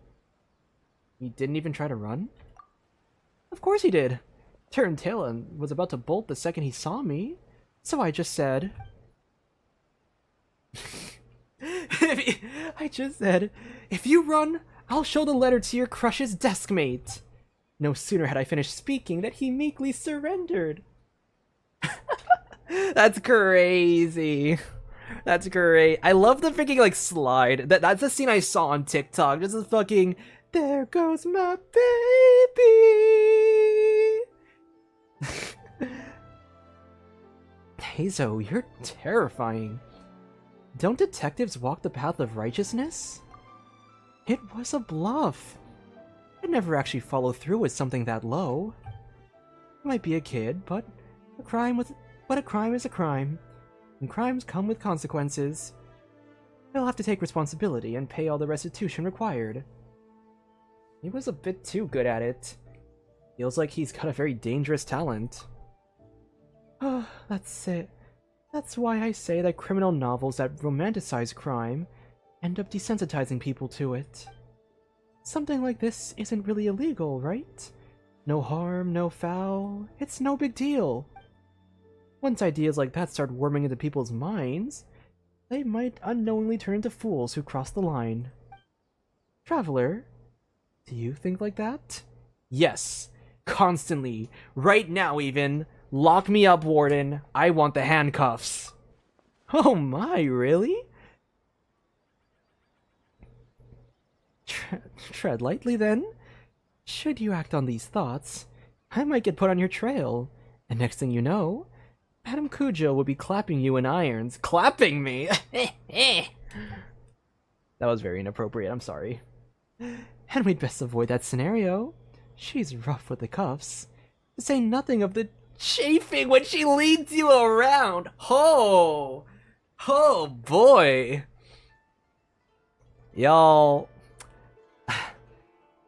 S1: He didn't even try to run? Of course he did. Turned tail and was about to bolt the second he saw me. So I just said... I just said, if you run, I'll show the letter to your crush's desk mate. No sooner had I finished speaking that he meekly surrendered. That's crazy. That's great. I love the freaking like slide. That's a scene I saw on TikTok. Just a fucking there goes my baby. Hazo, you're terrifying. Don't detectives walk the path of righteousness? It was a bluff. I'd never actually follow through with something that low. I might be a kid, but a crime is a crime. And crimes come with consequences. He'll have to take responsibility and pay all the restitution required. He was a bit too good at it. Feels like he's got a very dangerous talent. Oh, that's it. That's why I say that criminal novels that romanticize crime end up desensitizing people to it. Something like this isn't really illegal, right? No harm, no foul. It's no big deal. Once ideas like that start warming into people's minds, they might unknowingly turn into fools who cross the line. Traveler, do you think like that? Yes, constantly. Right now even. Lock me up, Warden. I want the handcuffs. Oh my, really? Tread lightly then. Should you act on these thoughts, I might get put on your trail. And next thing you know, Madame Cujo will be clapping you in irons. Clapping me? That was very inappropriate, I'm sorry. And we'd best avoid that scenario. She's rough with the cuffs. To say nothing of the chafing when she leads you around. Oh boy. Y'all,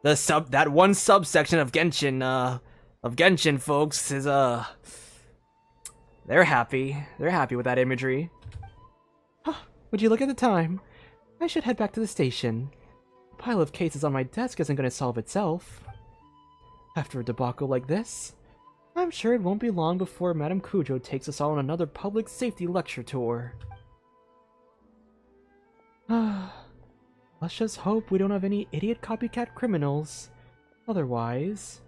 S1: that one subsection of Genshin folks is they're happy with that imagery. Would you look at the time? I should head back to the station. A pile of cases on my desk isn't going to solve itself. After a debacle like this, I'm sure it won't be long before Madame Cujo takes us all on another public safety lecture tour. Let's just hope we don't have any idiot copycat criminals. Otherwise,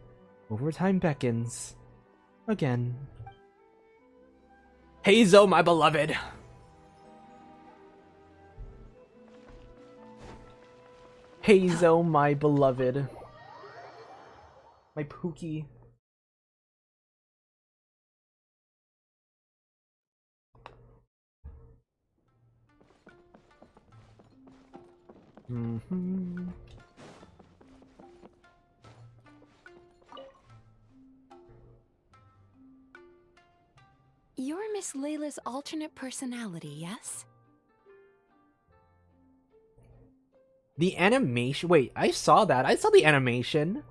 S1: overtime beckons. Again. Hazo, my beloved! Hazo, my beloved. My Pookie.
S4: You're Miss Layla's alternate personality, yes?
S1: The animation. Wait, I saw that. I saw the animation.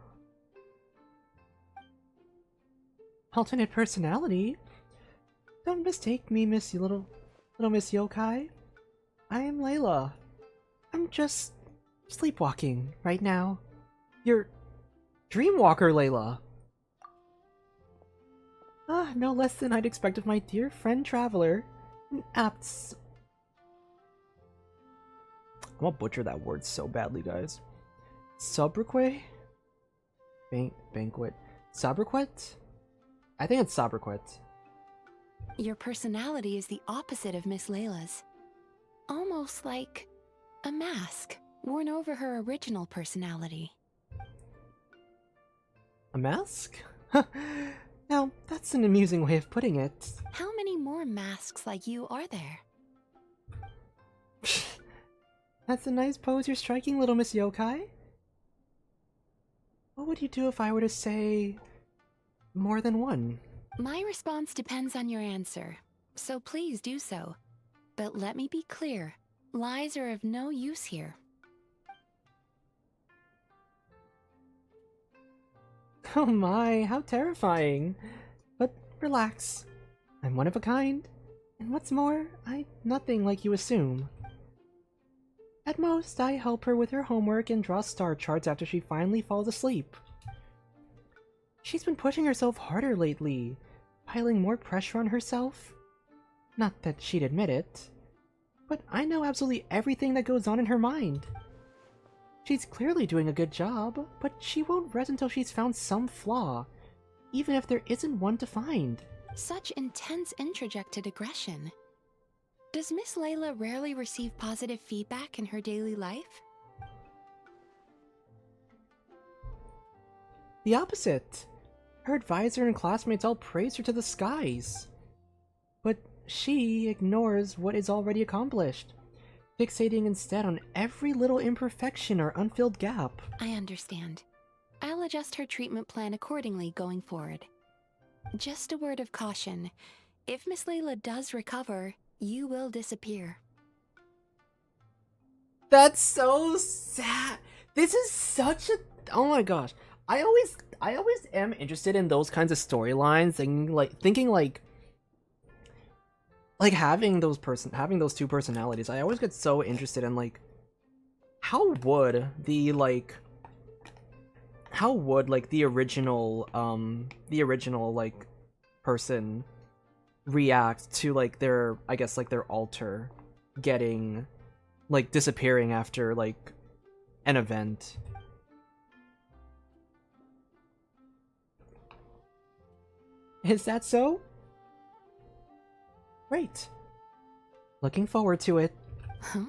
S1: Alternate personality? Don't mistake me, little Miss Yokai. I am Layla. I'm just sleepwalking right now. You're Dreamwalker, Layla. No less than I'd expect of my dear friend Traveler. An apt... I'm gonna butcher that word so badly, guys. Sobriquet? Banquet. Sobriquet? I think it's sobriquet.
S4: Your personality is the opposite of Miss Layla's. Almost like a mask worn over her original personality.
S1: A mask?
S13: Now, that's an amusing way of putting it.
S4: How many more masks like you are there?
S13: That's a nice pose you're striking, little Miss Yokai. What would you do if I were to say more than one?
S4: My response depends on your answer, so please do so. But let me be clear, lies are of no use here.
S13: Oh my, how terrifying. But relax. I'm one of a kind. And what's more, I'm nothing like you assume. At most, I help her with her homework and draw star charts after she finally falls asleep. She's been pushing herself harder lately, piling more pressure on herself. Not that she'd admit it, but I know absolutely everything that goes on in her mind. She's clearly doing a good job, but she won't rest until she's found some flaw, even if there isn't one to find.
S4: Such intense introjected aggression. Does Miss Layla rarely receive positive feedback in her daily life?
S13: The opposite. Her advisor and classmates all praise her to the skies. But she ignores what is already accomplished, fixating instead on every little imperfection or unfilled gap.
S4: I understand. I'll adjust her treatment plan accordingly going forward. Just a word of caution. If Miss Layla does recover, you will disappear.
S13: That's so sad. This is such a... Oh my gosh. I always am interested in those kinds of storylines and thinking like having those two personalities. I always get so interested in like how would the original like person react to like their, I guess, like their alter getting like disappearing after like an event. Is that so? Great. Looking forward to it.
S4: Huh?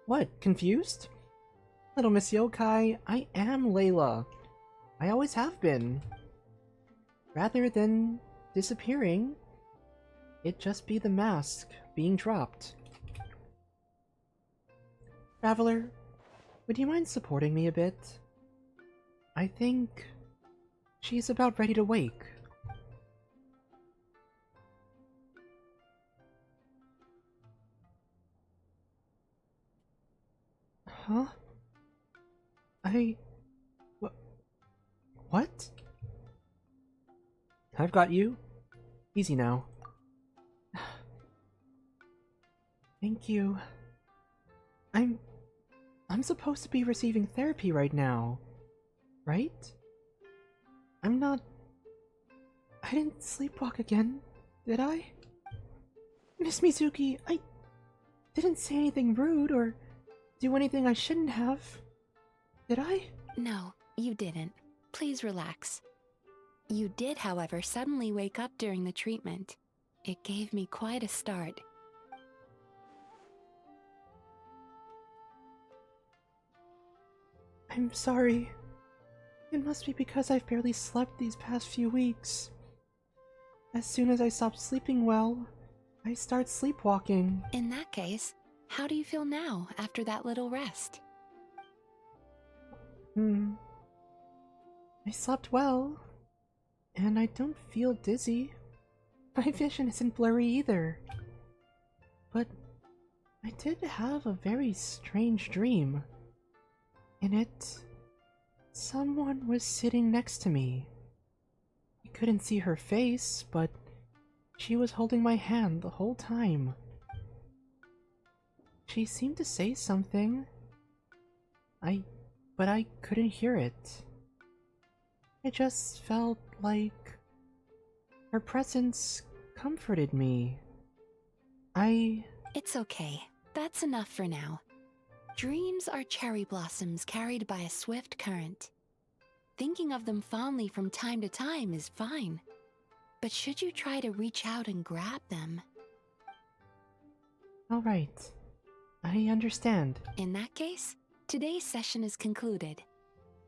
S13: What, confused? Little Miss Yokai, I am Layla. I always have been. Rather than disappearing, it'd just be the mask being dropped. Traveler, would you mind supporting me a bit? I think she's about ready to wake. Huh? What? I've got you. Easy now. Thank you. I'm supposed to be receiving therapy right now, right? I didn't sleepwalk again, did I? Miss Mizuki, I didn't say anything rude or do anything I shouldn't have, did I?
S4: No, you didn't. Please relax. You did, however, suddenly wake up during the treatment. It gave me quite a start.
S13: I'm sorry. It must be because I've barely slept these past few weeks. As soon as I stop sleeping well, I start sleepwalking.
S4: In that case, how do you feel now after that little rest?
S13: I slept well, and I don't feel dizzy. My vision isn't blurry either. But I did have a very strange dream. In it, someone was sitting next to me. I couldn't see her face, but she was holding my hand the whole time. She seemed to say something, but I couldn't hear it. I just felt like her presence comforted me.
S4: It's okay. That's enough for now. Dreams are cherry blossoms carried by a swift current. Thinking of them fondly from time to time is fine. But should you try to reach out and grab them?
S13: Alright. I understand.
S4: In that case, today's session is concluded.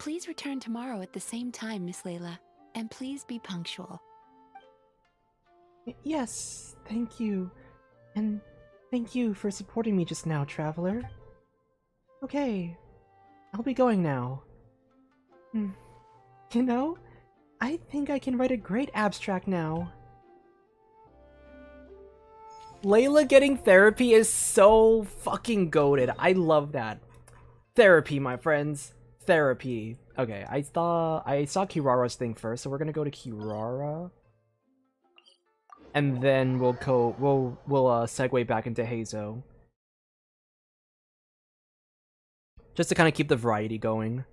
S14: Please return tomorrow at the same time, Miss Layla, and please be punctual.
S13: Yes, thank you. And thank you for supporting me just now, Traveler. Okay, I'll be going now. You know, I think I can write a great abstract now. Layla getting therapy is so fucking goated. I love that. Therapy, my friends. Therapy. Okay, I saw Kirara's thing first, so we're gonna go to Kirara. And then we'll segue back into Hazo. Just to kind of keep the variety going.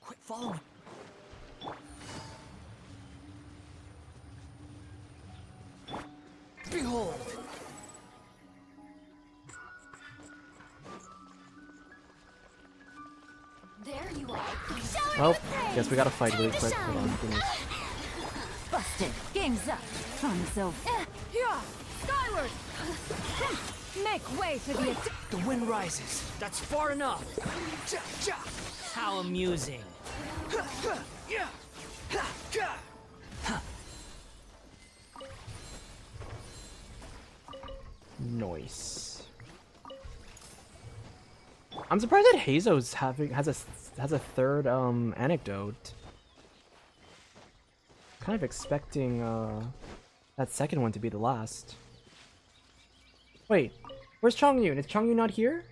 S8: Quit following. Behold.
S4: There you are.
S1: Oh, guess we gotta fight really quick. Hold on, give me.
S15: Busted. Game's up. Fun's over.
S11: Here! Skyward! Make way for the...
S2: The wind rises. That's far enough. How amusing.
S1: Nice. I'm surprised that Hazo's has a third anecdote. Kind of expecting that second one to be the last. Wait, where's Chongyun? Is Chongyun not here?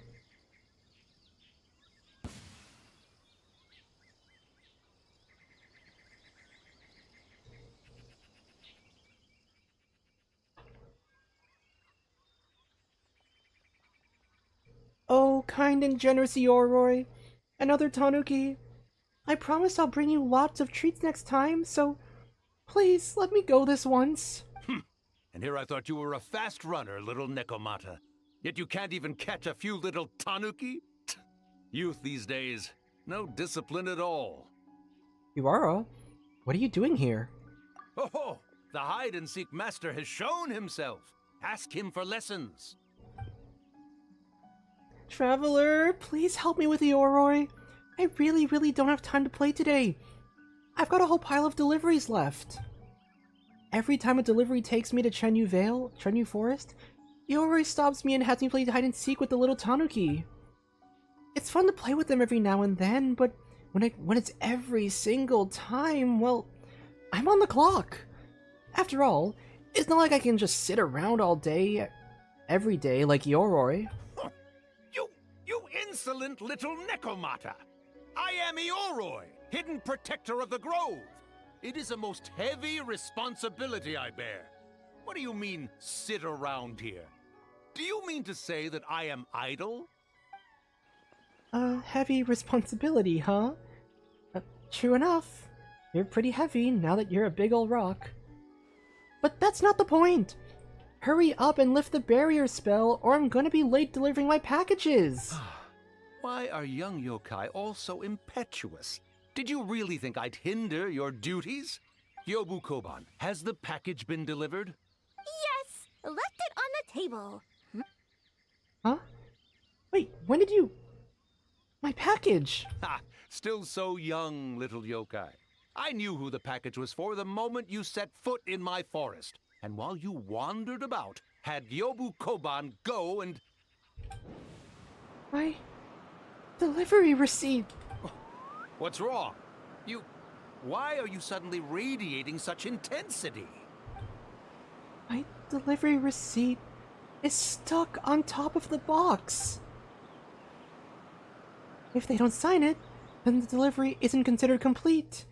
S1: Oh, kind and generous Yoroi, another Tanuki. I promise I'll bring you lots of treats next time, so please let me go this once.
S16: And here I thought you were a fast runner, little Nekomata. Yet you can't even catch a few little tanuki? Youth these days, no discipline at all.
S1: Kirara, what are you doing here?
S16: Oh, the hide-and-seek master has shown himself. Ask him for lessons.
S13: Traveler, please help me with Yoroi. I really don't have time to play today. I've got a whole pile of deliveries left. Every time a delivery takes me to Chenyu Forest, Yoroi stops me and has me play hide and seek with the little tanuki. It's fun to play with them every now and then, but when it's every single time, well, I'm on the clock. After all, it's not like I can just sit around all day, every day like Yoroi.
S16: You insolent little Nekomata! I am Ioroi, hidden protector of the grove. It is a most heavy responsibility I bear. What do you mean, sit around here? Do you mean to say that I am idle?
S13: Heavy responsibility, huh? True enough. You're pretty heavy now that you're a big ol' rock. But that's not the point! Hurry up and lift the barrier spell, or I'm gonna be late delivering my packages!
S16: Why are young yokai all so impetuous? Did you really think I'd hinder your duties? Yobu Koban, has the package been delivered?
S11: Yes! Left it on the table.
S13: Huh? Wait, when did you... My package!
S16: Ha! Still so young, little yokai. I knew who the package was for the moment you set foot in my forest. And while you wandered about, had Yobu Koban go and...
S13: My... delivery receipt!
S16: What's wrong? Why are you suddenly radiating such intensity?
S13: My delivery receipt is stuck on top of the box. If they don't sign it, then the delivery isn't considered complete.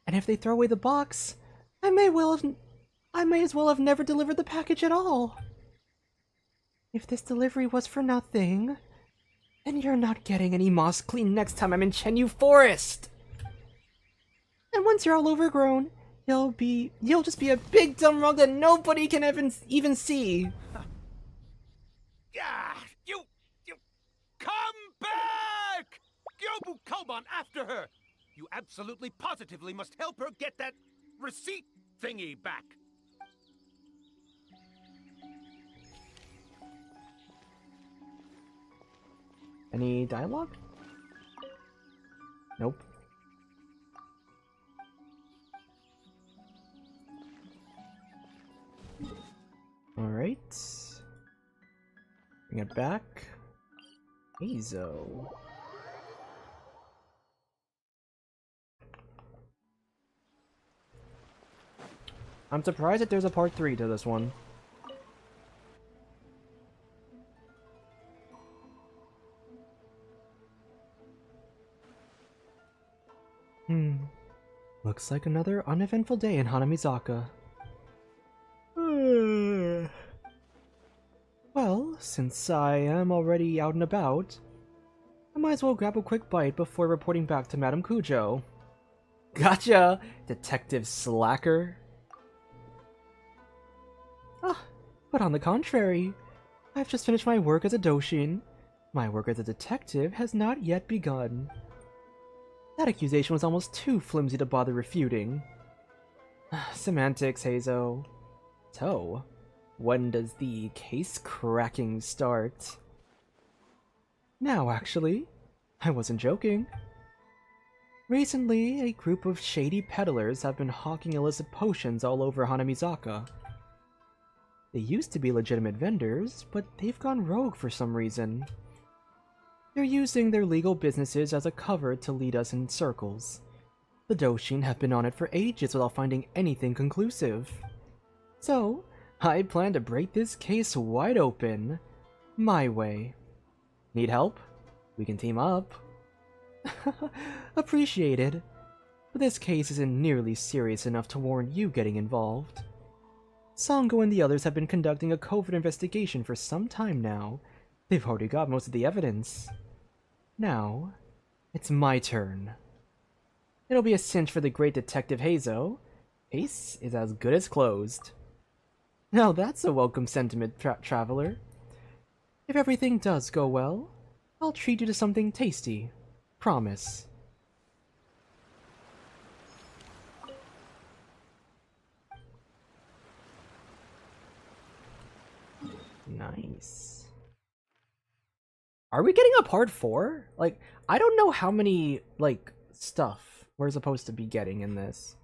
S13: And if they throw away the box, I may as well have never delivered the package at all. If this delivery was for nothing, then you're not getting any moss clean next time I'm in Chenyu Forest! And once you're all overgrown, you'll just be a big dumb rug that nobody can even see.
S16: Yeah, you come back! Yobu Koban, after her! You absolutely positively must help her get that receipt thingy back.
S1: Any dialogue? Nope.
S13: Bring it back. Ezo. I'm surprised that there's a part 3 to this one. Looks like another uneventful day in Hanamizaka. Well, since I am already out and about, I might as well grab a quick bite before reporting back to Madame Kujo. Gotcha, Detective Slacker. But on the contrary, I've just finished my work as a doshin. My work as a detective has not yet begun. That accusation was almost too flimsy to bother refuting. Semantics, Heizo. So, when does the case cracking start? Now, actually. I wasn't joking. Recently, a group of shady peddlers have been hawking illicit potions all over Hanamizaka. They used to be legitimate vendors, but they've gone rogue for some reason. They're using their legal businesses as a cover to lead us in circles. The Doshin have been on it for ages without finding anything conclusive. So, I plan to break this case wide open. My way. Need help? We can team up. Appreciated. But this case isn't nearly serious enough to warrant you getting involved. Sango and the others have been conducting a covert investigation for some time now. They've already got most of the evidence. Now, it's my turn. It'll be a cinch for the great Detective Heizo. Case is as good as closed. Now that's a welcome sentiment, traveler. If everything does go well, I'll treat you to something tasty. Promise. Nice. Are we getting a part 4? Like, I don't know how many, like, stuff we're supposed to be getting in this.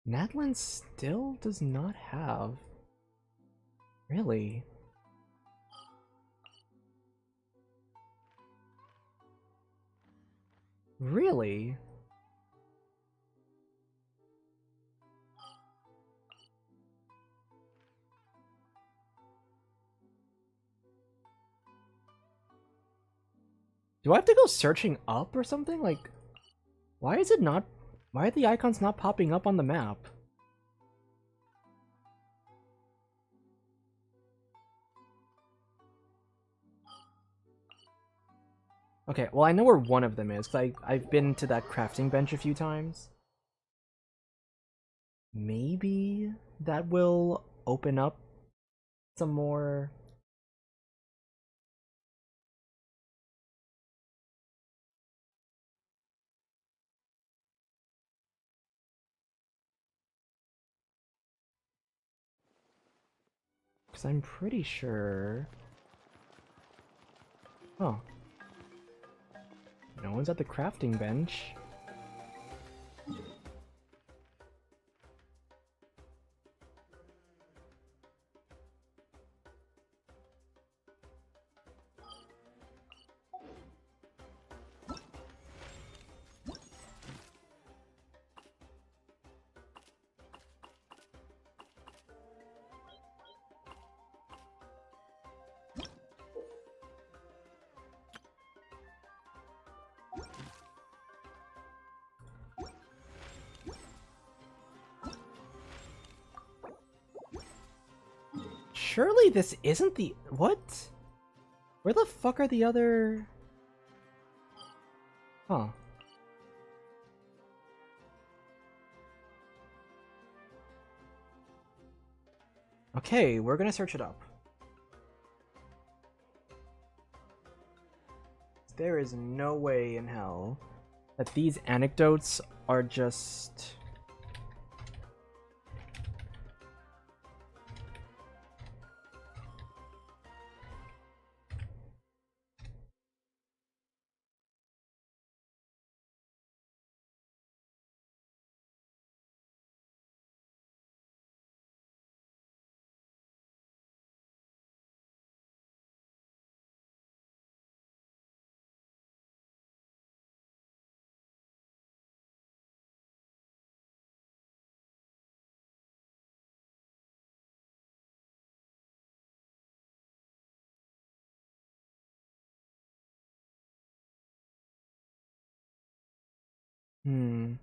S13: Natlan still does not have. Really? Really? Do I have to go searching up or something? Like, why is it not... Why are the icons not popping up on the map? Okay, well I know where one of them is, because I've been to that crafting bench a few times. Maybe that will open up some more... Because I'm pretty sure... Oh. No one's at the crafting bench. Surely this isn't the... What? Where the fuck are the other... Huh. Okay, we're gonna search it up. There is no way in hell that these anecdotes are just... Hmm.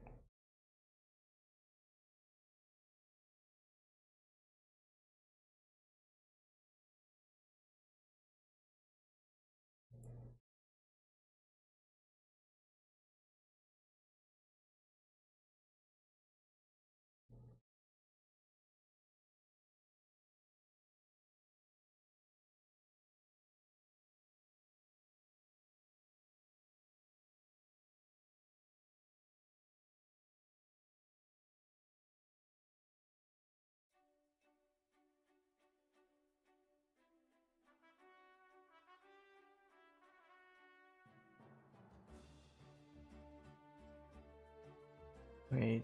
S13: Wait,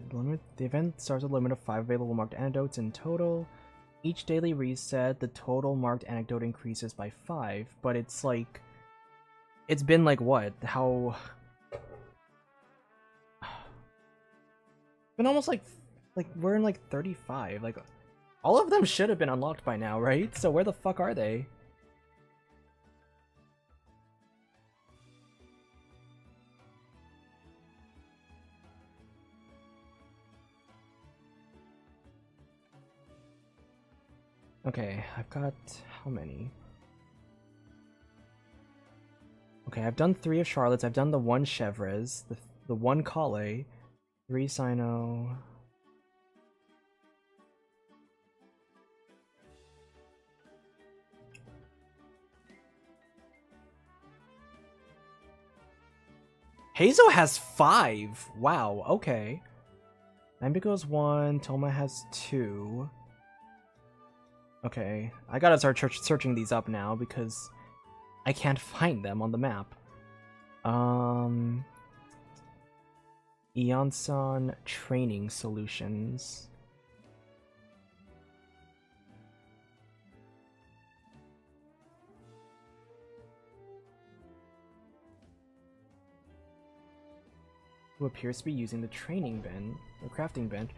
S13: the event starts with a limit of 5 available marked anecdotes in total. Each daily reset, the total marked anecdote increases by 5, but it's like... It's been like what? How... been almost like we're in like 35. Like, all of them should have been unlocked by now, right? So where the fuck are they? Okay, I've got how many? Okay, I've done 3 of Charlotte's. I've done the 1 Chevres, the 1 Kale, 3 Sino. Hazel has 5. Wow. Okay. Nambico's 1. Toma has 2. Okay, I gotta start searching these up now because I can't find them on the map. Eonson Training Solutions. Who appears to be using the training bench, the crafting bench.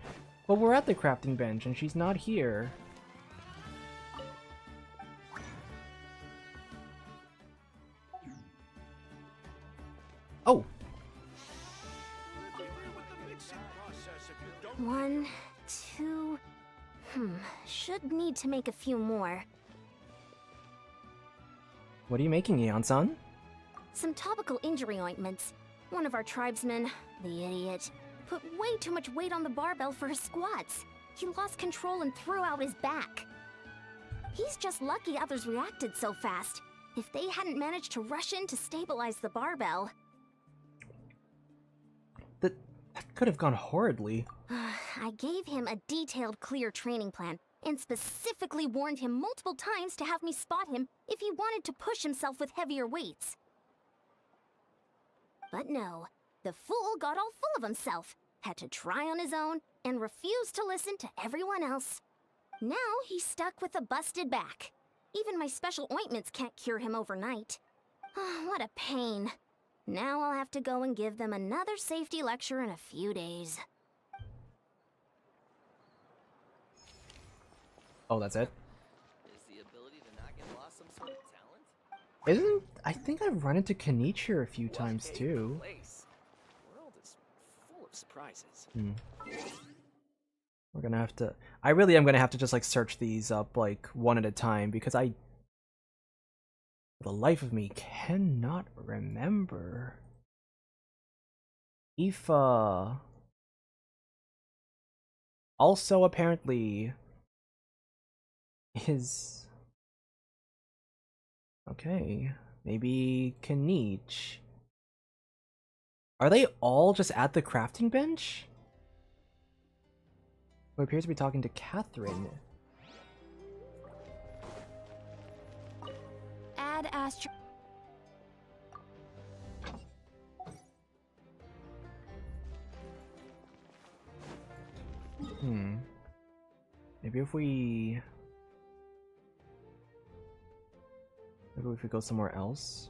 S13: Well, we're at the crafting bench and she's not here. Oh!
S10: 1, 2... should need to make a few more.
S13: What are you making, Eon-san?
S10: Some topical injury ointments. One of our tribesmen, the idiot, put way too much weight on the barbell for his squats. He lost control and threw out his back. He's just lucky others reacted so fast. If they hadn't managed to rush in to stabilize the barbell...
S13: That could have gone horridly.
S10: I gave him a detailed, clear training plan, and specifically warned him multiple times to have me spot him if he wanted to push himself with heavier weights. But no, the fool got all full of himself, had to try on his own, and refused to listen to everyone else. Now he's stuck with a busted back. Even my special ointments can't cure him overnight. What a pain. Now I'll have to go and give them another safety lecture in a few days.
S13: Oh, that's it?
S2: Is the ability to not get lost some sort of talent?
S13: I think I've run into Kenichi here a few times too.
S12: Place. The world is full of surprises.
S13: We're gonna have to... I really am gonna have to just like search these up like one at a time because I... for the life of me, cannot remember. Aoife. Also, apparently, is... okay, maybe Kenichi. Are they all just at the crafting bench? Who appears to be talking to Catherine.
S10: Add Astro...
S13: Maybe if we... maybe if we go somewhere else?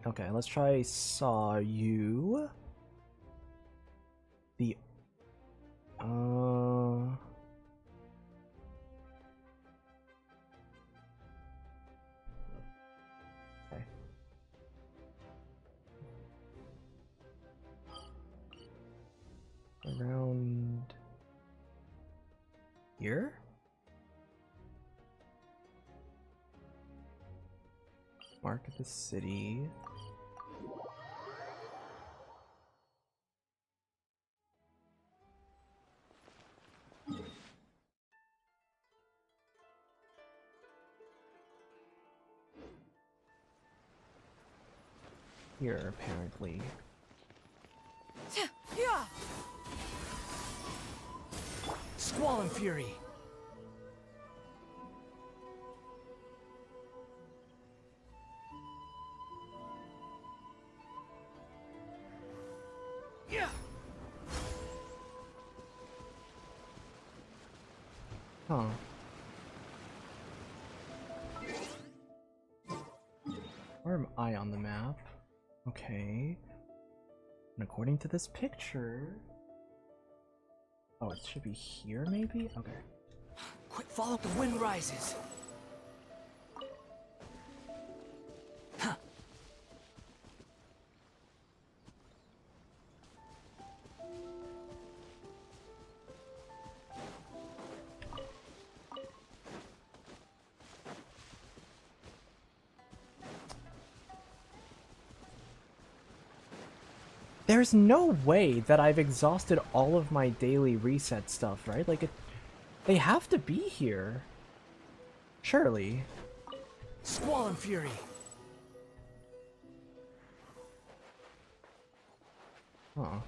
S13: Okay, let's try Saw You. The... Okay. Around here? Market the city. Here, apparently.
S12: Squall and Fury!
S13: Huh. Where am I on the map? Okay. And according to this picture... Oh, it should be here, maybe? Okay.
S12: Quick, follow the wind rises!
S13: There's no way that I've exhausted all of my daily reset stuff, right? Like, they have to be here. Surely.
S12: Squall and Fury!
S13: Huh.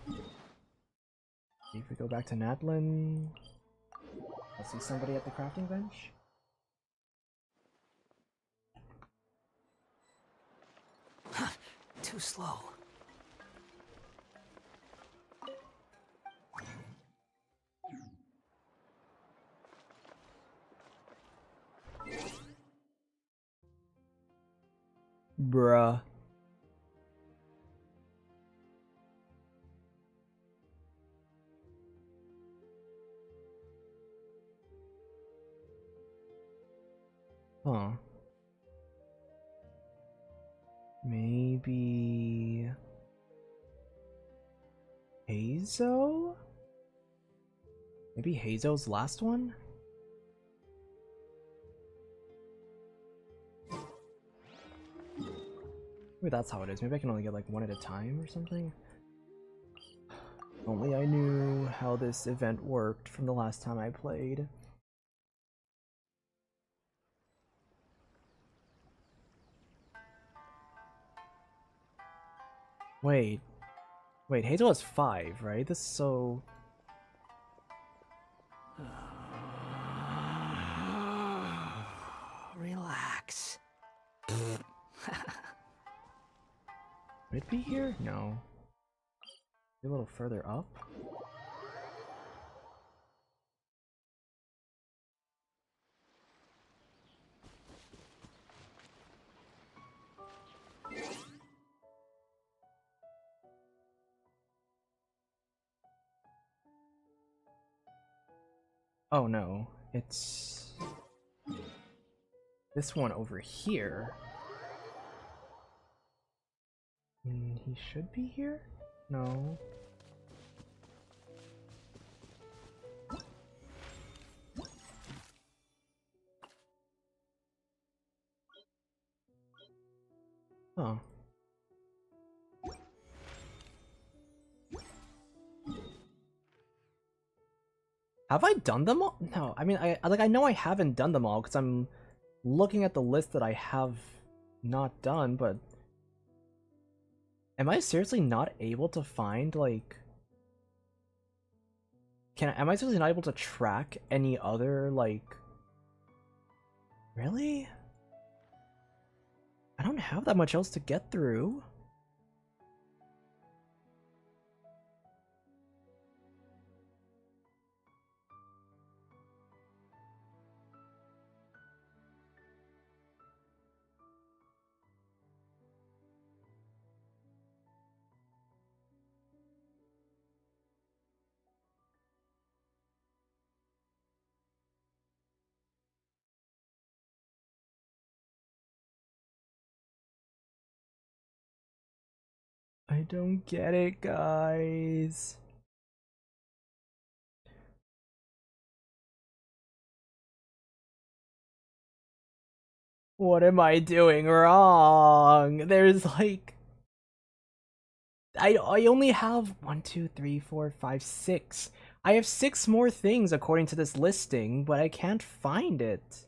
S13: If we go back to Natlin... I'll see somebody at the crafting bench.
S12: Too slow.
S13: Bruh. Huh. Maybe... Hazo? Maybe Hazo's last one? Maybe that's how it is. Maybe I can only get like one at a time or something. Only I knew how this event worked from the last time I played. Wait. Wait, Hazel has 5, right? This is so...
S12: Relax.
S13: Would it be here? No. A little further up? Oh no, it's this one over here. He should be here? No. Huh. Have I done them all? No, I mean, I know I haven't done them all because I'm looking at the list that I have not done, but am I seriously not able to find, like... Am I seriously not able to track any other, like... Really? I don't have that much else to get through. I don't get it, guys. What am I doing wrong? There's like... I only have 1, 2, 3, 4, 5, 6. I have 6 more things according to this listing, but I can't find it.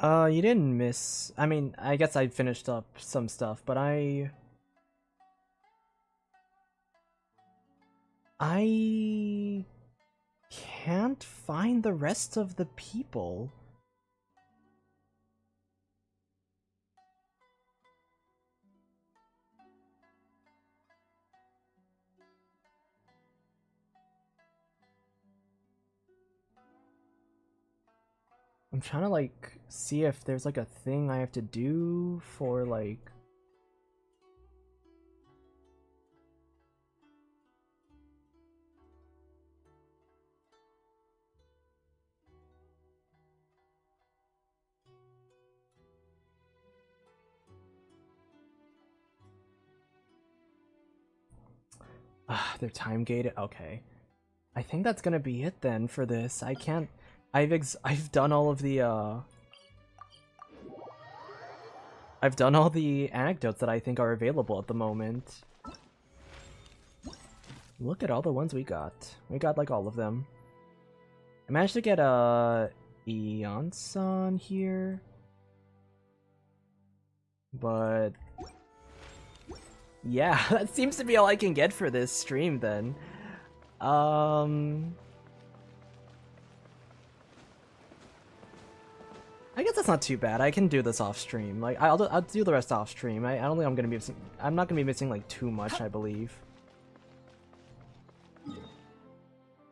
S13: You didn't miss... I mean, I guess I finished up some stuff, but I can't find the rest of the people. I'm trying to like see if there's like a thing I have to do for like... they're time gated. Okay, I think that's gonna be it then for this. I can't. I've done all of the I've done all the anecdotes that I think are available at the moment. Look at all the ones we got. We got like all of them. I managed to get a Eonson here, but yeah, that seems to be all I can get for this stream then. I guess that's not too bad. I can do this off stream. Like I'll do the rest off stream. I don't think I'm gonna be missing. I'm not gonna be missing like too much. I believe.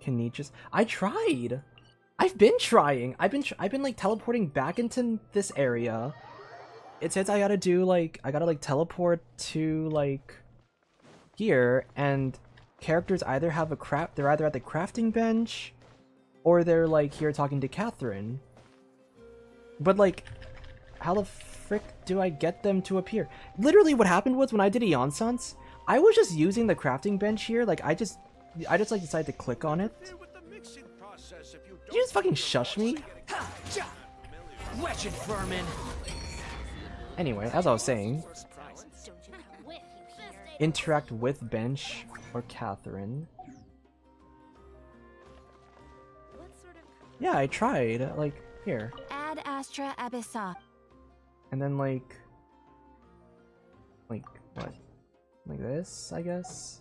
S13: Kenichis. I tried. I've been trying. I've been like teleporting back into this area. It says I gotta do like teleport to like here, and characters either have they're either at the crafting bench, or they're like here talking to Catherine. But like, how the frick do I get them to appear? Literally what happened was when I did Eonsons, I was just using the crafting bench here, like I just like decided to click on it. Did you just fucking shush me?
S2: Wretched vermin!
S13: Anyway, as I was saying, interact with bench or Catherine. Yeah, I tried, like, here.
S15: Ad astra abyssa.
S13: And then like what? Like this, I guess?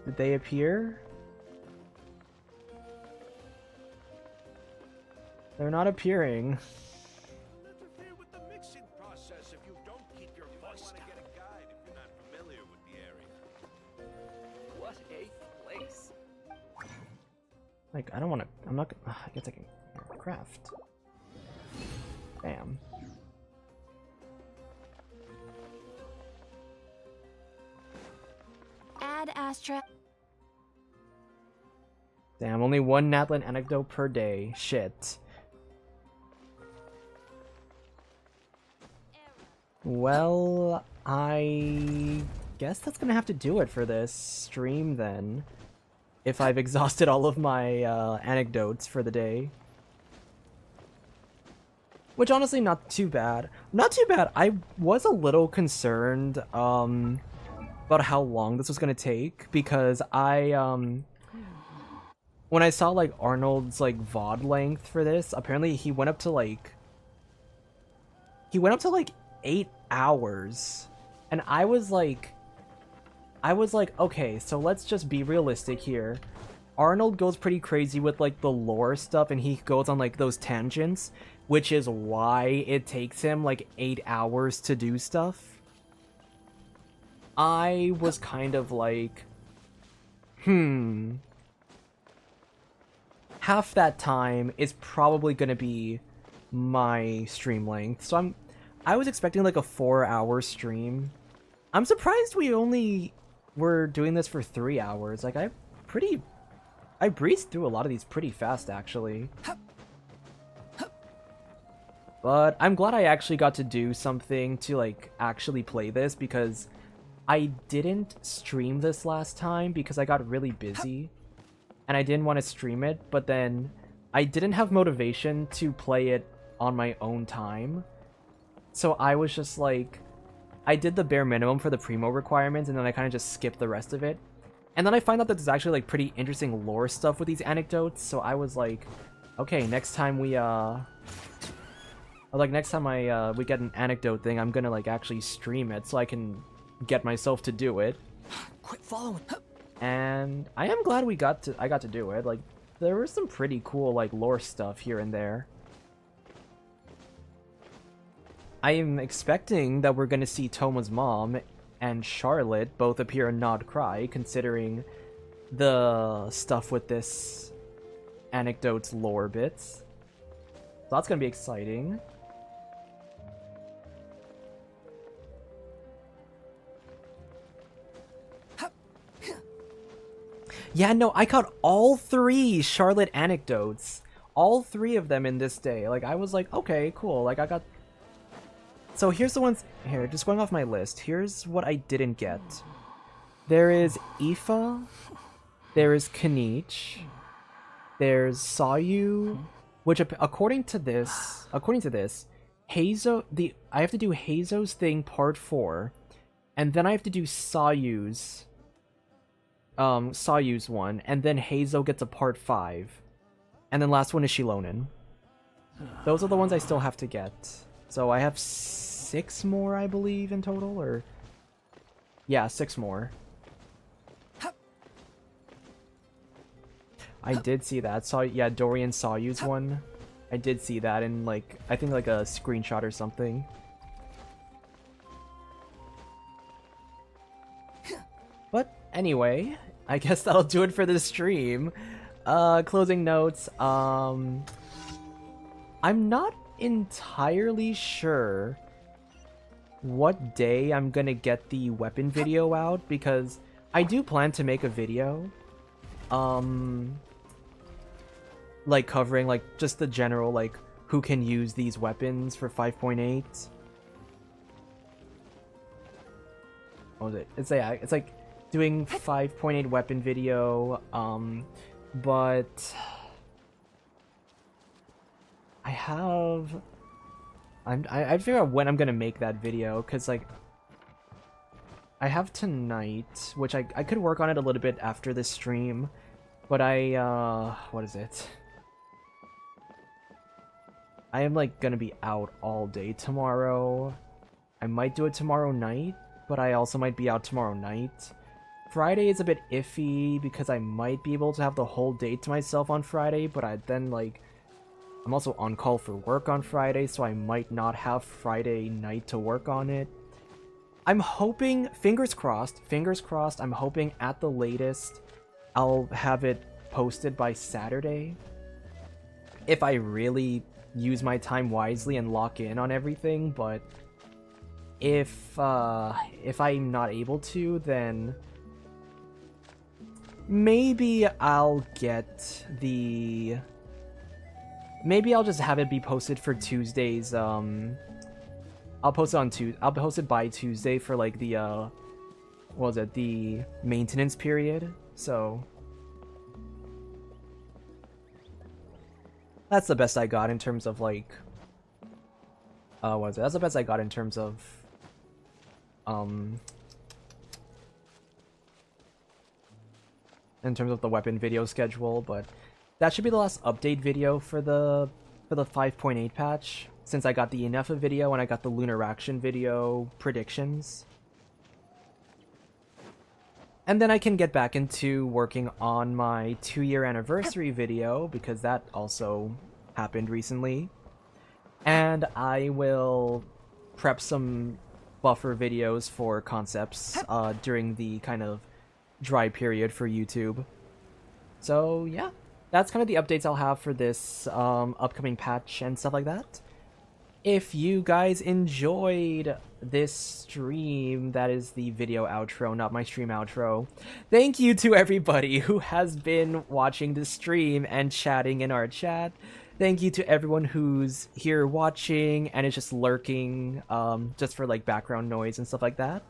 S13: Did they appear? They're not appearing.
S12: What a place.
S13: Like, I don't want to. I'm not. I guess I can craft. Bam.
S15: Ad astra.
S13: Damn, only one Natlan anecdote per day. Shit. Well, I guess that's gonna have to do it for this stream then. If I've exhausted all of my anecdotes for the day. Which honestly, not too bad. Not too bad. I was a little concerned about how long this was gonna take, because when I saw like Arnold's like VOD length for this, apparently he went up to like 8 hours, and I was like, okay, so let's just be realistic here. Arnold goes pretty crazy with like the lore stuff, and he goes on like those tangents, which is why it takes him like 8 hours to do stuff. I was kind of like, half that time is probably gonna be my stream length. So I was expecting like a 4-hour stream. I'm surprised we only were doing this for 3 hours. Like I breezed through a lot of these pretty fast actually. But I'm glad I actually got to do something to like actually play this, because I didn't stream this last time because I got really busy and I didn't want to stream it, but then I didn't have motivation to play it on my own time. So I was just like, I did the bare minimum for the primo requirements and then I kind of just skipped the rest of it. And then I find out that there's actually like pretty interesting lore stuff with these anecdotes, so I was like, okay, next time we next time we get an anecdote thing, I'm gonna like actually stream it so I can get myself to do it.
S2: Quit following.
S13: And I am glad I got to do it. Like there was some pretty cool like lore stuff here and there. I am expecting that we're gonna see Toma's mom and Charlotte both appear in Nod Cry, considering the stuff with this anecdotes lore bits. So that's gonna be exciting. Yeah, no, I caught all 3 Charlotte anecdotes. All 3 of them in this day. Like, I was like, okay, cool. Like, I got... So here's the ones... Here, just going off my list. Here's what I didn't get. There is Aoife. There is Kanich. There's Sayu. Which, according to this, Heizo... I have to do Heizo's thing part 4. And then I have to do Sayu's one, and then Heizo gets a part 5. And then last one is Shilonen. Those are the ones I still have to get. So I have 6 more, I believe, in total, or... Yeah, 6 more. I did see that. Yeah, Dorian Sayu's one. I did see that in, like, I think like a screenshot or something. But anyway, I guess that'll do it for this stream. Closing notes. I'm not entirely sure what day I'm gonna get the weapon video out, because I do plan to make a video. Like covering like just the general like who can use these weapons for 5.8. What was it? It's like doing 5.8 weapon video, but I figure out when I'm gonna make that video, because like I have tonight, which I could work on it a little bit after this stream, but what is it? I am like gonna be out all day tomorrow. I might do it tomorrow night, but I also might be out tomorrow night. Friday is a bit iffy because I might be able to have the whole day to myself on Friday, but I'm also on call for work on Friday, so I might not have Friday night to work on it. I'm hoping, fingers crossed, I'm hoping at the latest I'll have it posted by Saturday. If I really use my time wisely and lock in on everything, but if I'm not able to, then maybe I'll just have it be posted for Tuesdays. I'll post it by Tuesday for like the what was it, the maintenance period. So that's the best I got in terms of like what was it? That's the best I got in terms of the weapon video schedule, but that should be the last update video for the 5.8 patch, since I got the Inefa video and I got the Lunar Action video predictions. And then I can get back into working on my 2-year anniversary video, because that also happened recently. And I will prep some
S1: buffer videos for concepts during the kind of dry period for YouTube. So yeah, that's kind of the updates I'll have for this upcoming patch and stuff like that. If you guys enjoyed this stream, that is the video outro, not my stream outro. Thank you to everybody who has been watching the stream and chatting in our chat. Thank you to everyone who's here watching and is just lurking, just for like background noise and stuff like that.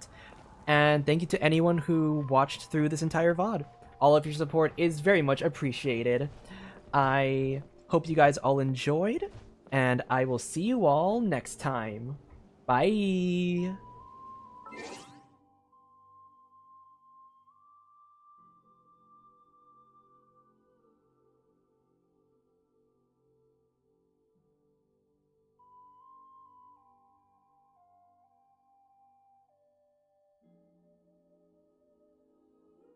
S1: And thank you to anyone who watched through this entire VOD. All of your support is very much appreciated. I hope you guys all enjoyed, and I will see you all next time. Bye!